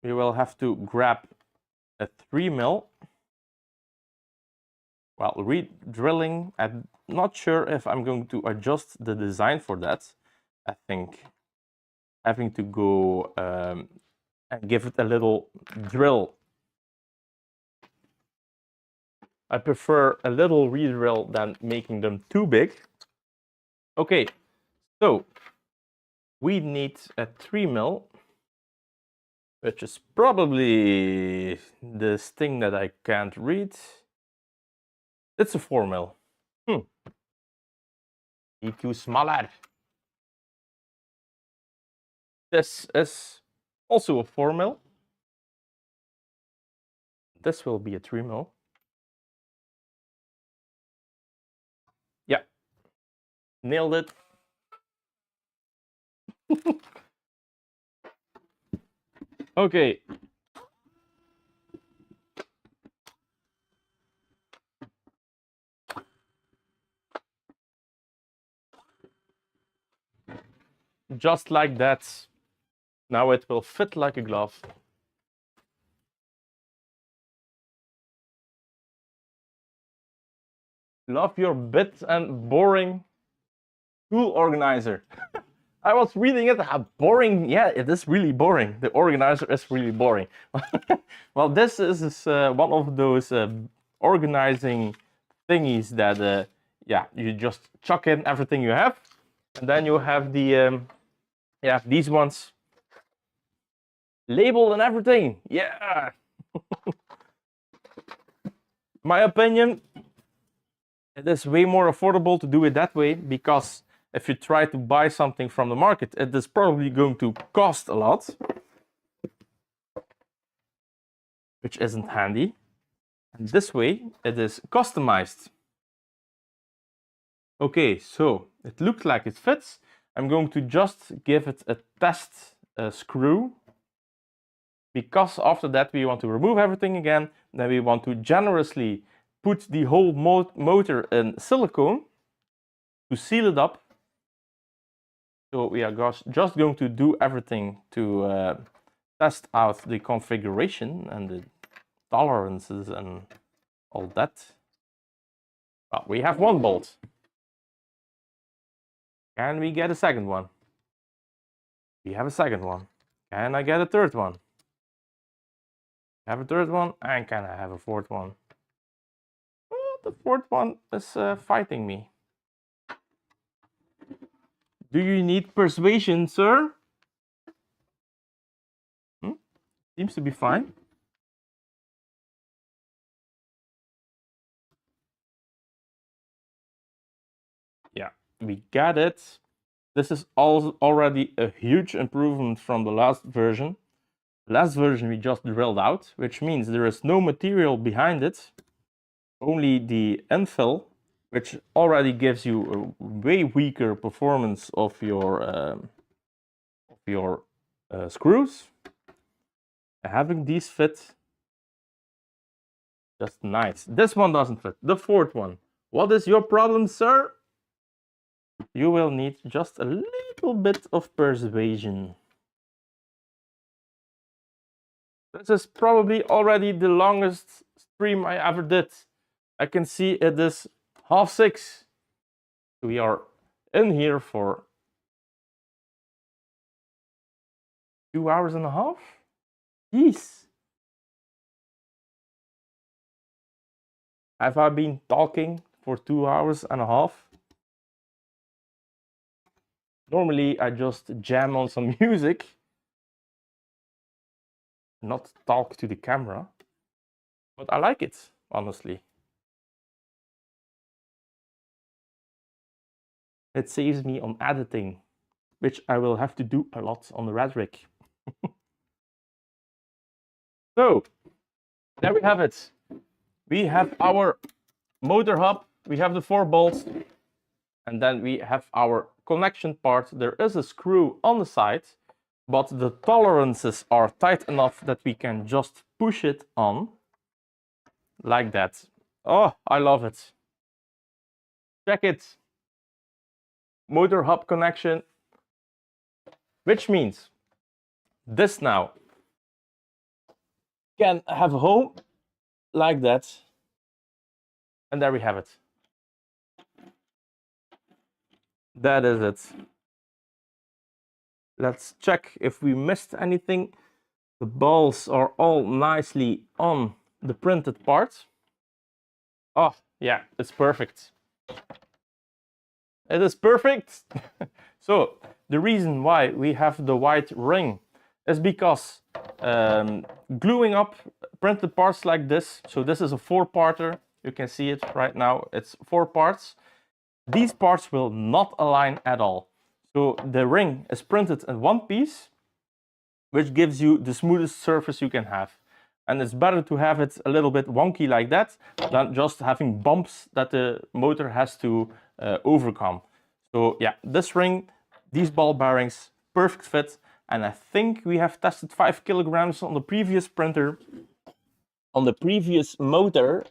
we will have to grab a 3mm. Well, re-drilling, I'm not sure if I'm going to adjust the design for that. I think having to go and give it a little drill. I prefer a little re-drill than making them too big. Okay, so we need a 3mm, which is probably this thing that I can't read. It's a 4mm. EQ smaller. This is also a 4mm. This will be a 3mm. Yeah, nailed it. Okay. Just like that. Now it will fit like a glove. Love your bit and boring tool organizer. I was reading it, how boring. Yeah, it is really boring. The organizer is really boring. Well, this is one of those organizing thingies that, yeah, you just chuck in everything you have. And then you have the, yeah, these ones labeled and everything. Yeah. My opinion, it is way more affordable to do it that way, because if you try to buy something from the market, it is probably going to cost a lot, which isn't handy. And this way, it is customized. Okay, so it looks like it fits. I'm going to just give it a test screw, because after that we want to remove everything again. Then we want to generously put the whole motor in silicone to seal it up. So we are just going to do everything to test out the configuration and the tolerances and all that. Well, we have one bolt. Can we get a second one? We have a second one. Can I get a third one? Have a third one, and can I have a fourth one? Well, the fourth one is fighting me. Do you need persuasion, sir? Seems to be fine. Yeah, we got it. This is already a huge improvement from the last version. Last version we just drilled out, which means there is no material behind it, only the infill, which already gives you a way weaker performance of your screws. Having these fit, just nice. This one doesn't fit. The fourth one. What is your problem, sir? You will need just a little bit of persuasion. This is probably already the longest stream I ever did. I can see it is 6:30. We are in here for 2 hours and a half. Jeez. Have I been talking for 2 hours and a half? Normally I just jam on some music, not talk to the camera, but I like it, honestly. It saves me on editing, which I will have to do a lot on the Radric. So, there we have it. We have our motor hub, we have the 4 bolts, and then we have our connection part. There is a screw on the side, but the tolerances are tight enough that we can just push it on like that. Oh, I love it. Check it. Motor hub connection, which means this now can have a home like that. And there we have it. That is it. Let's check if we missed anything. The balls are all nicely on the printed part. Oh, yeah, it's perfect. It is perfect. So The reason why we have the white ring is because gluing up printed parts like this, so this is a 4-parter, you can see it right now, it's 4 parts. These parts will not align at all. So the ring is printed in one piece, which gives you the smoothest surface you can have. And it's better to have it a little bit wonky like that than just having bumps that the motor has to overcome. So yeah, this ring, these ball bearings, perfect fit. And I think we have tested 5 kilograms on the previous printer. On the previous motor,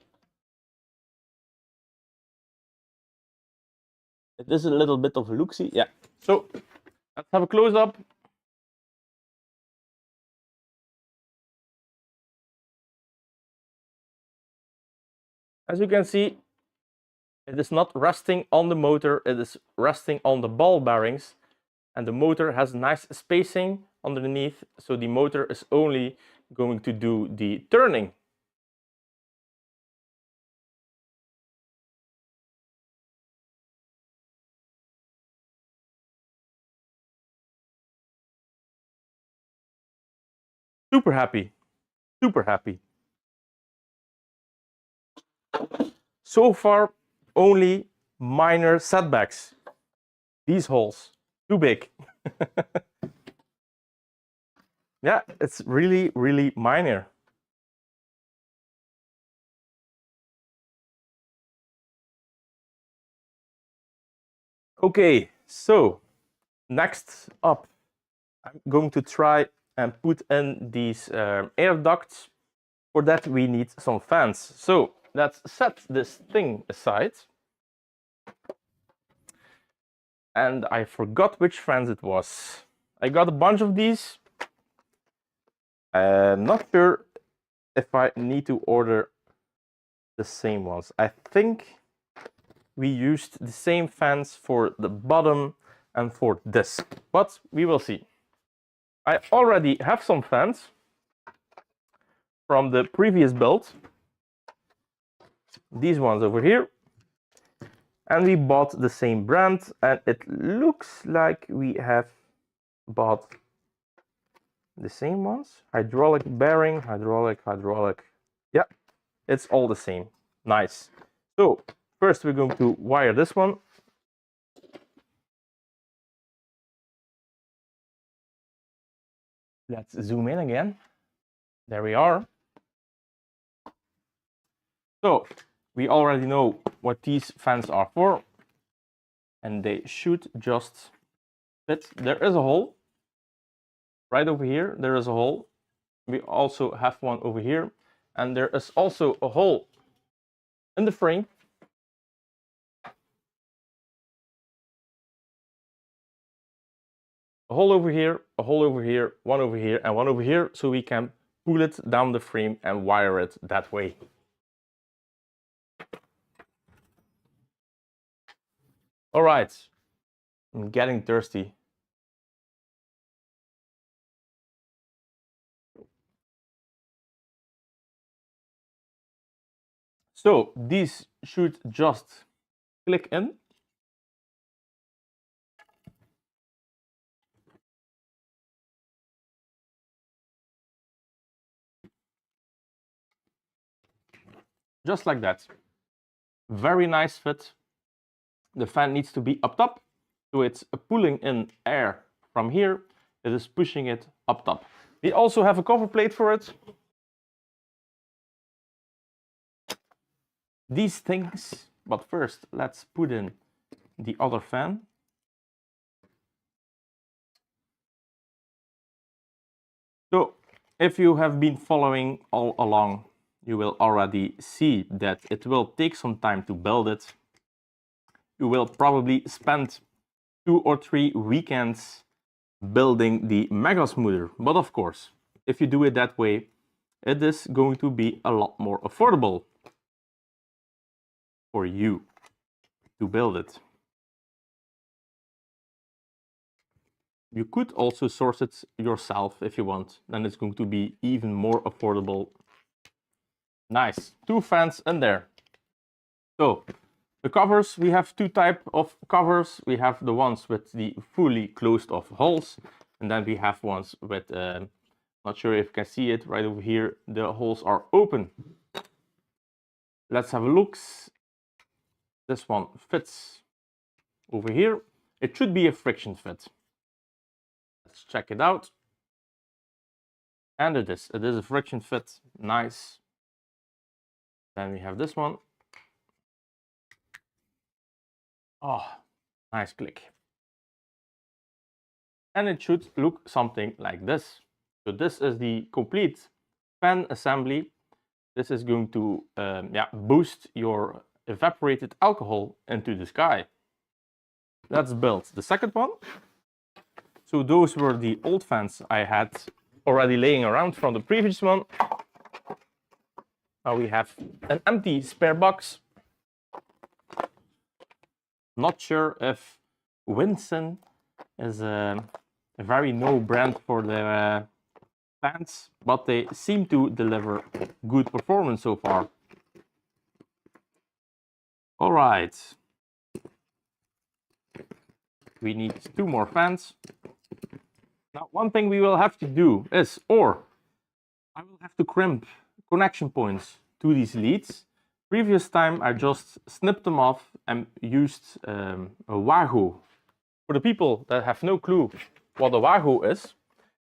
it is a little bit of a look-see. Yeah, so let's have a close-up. As you can see, it is not resting on the motor, it is resting on the ball bearings. And the motor has nice spacing underneath, so the motor is only going to do the turning. Super happy, super happy. So far, only minor setbacks. These holes, too big. Yeah, it's really, really minor. Okay, so next up, I'm going to try and put in these air ducts. For that, we need some fans. So let's set this thing aside. And I forgot which fans it was. I got a bunch of these. I'm not sure if I need to order the same ones. I think we used the same fans for the bottom and for this, but we will see. I already have some fans from the previous build. These ones over here. And we bought the same brand, and it looks like we have bought the same ones. Hydraulic bearing, hydraulic. Yeah, it's all the same. Nice. So first we're going to wire this one. Let's zoom in again. There we are. So we already know what these fans are for, and they should just fit. There is a hole right over here. There is a hole. We also have one over here, and there is also a hole in the frame. A hole over here, a hole over here, one over here, and one over here, so we can pull it down the frame and wire it that way. All right, I'm getting thirsty. So these should just click in. Just like that. Very nice fit. The fan needs to be up top, so it's pulling in air from here. It is pushing it up top. We also have a cover plate for it. These things, but first let's put in the other fan. So if you have been following all along, you will already see that it will take some time to build it. You will probably spend 2 or 3 weekends building the Mega Smoother. But of course, if you do it that way, it is going to be a lot more affordable for you to build it. You could also source it yourself if you want, then it's going to be even more affordable. Nice, 2 fans in there. So The covers, we have two types of covers. We have the ones with the fully closed off holes, and then we have ones with, not sure if you can see it right over here, the holes are open. Let's have a look. This one fits over here. It should be a friction fit. Let's check it out. And it is a friction fit, nice. Then we have this one. Oh, nice click. And it should look something like this. So this is the complete fan assembly. This is going to boost your evaporated alcohol into the sky. Let's build the second one. So those were the old fans I had already laying around from the previous one. Now we have an empty spare box. Not sure if Winson is a very no brand for their fans, but they seem to deliver good performance so far. All right. We need 2 more fans. Now, one thing we will have to do is, I will have to crimp connection points to these leads. Previous time, I just snipped them off and used a Wahoo. For the people that have no clue what a Wahoo is,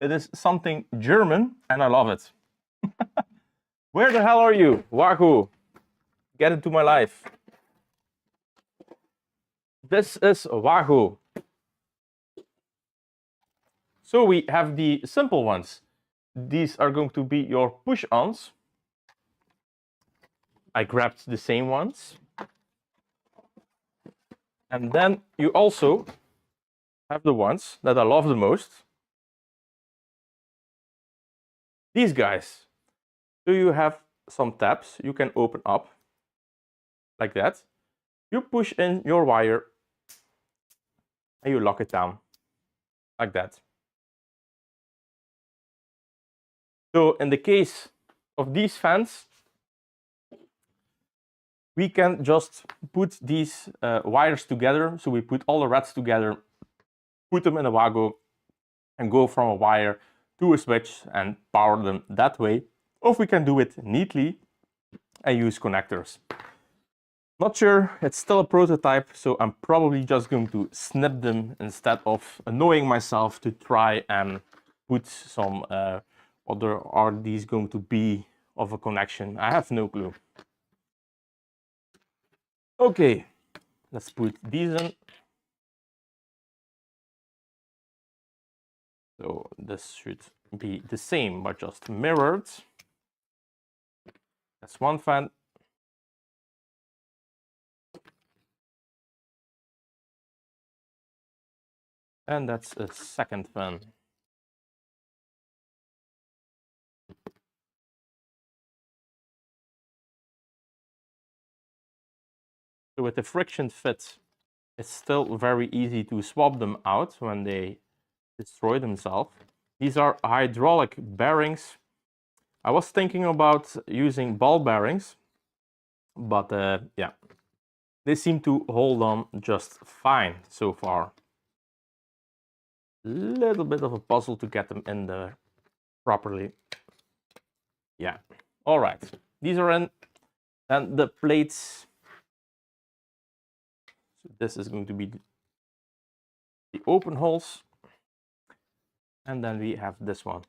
it is something German, and I love it. Where the hell are you, Wahoo? Get into my life. This is a Wahoo. So we have the simple ones. These are going to be your push-ons. I grabbed the same ones. And then you also have the ones that I love the most. These guys. So you have some tabs you can open up like that. You push in your wire and you lock it down like that. So in the case of these fans, we can just put these wires together. So we put all the reds together, put them in a Wahoo, and go from a wire to a switch and power them that way. Or we can do it neatly and use connectors. Not sure, it's still a prototype, so I'm probably just going to snip them instead of annoying myself to try and put some, what are these going to be of a connection? I have no clue. Okay, let's put these in. So this should be the same, but just mirrored. That's one fan. And that's a second fan. So with the friction fit, it's still very easy to swap them out when they destroy themselves. These are hydraulic bearings. I was thinking about using ball bearings, but yeah, they seem to hold on just fine so far. Little bit of a puzzle to get them in there properly. Yeah, all right, these are in. And the plates, so this is going to be the open holes. And then we have this one.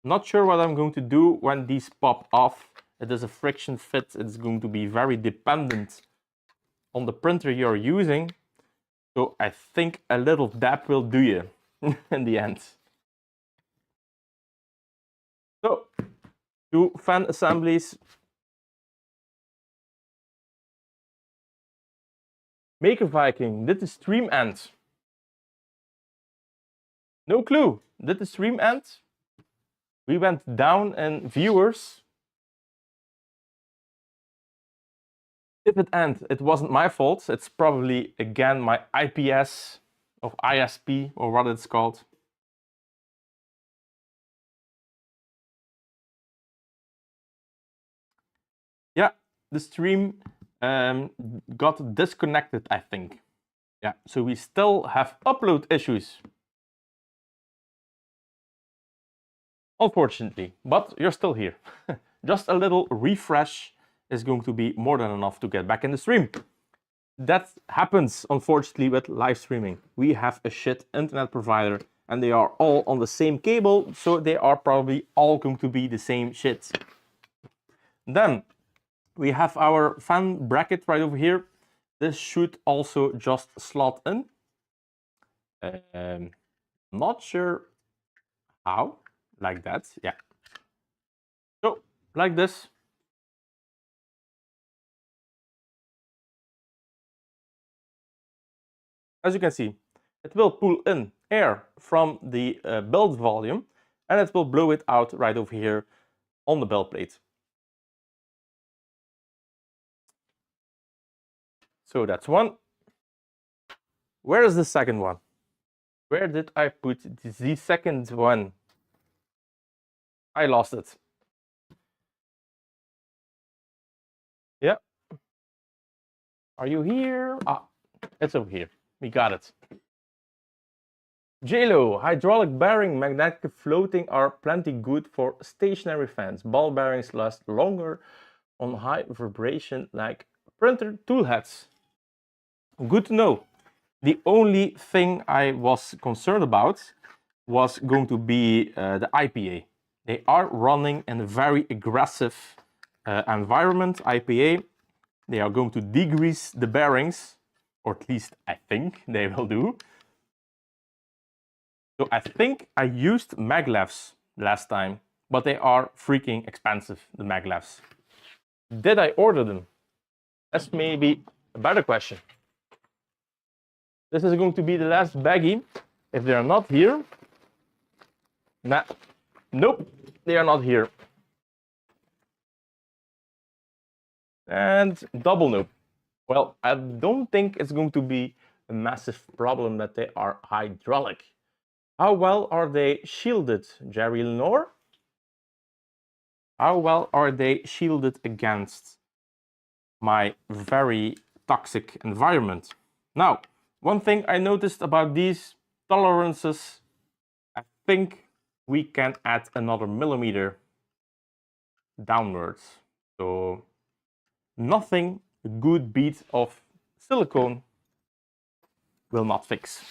Not sure what I'm going to do when these pop off. It is a friction fit. It's going to be very dependent on the printer you're using. So I think a little dab will do you in the end. So 2 fan assemblies. Maker Viking, did the stream end? No clue. Did the stream end? We went down in viewers. If it ended, it wasn't my fault. It's probably, again, my IPS of ISP, or what it's called. Yeah, the stream got disconnected, I think. Yeah, so we still have upload issues. Unfortunately, but you're still here. Just a little refresh is going to be more than enough to get back in the stream. That happens, unfortunately, with live streaming. We have a shit internet provider and they are all on the same cable, so they are probably all going to be the same shit. Then we have our fan bracket right over here. This should also just slot in. Not sure how, like that, yeah. So, like this. As you can see, it will pull in air from the belt volume and it will blow it out right over here on the belt plate. So that's one. Where is the second one? Where did I put the second one? I lost it. Yeah. Are you here? Ah, it's over here. We got it. JLo, hydraulic bearing, magnetic floating are plenty good for stationary fans. Ball bearings last longer on high vibration like printer tool heads. Good to know. The only thing I was concerned about was going to be the IPA. They are running in a very aggressive environment, IPA. They are going to degrease the bearings, or at least I think they will do. So I think I used maglevs last time, but they are freaking expensive, the maglevs. Did I order them? That's maybe a better question. This is going to be the last baggie. If they are not here, nope, they are not here. And double nope. Well, I don't think it's going to be a massive problem that they are hydraulic. How well are they shielded, Jerry Lenore? How well are they shielded against my very toxic environment? Now, one thing I noticed about these tolerances, I think we can add another millimeter downwards. So nothing a good bead of silicone will not fix.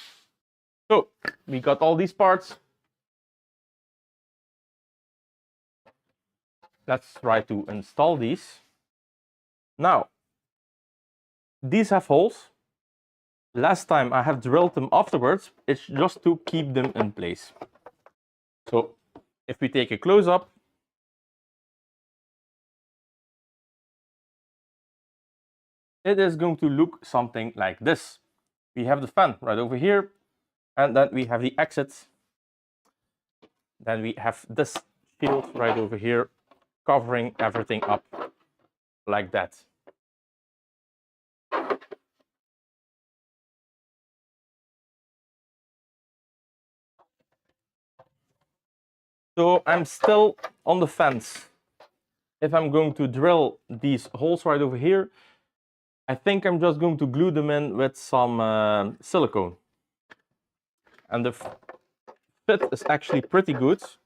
So we got all these parts. Let's try to install these. Now, these have holes. Last time I have drilled them afterwards. It's just to keep them in place. So if we take a close-up, it is going to look something like this. We have the fan right over here, and then we have the exit. Then we have this shield right over here, covering everything up like that. So I'm still on the fence. If I'm going to drill these holes right over here, I think I'm just going to glue them in with some silicone. And the fit is actually pretty good. So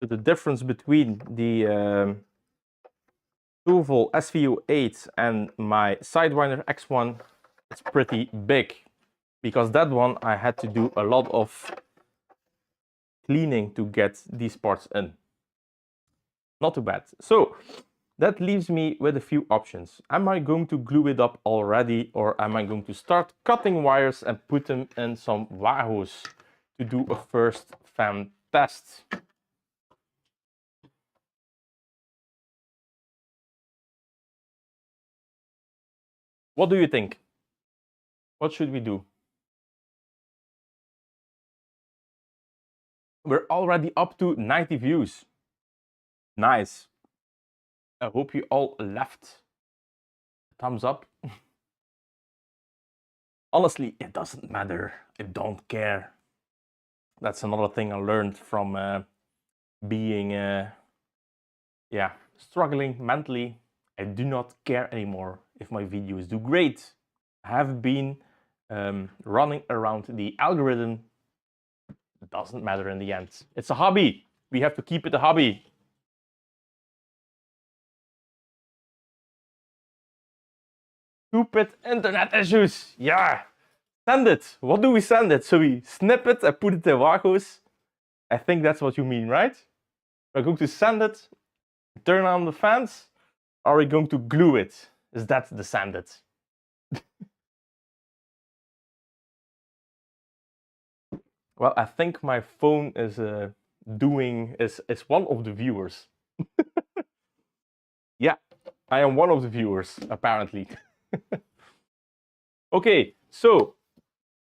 the difference between the Tuval SVU8 and my Sidewinder X1 is pretty big. Because that one I had to do a lot of cleaning to get these parts in. Not too bad. So that leaves me with a few options. Am I going to glue it up already, or am I going to start cutting wires and put them in some Wahoos to do a first fan test? What do you think? What should we do? We're already up to 90 views. Nice. I hope you all left a thumbs up. Honestly, it doesn't matter. I don't care. That's another thing I learned from being, struggling mentally. I do not care anymore if my videos do great. I have been running around the algorithm. It doesn't matter in the end. It's a hobby. We have to keep it a hobby. Stupid internet issues. Yeah. Send it. What do we send it? So we snip it and put it in Wacos. I think that's what you mean, right? We're going to send it, turn on the fans. Are we going to glue it? Is that the send it? Well, I think my phone is is one of the viewers. Yeah, I am one of the viewers, apparently. Okay, so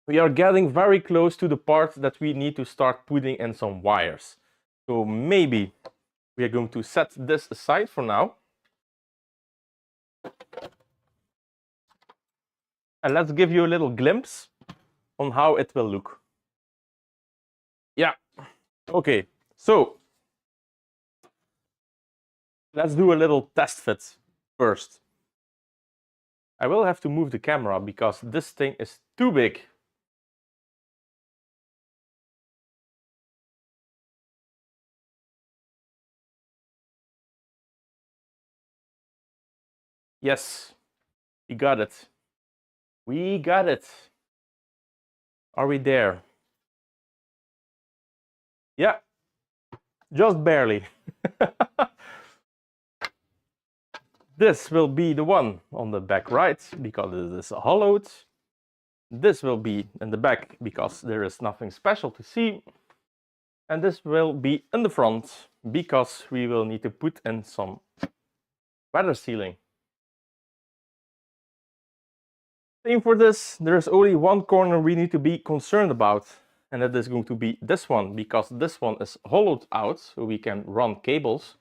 we are getting very close to the part that we need to start putting in some wires. So maybe we are going to set this aside for now. And let's give you a little glimpse on how it will look. Yeah, okay, so let's do a little test fit first. I will have to move the camera because this thing is too big. Yes, we got it. We got it. Are we there? Yeah, just barely. This will be the one on the back right because it is hollowed. This will be in the back because there is nothing special to see. And this will be in the front because we will need to put in some weather sealing. Same for this, there is only one corner we need to be concerned about, and that is going to be this one, because this one is hollowed out, so we can run cables.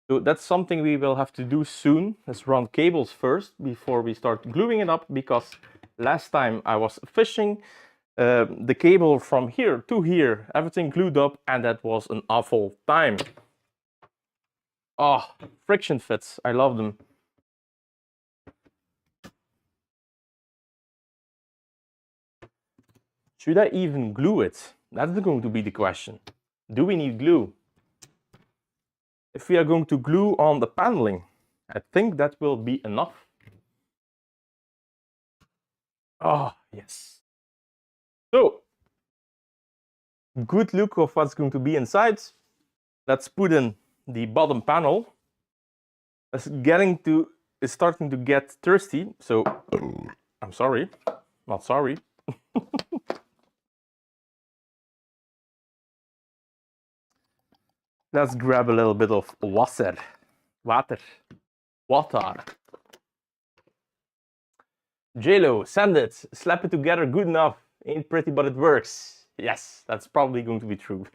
So that's something we will have to do soon, is run cables first before we start gluing it up, because last time I was fishing the cable from here to here, everything glued up, and that was an awful time. Oh, friction fits, I love them. Should I even glue it? That's going to be the question. Do we need glue? If we are going to glue on the paneling, I think that will be enough. Oh, yes. So, good look of what's going to be inside. Let's put in the bottom panel. It's starting to get thirsty, so I'm sorry, not sorry. Let's grab a little bit of water. JLo, send it. Slap it together good enough. Ain't pretty, but it works. Yes, that's probably going to be true.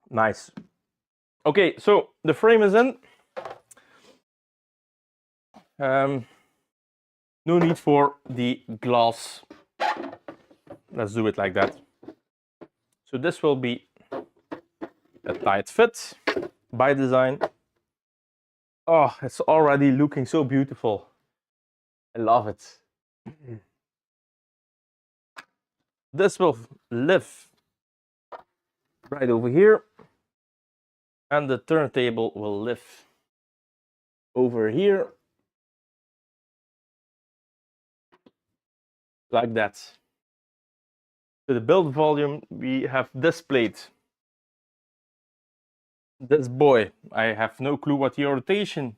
Nice. Okay, so the frame is in. No need for the glass. Let's do it like that. So this will be a tight fit by design. Oh, it's already looking so beautiful. I love it. This will live right over here. And the turntable will live over here. Like that. To the build volume, we have this plate. This boy, I have no clue what the orientation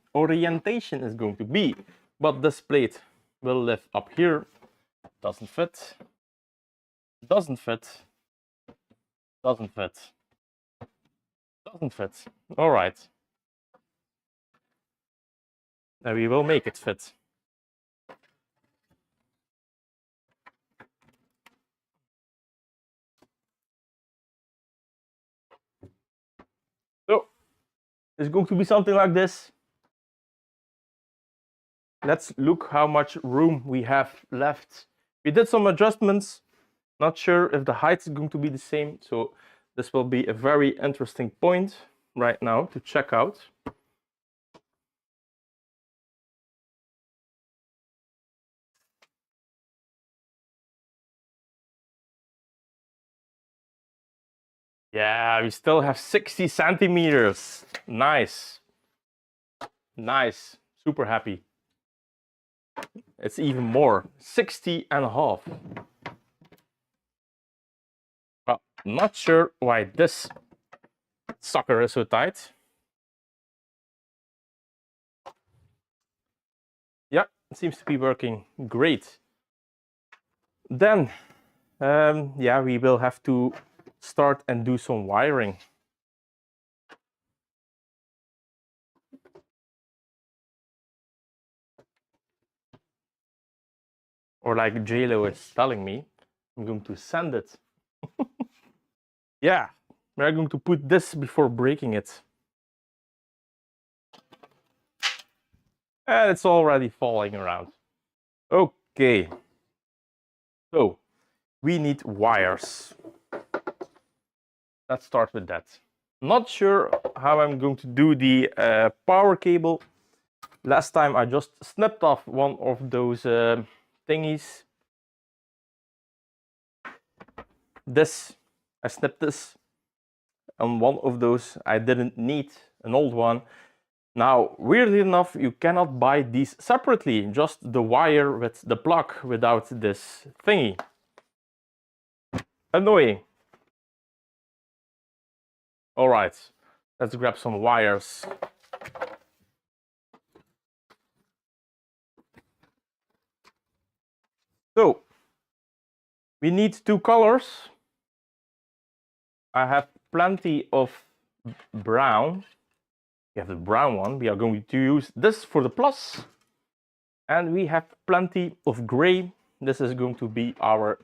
is going to be, but this plate will live up here. Doesn't fit. Doesn't fit. Doesn't fit. Doesn't fit. All right. Now we will make it fit. So it's going to be something like this. Let's look how much room we have left. We did some adjustments. Not sure if the height is going to be the same. So this will be a very interesting point. right now to check out. Yeah, we still have 60 centimeters. Nice. Nice. Super happy. It's even more. 60 and a half. Well, not sure why this sucker is so tight. Yeah, it seems to be working great. Then, yeah, we will have to start and do some wiring. Or like JLo is telling me, I'm going to sand it. Yeah, we're going to put this before breaking it. And it's already falling around. Okay. So, we need wires. Let's start with that. Not sure how I'm going to do the power cable. Last time I just snipped off one of those thingies. I snipped this. And one of those I didn't need, an old one. Now, weirdly enough, you cannot buy these separately, just the wire with the plug without this thingy. Annoying. All right, let's grab some wires. So, we need two colors. I have plenty of brown. We have the brown one. We are going to use this for the plus. And we have plenty of gray. This is going to be our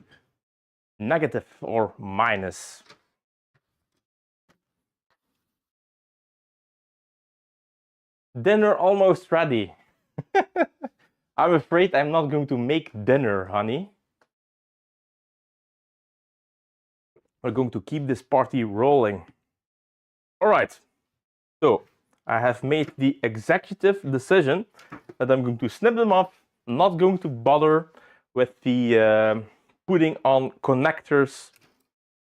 negative or minus. Dinner almost ready. I'm afraid I'm not going to make dinner, honey. We're going to keep this party rolling. All right. So I have made the executive decision that I'm going to snip them off, not going to bother with the putting on connectors.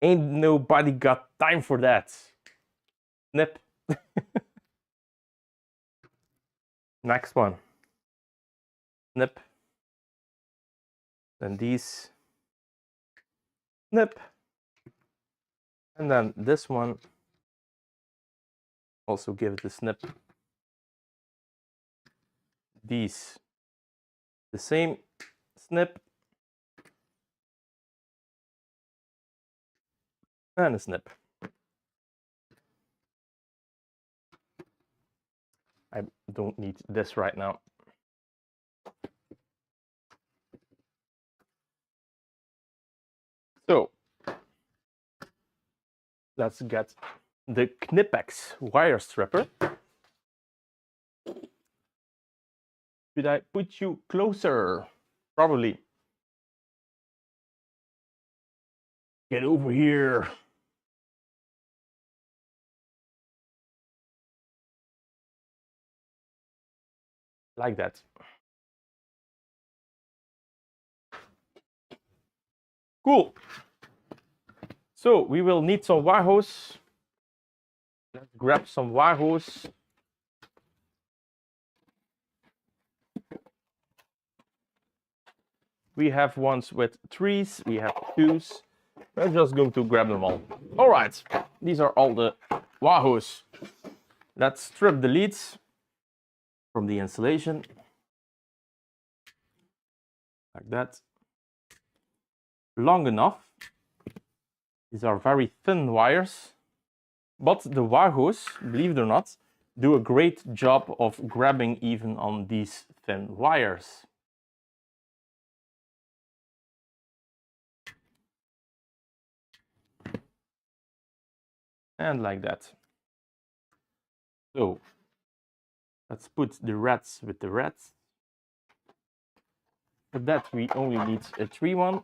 Ain't nobody got time for that. Snip. Next one. Snip. Then these. Snip. And then this one. Also give it a snip. These. The same. Snip. And a snip. I don't need this right now. So let's get the Knipex wire stripper. Should I put you closer? Probably. Get over here. Like that. Cool. So we will need some wire hose. Let's grab some wire hose. We have ones with 3s, we have 2s. We're just going to grab them all. All right, these are all the wire hose. Let's strip the leads from the insulation. Like that. Long enough. These are very thin wires. But the wire hose, believe it or not, do a great job of grabbing even on these thin wires. And like that. So let's put the reds with the reds. For that we only need a 3 one.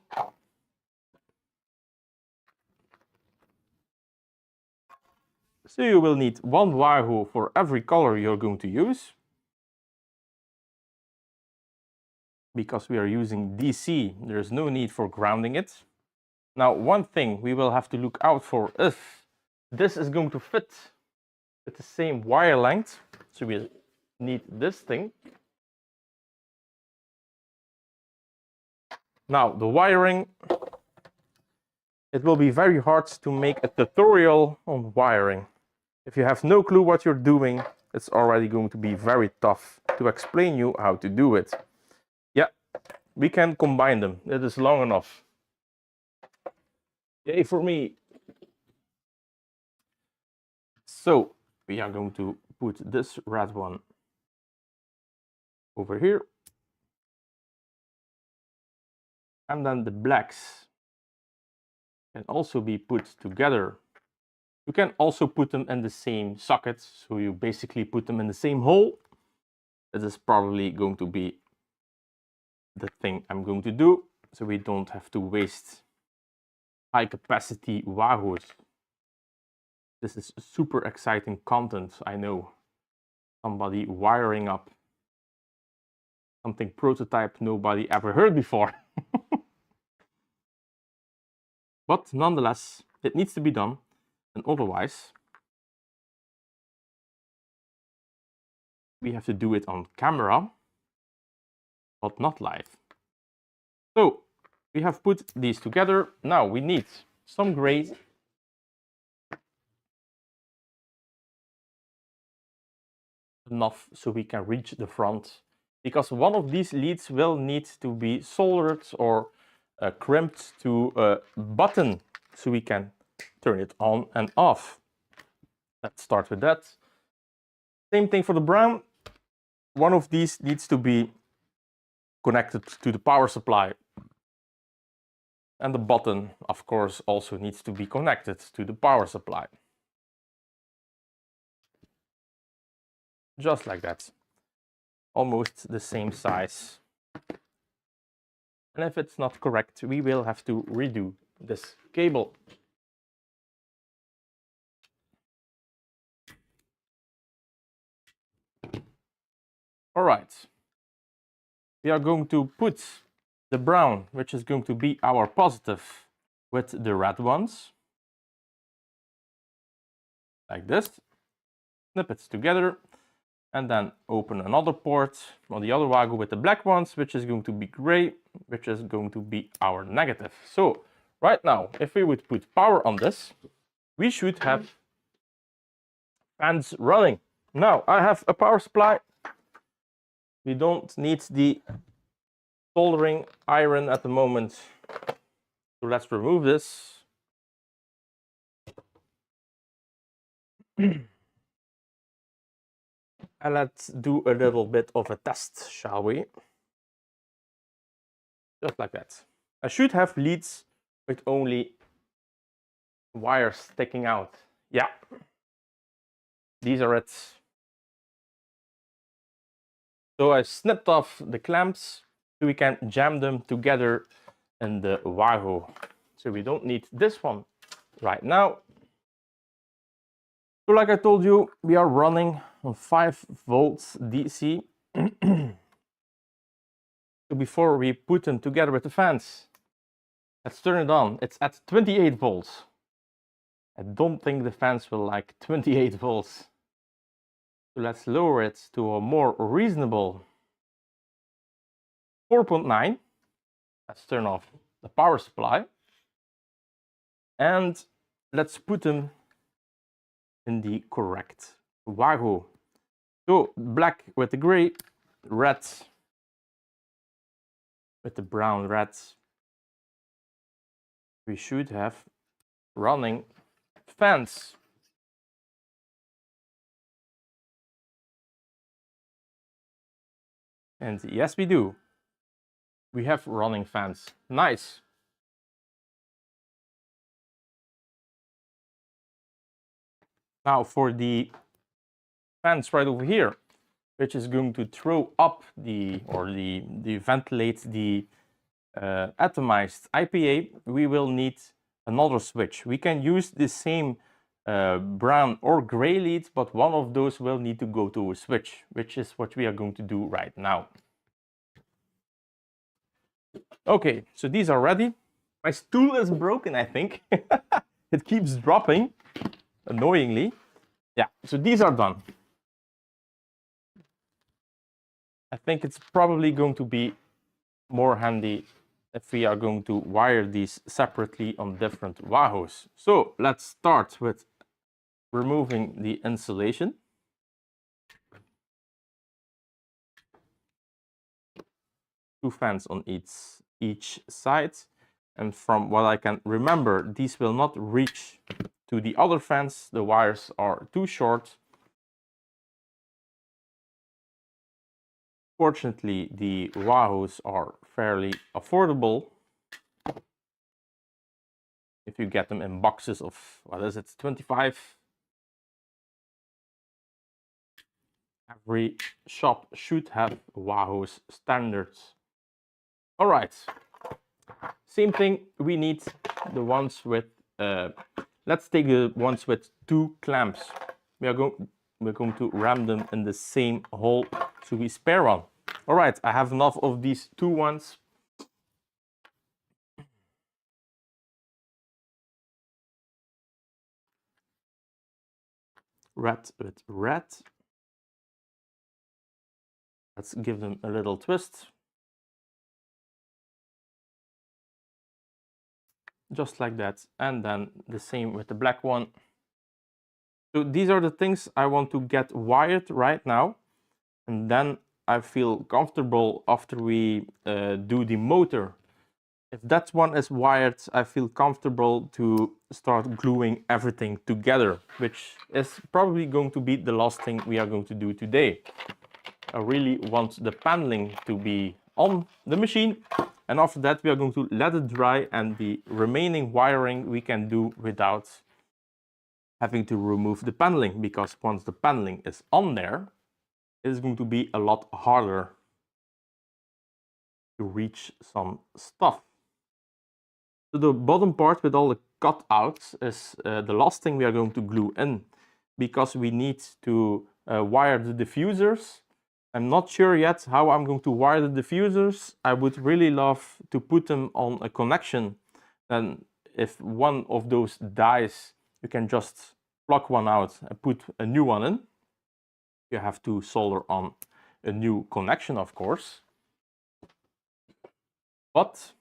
So you will need one wire hole for every color you're going to use. Because we are using DC, there's no need for grounding it. Now, one thing we will have to look out for if this is going to fit with the same wire length. So we need this thing. Now, the wiring, it will be very hard to make a tutorial on wiring. If you have no clue what you're doing, it's already going to be very tough to explain you how to do it. Yeah, we can combine them. It is long enough. Yay for me. So we are going to put this red one over here. And then the blacks can also be put together. You can also put them in the same socket, so you basically put them in the same hole. This is probably going to be the thing I'm going to do, so we don't have to waste high capacity wahoos. This is super exciting content, I know. Somebody wiring up something prototype nobody ever heard before. But nonetheless, it needs to be done, and otherwise we have to do it on camera, but not live. So we have put these together. Now we need some gray. Enough so we can reach the front, because one of these leads will need to be soldered or crimped to a button so we can turn it on and off. Let's start with that. Same thing for the brown. One of these needs to be connected to the power supply. And the button, of course, also needs to be connected to the power supply. Just like that. Almost the same size. And if it's not correct, we will have to redo this cable. All right. We are going to put the brown, which is going to be our positive, with the red ones. Like this. Snip it together. And then open another port on the other wago with the black ones, which is going to be gray, which is going to be our negative. So right now, if we would put power on this, we should have fans running. Now I have a power supply. We don't need the soldering iron at the moment. So let's remove this. And let's do a little bit of a test, shall we? Just like that. I should have leads with only wires sticking out. Yeah. These are it. So I snipped off the clamps so we can jam them together in the wago. So we don't need this one right now. So like I told you, we are running on 5 volts DC. So before we put them together with the fans, let's turn it on. It's at 28 volts. I don't think the fans will like 28 volts. So let's lower it to a more reasonable 4.9. Let's turn off the power supply. And let's put them in the correct wago. So black with the gray, red with the brown red. We should have running fans. And yes, we do. We have running fans. Nice. Now for the fans right over here, which is going to throw up the ventilate the atomized IPA, we will need another switch. We can use the same brown or gray leads, but one of those will need to go to a switch, which is what we are going to do right now. Okay, so these are ready. My stool is broken, I think. It keeps dropping, annoyingly. Yeah, so these are done. I think it's probably going to be more handy if we are going to wire these separately on different wahoos. So let's start with removing the insulation. Two fans on each side. And from what I can remember, these will not reach to the other fans. The wires are too short. Fortunately, the wahoos are fairly affordable. If you get them in boxes of, what is it, 25? Every shop should have wahoos standards. All right. Same thing, we need the ones with, let's take the ones with 2 clamps. We're going to ram them in the same hole, so we spare one. All right, I have enough of these 2 ones. Red with red. Let's give them a little twist. Just like that, and then the same with the black one. So these are the things I want to get wired right now, and then I feel comfortable after we do the motor. If that one is wired, I feel comfortable to start gluing everything together, which is probably going to be the last thing we are going to do today. I really want the paneling to be on the machine, and after that we are going to let it dry, and the remaining wiring we can do without having to remove the paneling, because once the paneling is on there, it is going to be a lot harder to reach some stuff. So the bottom part with all the cutouts is the last thing we are going to glue in, because we need to wire the diffusers. I'm not sure yet how I'm going to wire the diffusers. I would really love to put them on a connection, and if one of those dies, you can just pluck one out and put a new one in. You have to solder on a new connection, of course. But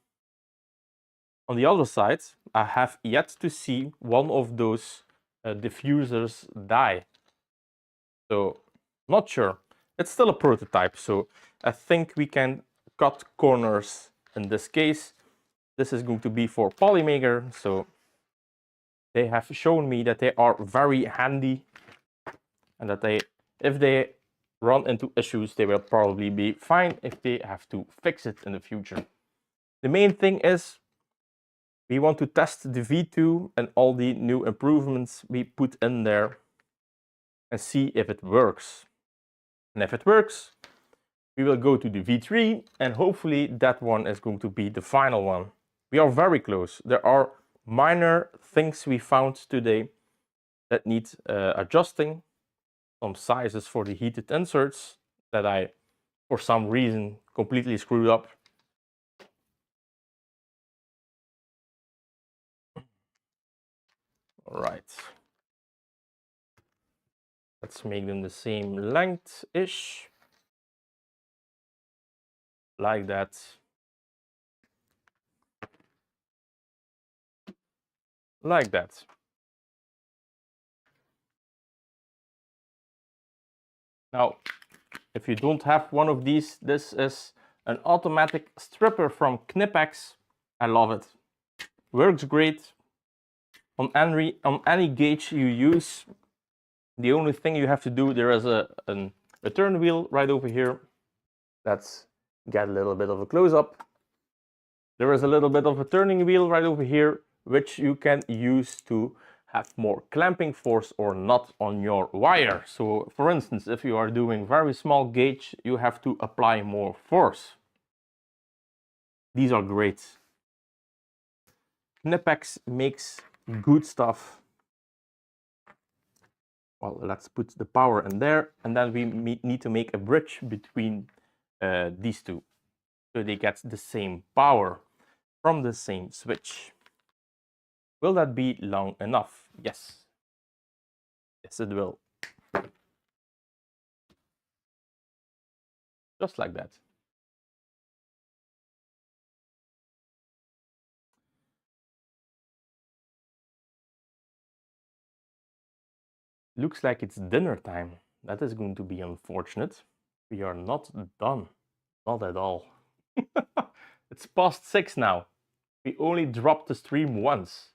on the other side, I have yet to see one of those diffusers die. So, not sure. It's still a prototype, so I think we can cut corners in this case. This is going to be for Polymaker, so they have shown me that they are very handy, and that if they run into issues, they will probably be fine if they have to fix it in the future. The main thing is we want to test the V2 and all the new improvements we put in there and see if it works. And if it works, we will go to the V3, and hopefully that one is going to be the final one. We are very close. There are minor things we found today that need adjusting. Some sizes for the heated inserts that I, for some reason, completely screwed up. All right. Let's make them the same length-ish. Like that. Like that. Now, if you don't have one of these, this is an automatic stripper from Knipex. I love it. Works great on any gauge you use. The only thing you have to do, there is a turn wheel right over here. Let's get a little bit of a close-up. There is a little bit of a turning wheel right over here, which you can use to have more clamping force or not on your wire. So for instance, if you are doing very small gauge, you have to apply more force. These are great. Knipex makes good stuff. well, let's put the power in there, and then we need to make a bridge between these two, so they get the same power from the same switch. Will that be long enough? Yes. Yes, it will. Just like that. Looks like it's dinner time. That is going to be unfortunate. We are not done. Not at all. It's past 6 now. We only dropped the stream once.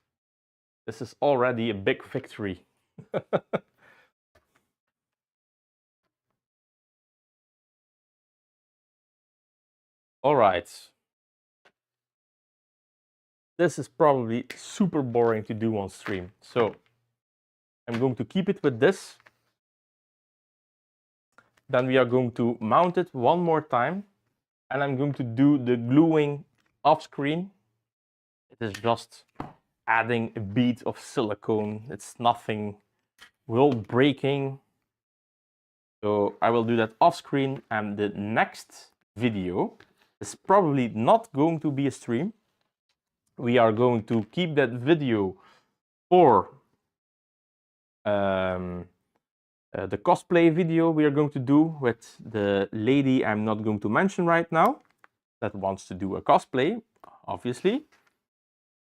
This is already a big victory. All right. This is probably super boring to do on stream. So I'm going to keep it with this. Then we are going to mount it one more time. And I'm going to do the gluing off screen. It is just adding a bead of silicone. It's nothing world breaking. So I will do that off screen, and the next video is probably not going to be a stream. We are going to keep that video for the cosplay video we are going to do with the lady I'm not going to mention right now that wants to do a cosplay, obviously.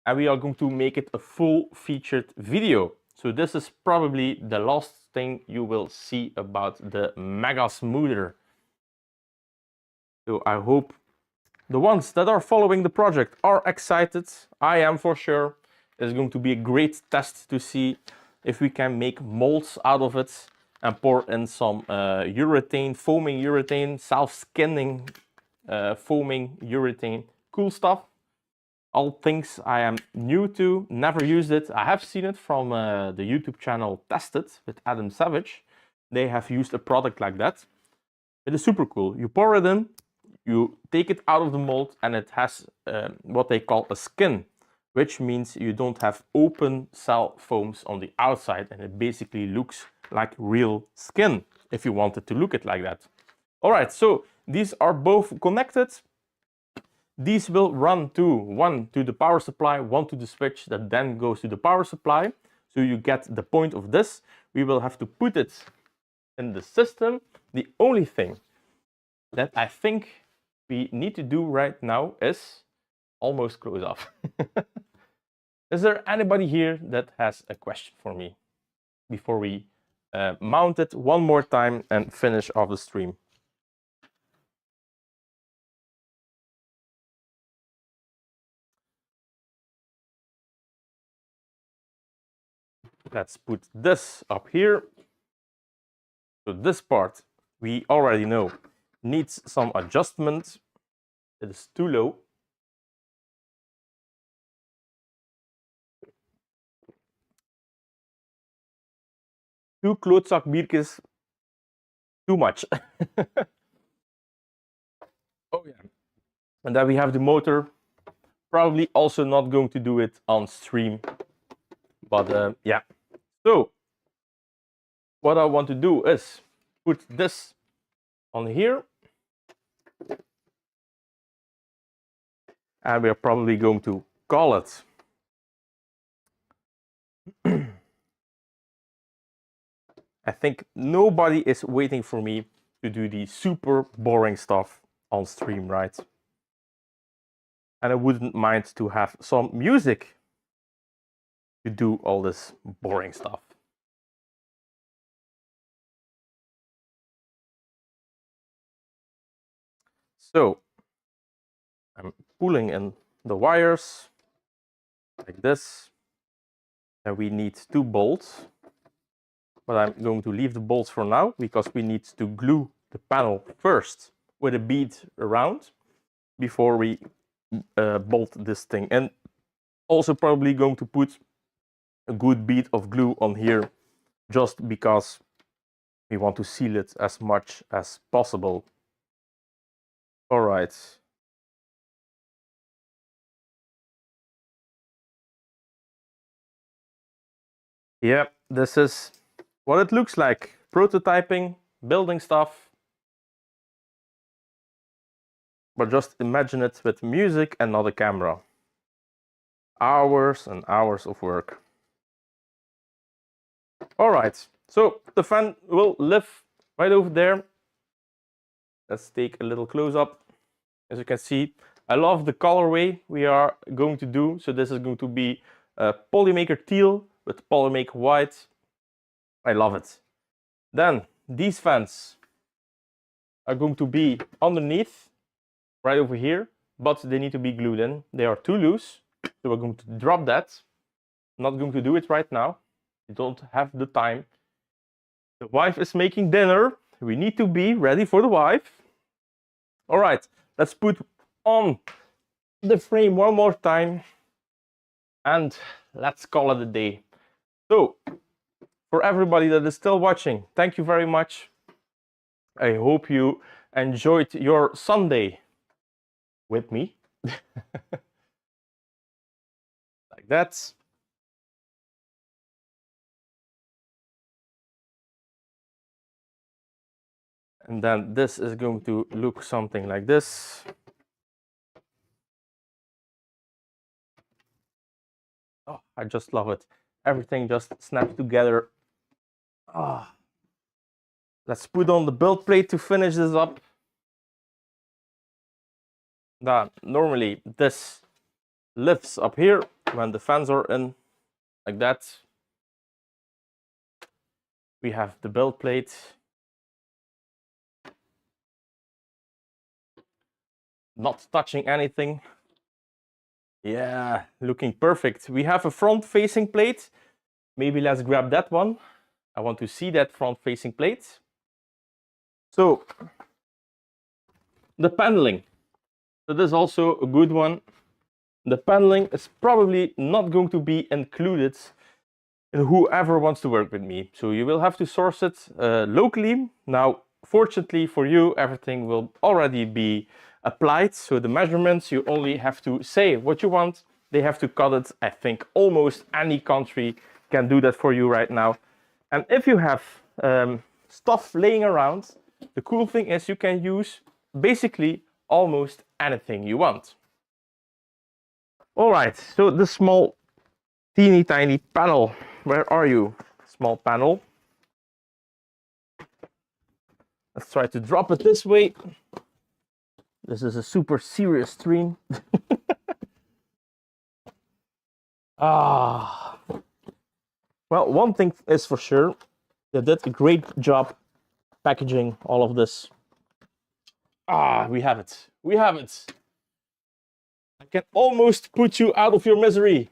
And we are going to make it a full featured video. So this is probably the last thing you will see about the Mega Smoother. So I hope the ones that are following the project are excited. I am for sure. It's going to be a great test to see if we can make molds out of it and pour in some urethane, foaming urethane, self-skinning foaming urethane. Cool stuff. All things I am new to, never used it. I have seen it from the YouTube channel Tested with Adam Savage. They have used a product like that. It is super cool. You pour it in, you take it out of the mold, and it has what they call a skin, which means you don't have open cell foams on the outside, and it basically looks like real skin if you wanted to look it like that. All right, so these are both connected. These will run one to the power supply, one to the switch that then goes to the power supply. So you get the point of this. We will have to put it in the system. The only thing that I think we need to do right now is almost close off. Is there anybody here that has a question for me before we mount it one more time and finish off the stream? Let's put this up here. So this part, we already know, needs some adjustment. It is too low. Two klootzak biertjes, too much. Oh yeah. And then we have the motor. Probably also not going to do it on stream. But yeah. So what I want to do is put this on here. And we are probably going to call it I think nobody is waiting for me to do the super boring stuff on stream, right? And I wouldn't mind to have some music to do all this boring stuff. So I'm pulling in the wires like this. And we need 2 bolts. But I'm going to leave the bolts for now because we need to glue the panel first with a bead around before we bolt this thing. And also probably going to put a good bead of glue on here just because we want to seal it as much as possible. All right. Yeah, this is what it looks like. Prototyping, building stuff. But just imagine it with music and not a camera. Hours and hours of work. All right, so the fan will live right over there. Let's take a little close up. As you can see, I love the colorway we are going to do. So this is going to be a Polymaker teal with Polymaker white. I love it. Then these fans are going to be underneath, right over here, but they need to be glued in. They are too loose, so we're going to drop that. I'm not going to do it right now. We don't have the time. The wife is making dinner. We need to be ready for the wife. All right, let's put on the frame one more time and let's call it a day. So, for everybody that is still watching, thank you very much. I hope you enjoyed your Sunday with me. Like that. And then this is going to look something like this. Oh, I just love it. Everything just snaps together. Oh. Let's put on the build plate to finish this up. Now, normally this lifts up here when the fans are in, like that. We have the build plate. Not touching anything. Yeah, looking perfect. We have a front-facing plate. Maybe let's grab that one. I want to see that front-facing plate. So, the paneling. So this is also a good one. The paneling is probably not going to be included in whoever wants to work with me. So you will have to source it locally. Now, fortunately for you, everything will already be applied. So the measurements, you only have to say what you want. They have to cut it. I think almost any country can do that for you right now. And if you have stuff laying around, the cool thing is you can use basically almost anything you want. All right, so the small teeny tiny panel. Where are you, small panel? Let's try to drop it this way. This is a super serious stream. Well, one thing is for sure, they did a great job packaging all of this. We have it. We have it. I can almost put you out of your misery.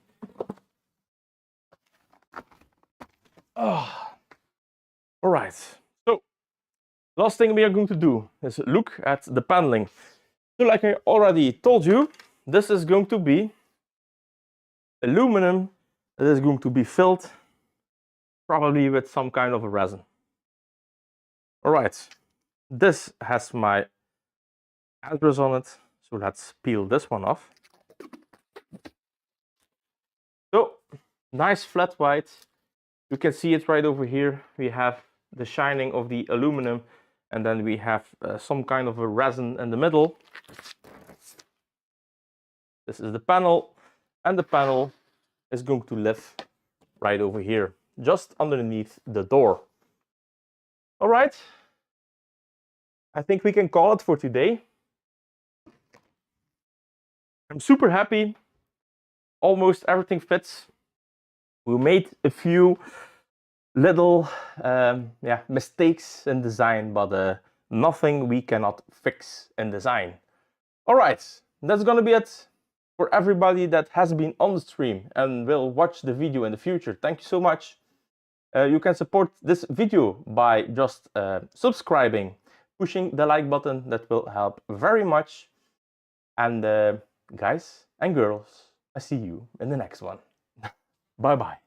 All right. So, last thing we are going to do is look at the paneling. So, like I already told you, this is going to be aluminum that is going to be filled probably with some kind of a resin. All right. This has my address on it. So let's peel this one off. So, nice flat white. You can see it right over here. We have the shining of the aluminum, and then we have some kind of a resin in the middle. This is the panel, and the panel is going to live right over here, just underneath the door. All right. I think we can call it for today. I'm super happy. Almost everything fits. We made a few little mistakes in design, but nothing we cannot fix in design. All right, that's gonna be it for everybody that has been on the stream and will watch the video in the future. Thank you so much. You can support this video by just subscribing, pushing the like button. That will help very much. And guys and girls, I see you in the next one. Bye bye.